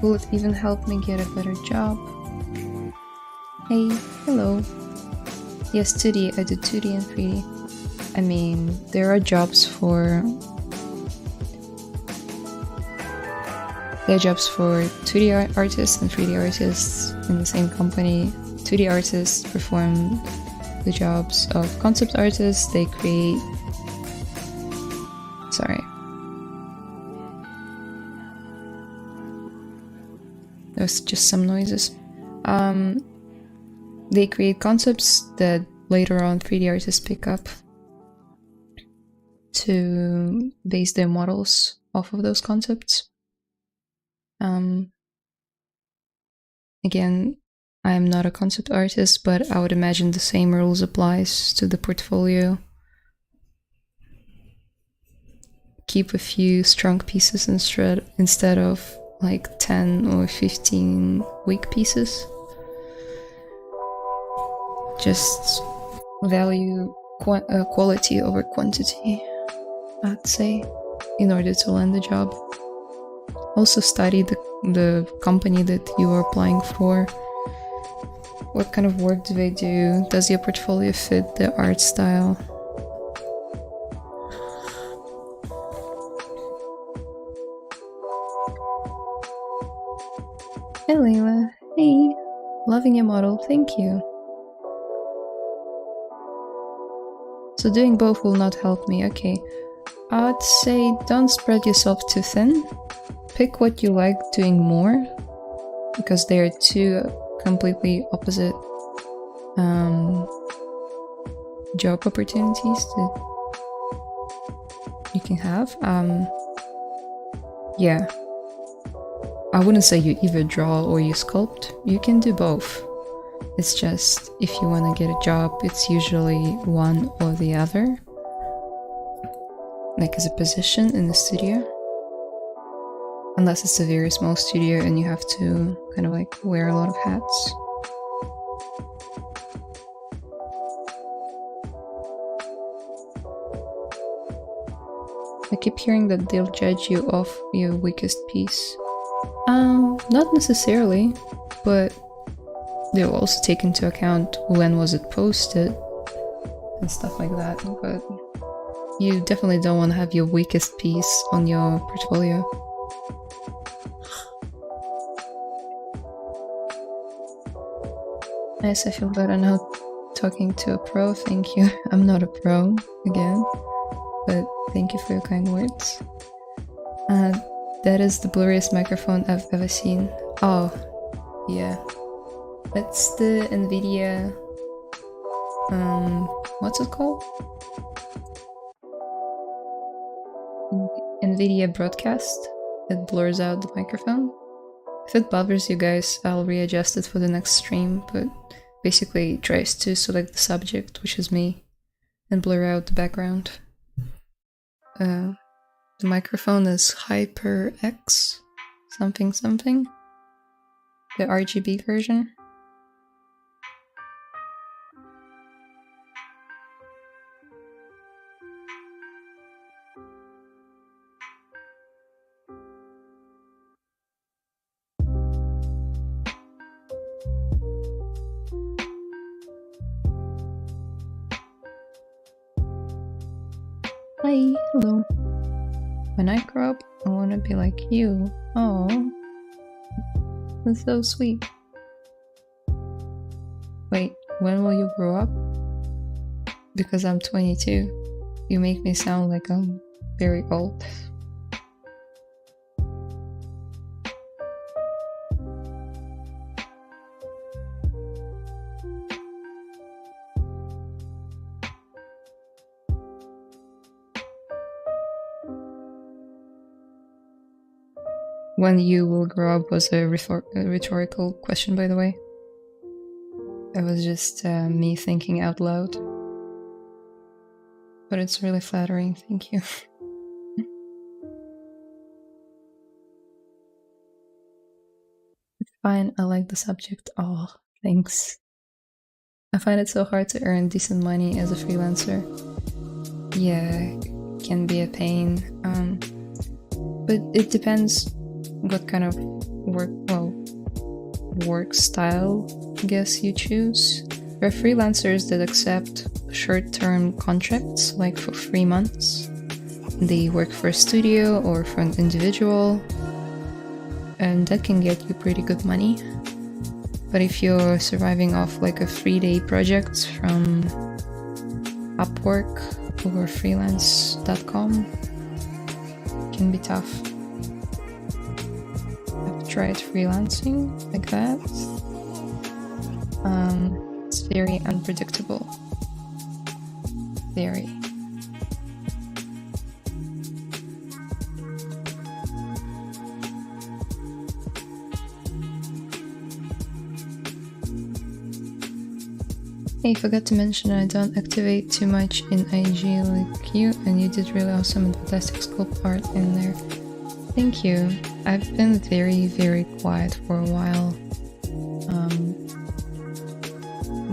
[SPEAKER 1] Will it even help me get a better job? Hey, hello. Yes, 2D. I do 2D and 3D. I mean, there are jobs for 2D artists and 3D artists in the same company. 2D artists perform the jobs of concept artists. They create... Sorry. There's just some noises. They create concepts that later on 3D artists pick up to base their models off of those concepts. Again, I am not a concept artist, but I would imagine the same rules applies to the portfolio. Keep a few strong pieces instead of like 10 or 15 weak pieces. Just value quality over quantity, I'd say, in order to land the job. Also study the company that you are applying for. What kind of work do they do? Does your portfolio fit the art style? Hey Layla, hey, loving your model, thank you. So doing both will not help me, okay. I'd say don't spread yourself too thin. Pick what you like doing more, because they are two completely opposite job opportunities that you can have. Yeah. I wouldn't say you either draw or you sculpt. You can do both. It's just, if you want to get a job, it's usually one or the other. Like as a position in the studio. Unless it's a very small studio and you have to kind of like wear a lot of hats. I keep hearing that they'll judge you off your weakest piece. Not necessarily, but they'll also take into account when was it posted and stuff like that, but you definitely don't want to have your weakest piece on your portfolio. Nice, I feel better now talking to a pro, thank you. I'm not a pro, again, but thank you for your kind words. That is the blurriest microphone I've ever seen. Oh, yeah. That's the NVIDIA... what's it called? NVIDIA broadcast. It blurs out the microphone. If it bothers you guys, I'll readjust it for the next stream, but basically it tries to select the subject, which is me, and blur out the background. the microphone is HyperX something something, the RGB version. Hi, hello. When I grow up, I want to be like you. Oh, that's so sweet. Wait, when will you grow up? Because I'm 22. You make me sound like I'm very old. When you will grow up was a rhetorical question, by the way. It was just me thinking out loud. But it's really flattering, thank you. It's fine, I like the subject. Oh, thanks. I find it so hard to earn decent money as a freelancer. Yeah, it can be a pain. But it depends what kind of work style, I guess, you choose. There are freelancers that accept short-term contracts, like for 3 months. They work for a studio or for an individual, and that can get you pretty good money. But if you're surviving off like a 3-day project from Upwork or freelance.com, it can be tough. I've tried freelancing like that. It's very unpredictable. Very. Hey, forgot to mention I don't activate too much in IG like you, and you did really awesome and fantastic sculpt art in there. Thank you. I've been very, very quiet for a while.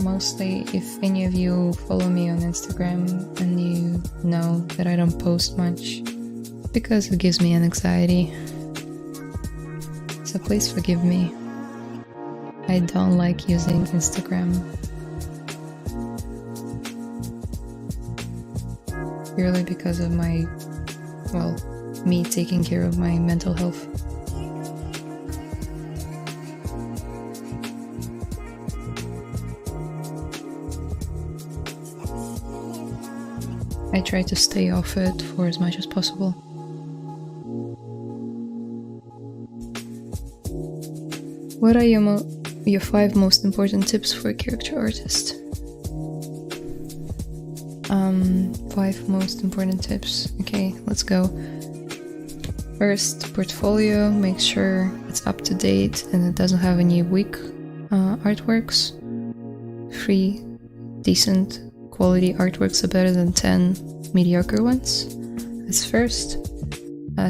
[SPEAKER 1] Mostly, if any of you follow me on Instagram and you know that I don't post much, because it gives me an anxiety. So please forgive me. I don't like using Instagram. Purely because of my, me taking care of my mental health. I try to stay off it for as much as possible. What are your 5 most important tips for a character artist? 5 most important tips. Okay, let's go. First, portfolio. Make sure it's up to date and it doesn't have any weak artworks. 3 decent quality artworks are better than 10 mediocre ones. That's first.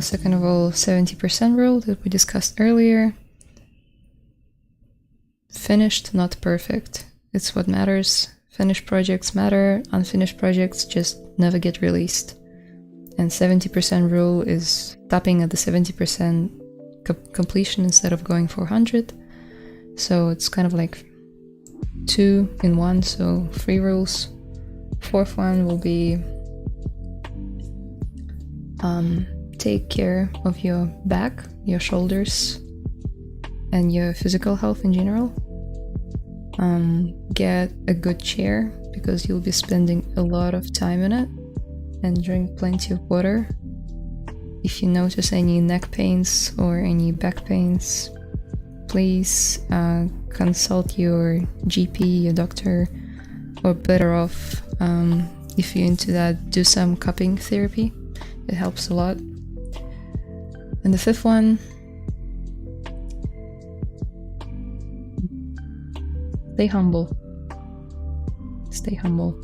[SPEAKER 1] Second of all, 70% rule that we discussed earlier. Finished, not perfect. It's what matters. Finished projects matter, unfinished projects just never get released. And 70% rule is stopping at the 70% completion instead of going for 100. So it's kind of like 2 in 1, so 3 rules. 4th one will be take care of your back, your shoulders, and your physical health in general. Get a good chair because you'll be spending a lot of time in it, and drink plenty of water. If you notice any neck pains or any back pains, please consult your GP, your doctor, or better off, if you're into that, do some cupping therapy. It helps a lot. And the 5th one, stay humble. Stay humble.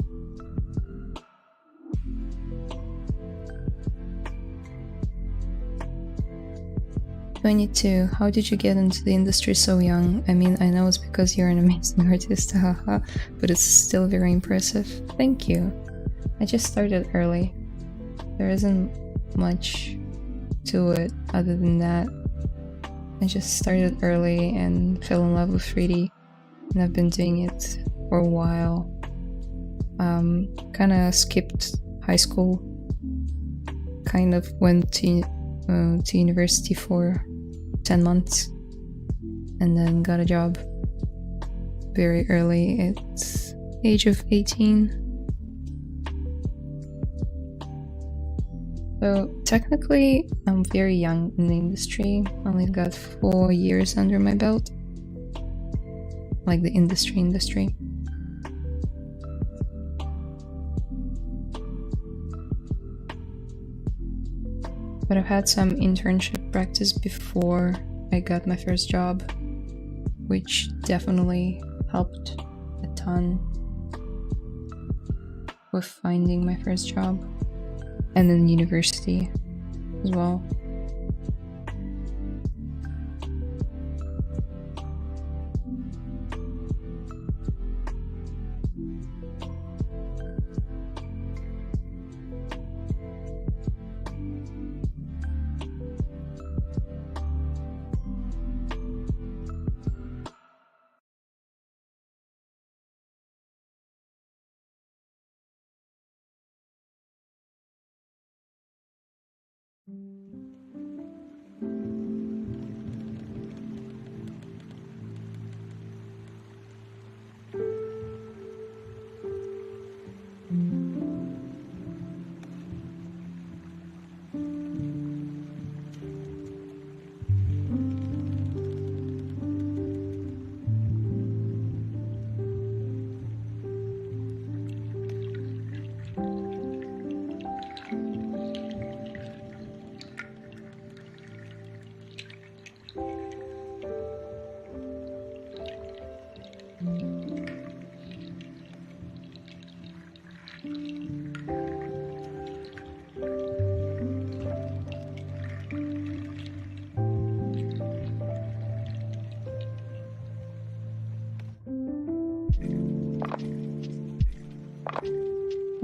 [SPEAKER 1] 22. How did you get into the industry so young? I mean, I know it's because you're an amazing artist, haha, but it's still very impressive. Thank you. I just started early. There isn't much to it other than that. I just started early and fell in love with 3D, and I've been doing it for a while. Kinda skipped high school, kind of went to university for 10 months, and then got a job very early at age of 18. So technically, I'm very young in the industry. Only got 4 years under my belt. Like the industry. But I've had some internship practice before I got my first job, which definitely helped a ton with finding my first job. And then university as well.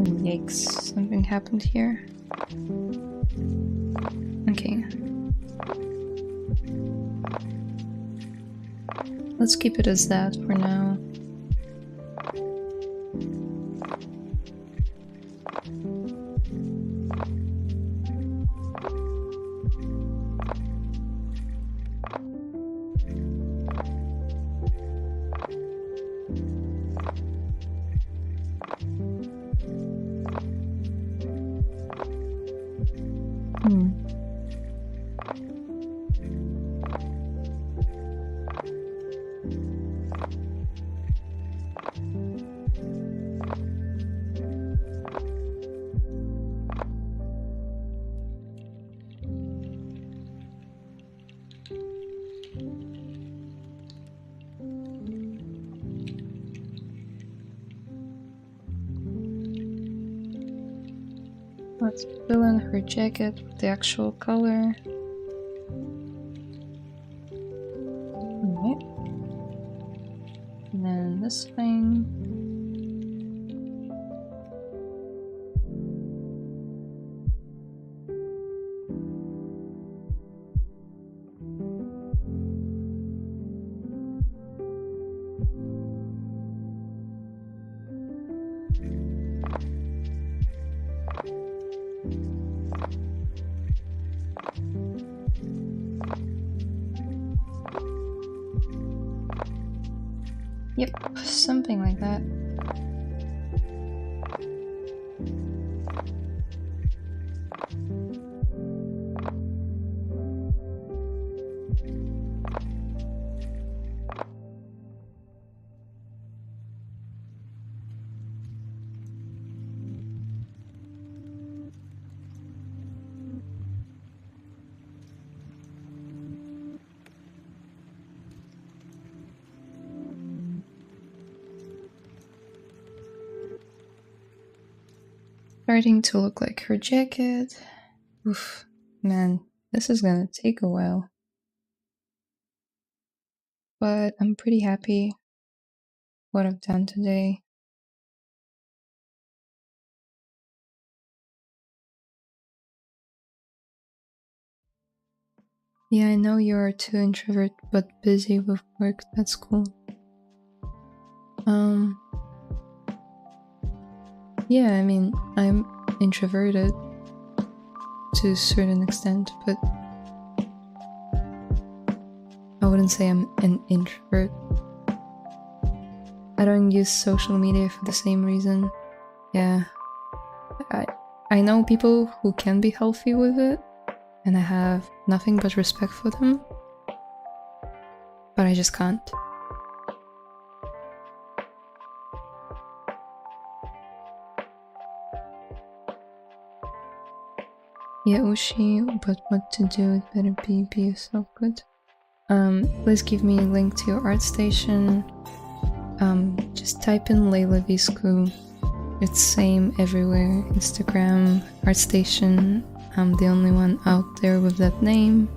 [SPEAKER 1] Yikes, something happened here. Okay. Let's keep it as that for now. Let's fill in her jacket with the actual color. Alright. And then this thing. Yep, something like that. Starting to look like her jacket. Oof, man, this is gonna take a while. but I'm pretty happy what I've done today. Yeah, I know you're too introvert but busy with work. That's cool. Yeah, I mean, I'm introverted to a certain extent, but I wouldn't say I'm an introvert. I don't use social media for the same reason. Yeah, I know people who can be healthy with it, and I have nothing but respect for them, but I just can't. Yeah, Ushi, but what to do? It better be yourself good. Please give me a link to your ArtStation. Just type in Layla Viscu. It's same everywhere. Instagram, ArtStation. I'm the only one out there with that name.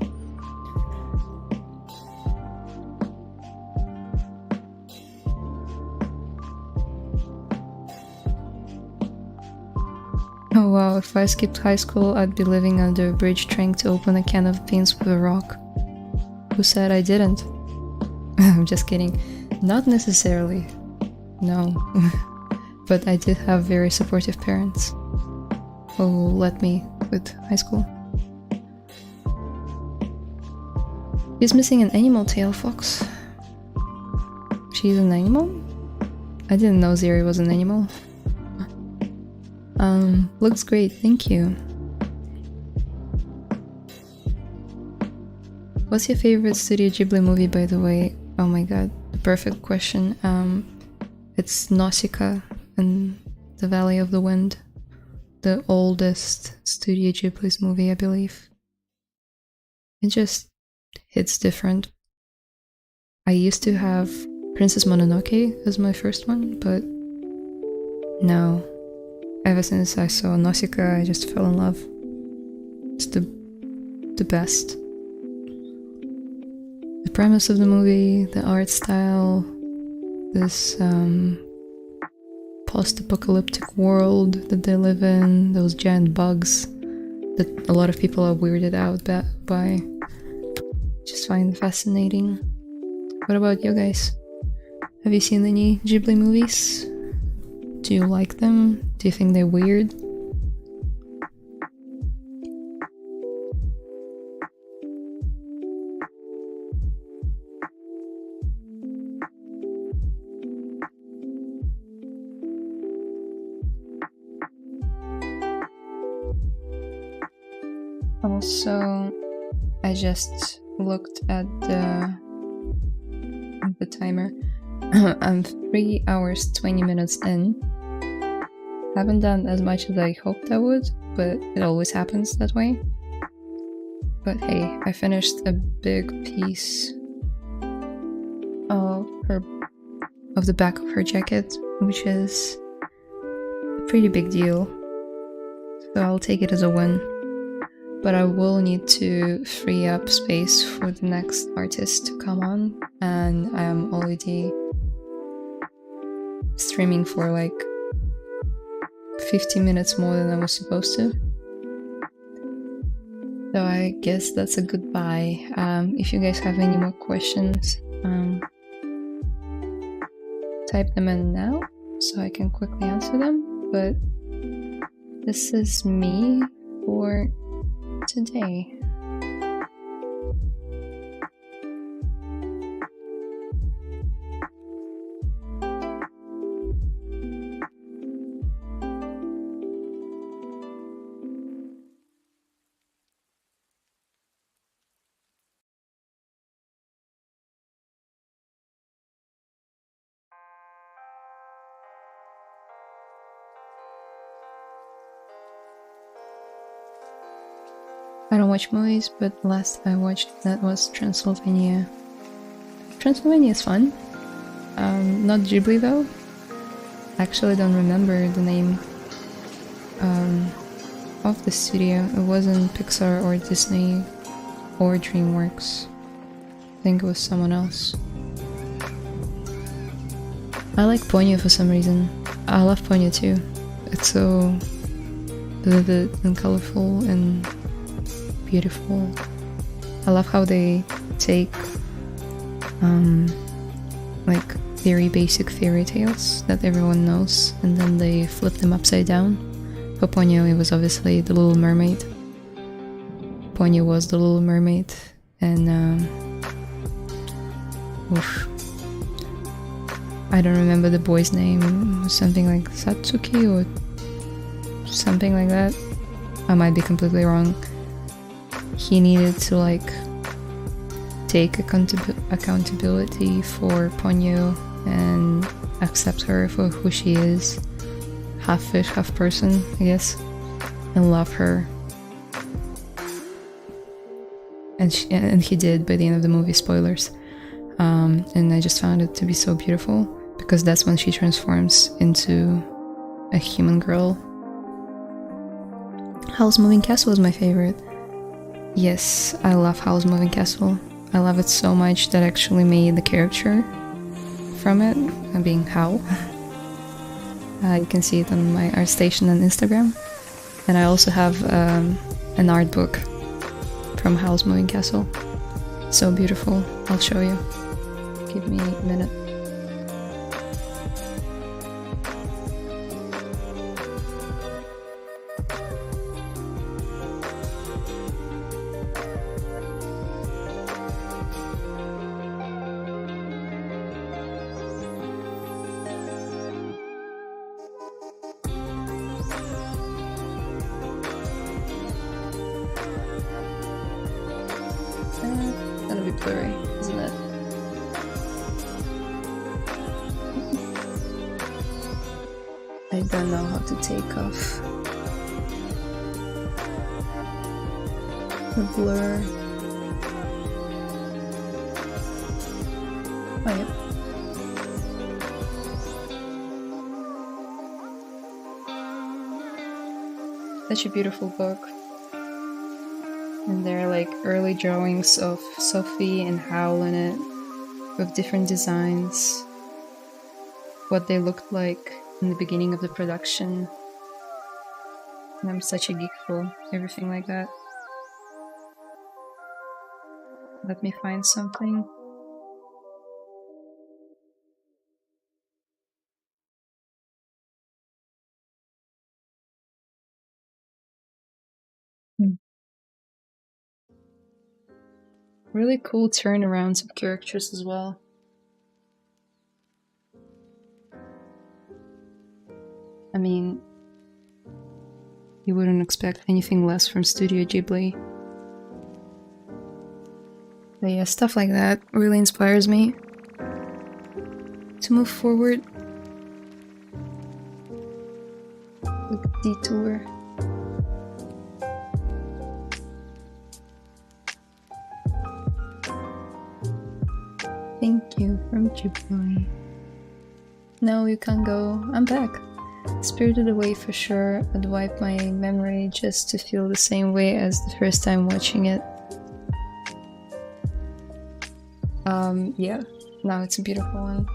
[SPEAKER 1] Oh wow, if I skipped high school, I'd be living under a bridge trying to open a can of beans with a rock. Who said I didn't? I'm just kidding. Not necessarily. No. But I did have very supportive parents who let me quit high school. He's missing an animal tail, Fox. She's an animal? I didn't know Ziri was an animal. Looks great, thank you. What's your favorite Studio Ghibli movie, by the way? Oh my god, the perfect question. It's Nausicaa and the Valley of the Wind. The oldest Studio Ghibli's movie, I believe. It just hits different. I used to have Princess Mononoke as my first one, but no. Ever since I saw Nausicaa, I just fell in love. It's the best. The premise of the movie, the art style, this post-apocalyptic world that they live in, those giant bugs that a lot of people are weirded out by. Just find it fascinating. What about you guys? Have you seen any Ghibli movies? Do you like them? Do you think they're weird? Also, I just looked at the timer. I'm 3 hours 20 minutes in. Haven't done as much as I hoped I would, but it always happens that way. But hey, I finished a big piece of the back of her jacket, which is a pretty big deal. So I'll take it as a win. But I will need to free up space for the next artist to come on, and I am already streaming for like 50 minutes more than I was supposed to. So I guess that's a goodbye. If you guys have any more questions, type them in now so I can quickly answer them. But this is me for today. I don't watch movies, but last I watched that was Transylvania. Transylvania is fun. Not Ghibli though. I actually don't remember the name of the studio. It wasn't Pixar or Disney or DreamWorks. I think it was someone else. I like Ponyo for some reason. I love Ponyo too. It's so vivid and colorful and beautiful. I love how they take like very basic fairy tales that everyone knows and then they flip them upside down. For Ponyo, it was obviously The Little Mermaid. Ponyo was The Little Mermaid, and I don't remember the boy's name, something like Satsuki or something like that. I might be completely wrong. He needed to like take accountability for Ponyo and accept her for who she is, half fish, half person, I guess, and love her. And he did by the end of the movie, spoilers. And I just found it to be so beautiful because that's when she transforms into a human girl. Howl's Moving Castle is my favorite. Yes, I love Howl's Moving Castle. I love it so much that I actually made the character from it, being Howl. You can see it on my ArtStation on Instagram. And I also have an art book from Howl's Moving Castle. So beautiful. I'll show you. Give me a minute. It's gonna be blurry, isn't it? I don't know how to take off the blur. Oh yeah. Such a beautiful book. And there are like early drawings of Sophie and Howl in it, with different designs, what they looked like in the beginning of the production. And I'm such a geek for everything like that. Let me find something. Really cool turnarounds of characters as well. I mean, you wouldn't expect anything less from Studio Ghibli. But yeah, stuff like that really inspires me to move forward. Look, detour. Thank you from Ghibli. No, you can't go. I'm back. Spirited Away for sure. I'd wipe my memory just to feel the same way as the first time watching it. Yeah, no, it's a beautiful one.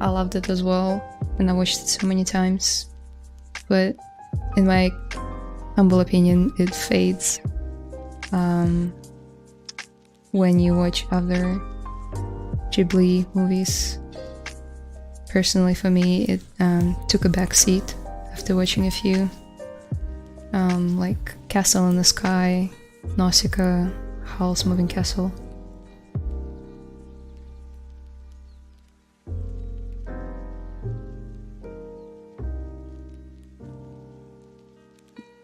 [SPEAKER 1] I loved it as well, and I watched it so many times. But in my humble opinion, it fades when you watch other Ghibli movies. Personally, for me, it took a backseat after watching a few, like Castle in the Sky, Nausicaa, Howl's Moving Castle.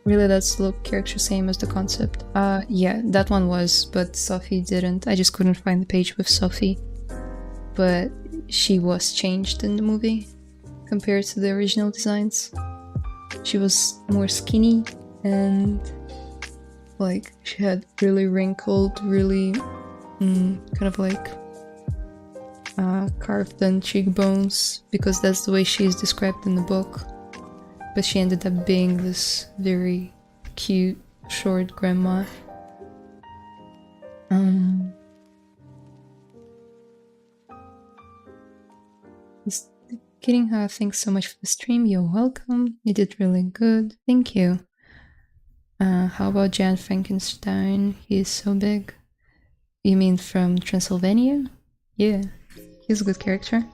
[SPEAKER 1] Really, that's the character same as the concept. Yeah, that one was, but Sophie didn't. I just couldn't find the page with Sophie. But she was changed in the movie compared to the original designs. She was more skinny and like she had really wrinkled, really kind of like carved in cheekbones, because that's the way she is described in the book. But she ended up being this very cute, short grandma. This Kidding, thanks so much for the stream. You're welcome. You did really good. Thank you. How about Jan Frankenstein? He is so big. You mean from Transylvania? Yeah, he's a good character.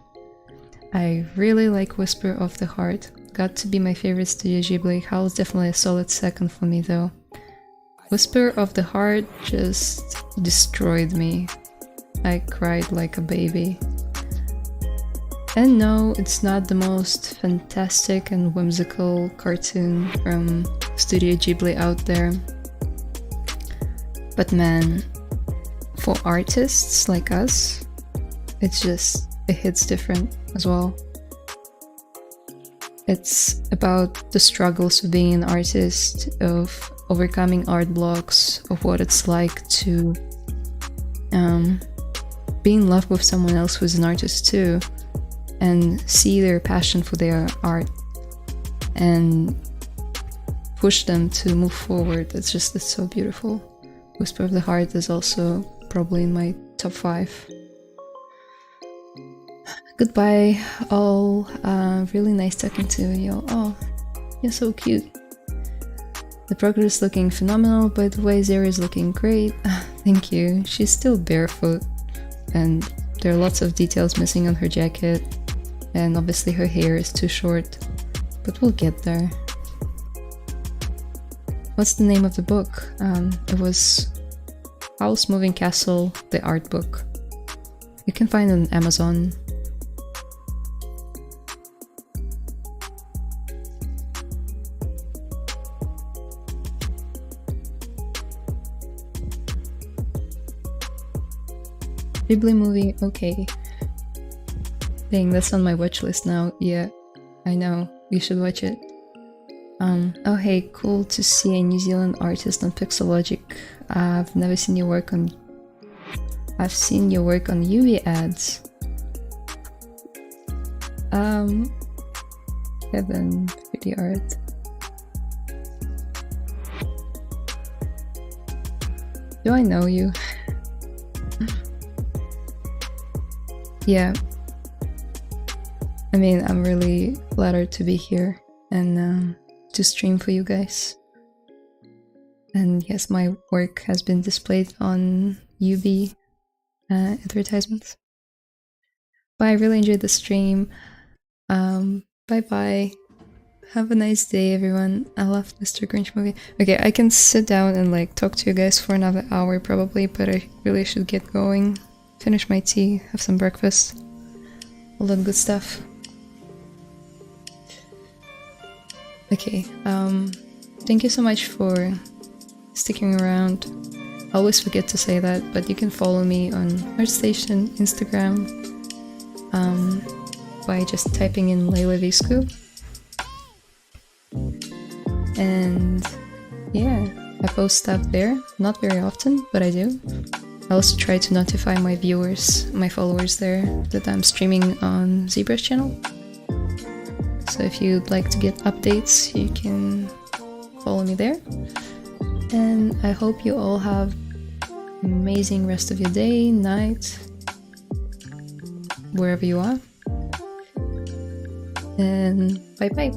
[SPEAKER 1] I really like Whisper of the Heart. Got to be my favorite Studio Ghibli. Howl's definitely a solid second for me though. Whisper of the Heart just destroyed me. I cried like a baby. And no, it's not the most fantastic and whimsical cartoon from Studio Ghibli out there. But man, for artists like us, it hits different as well. It's about the struggles of being an artist, of overcoming art blocks, of what it's like to be in love with someone else who's an artist too, and see their passion for their art and push them to move forward. It's so beautiful. Whisper of the Heart is also probably in my top 5. Goodbye all, really nice talking to you. Oh, you're so cute. The progress is looking phenomenal, by the way, Zeri is looking great. Thank you. She's still barefoot and there are lots of details missing on her jacket, and obviously her hair is too short, but we'll get there. What's the name of the book? It was Howl's Moving Castle, the art book. You can find it on Amazon. Ghibli movie, okay. Dang, that's on my watch list now. Yeah, I know, you should watch it. Oh hey, cool to see a New Zealand artist on Pixelogic. I've never seen your work on... I've seen your work on UV ads. Kevin, 3D art. Do I know you? Yeah. I mean, I'm really flattered to be here and to stream for you guys. And yes, my work has been displayed on UV advertisements. But I really enjoyed the stream. Bye bye. Have a nice day, everyone. I love Mr. Grinch movie. Okay, I can sit down and like talk to you guys for another hour probably, but I really should get going. Finish my tea, have some breakfast. All that good stuff. Okay, thank you so much for sticking around. I always forget to say that, but you can follow me on ArtStation, Instagram, by just typing in Layla Viscu. And yeah, I post stuff there, not very often, but I do. I also try to notify my viewers, my followers there, that I'm streaming on ZBrush channel. So if you'd like to get updates, you can follow me there. And I hope you all have an amazing rest of your day, night, wherever you are. And bye bye.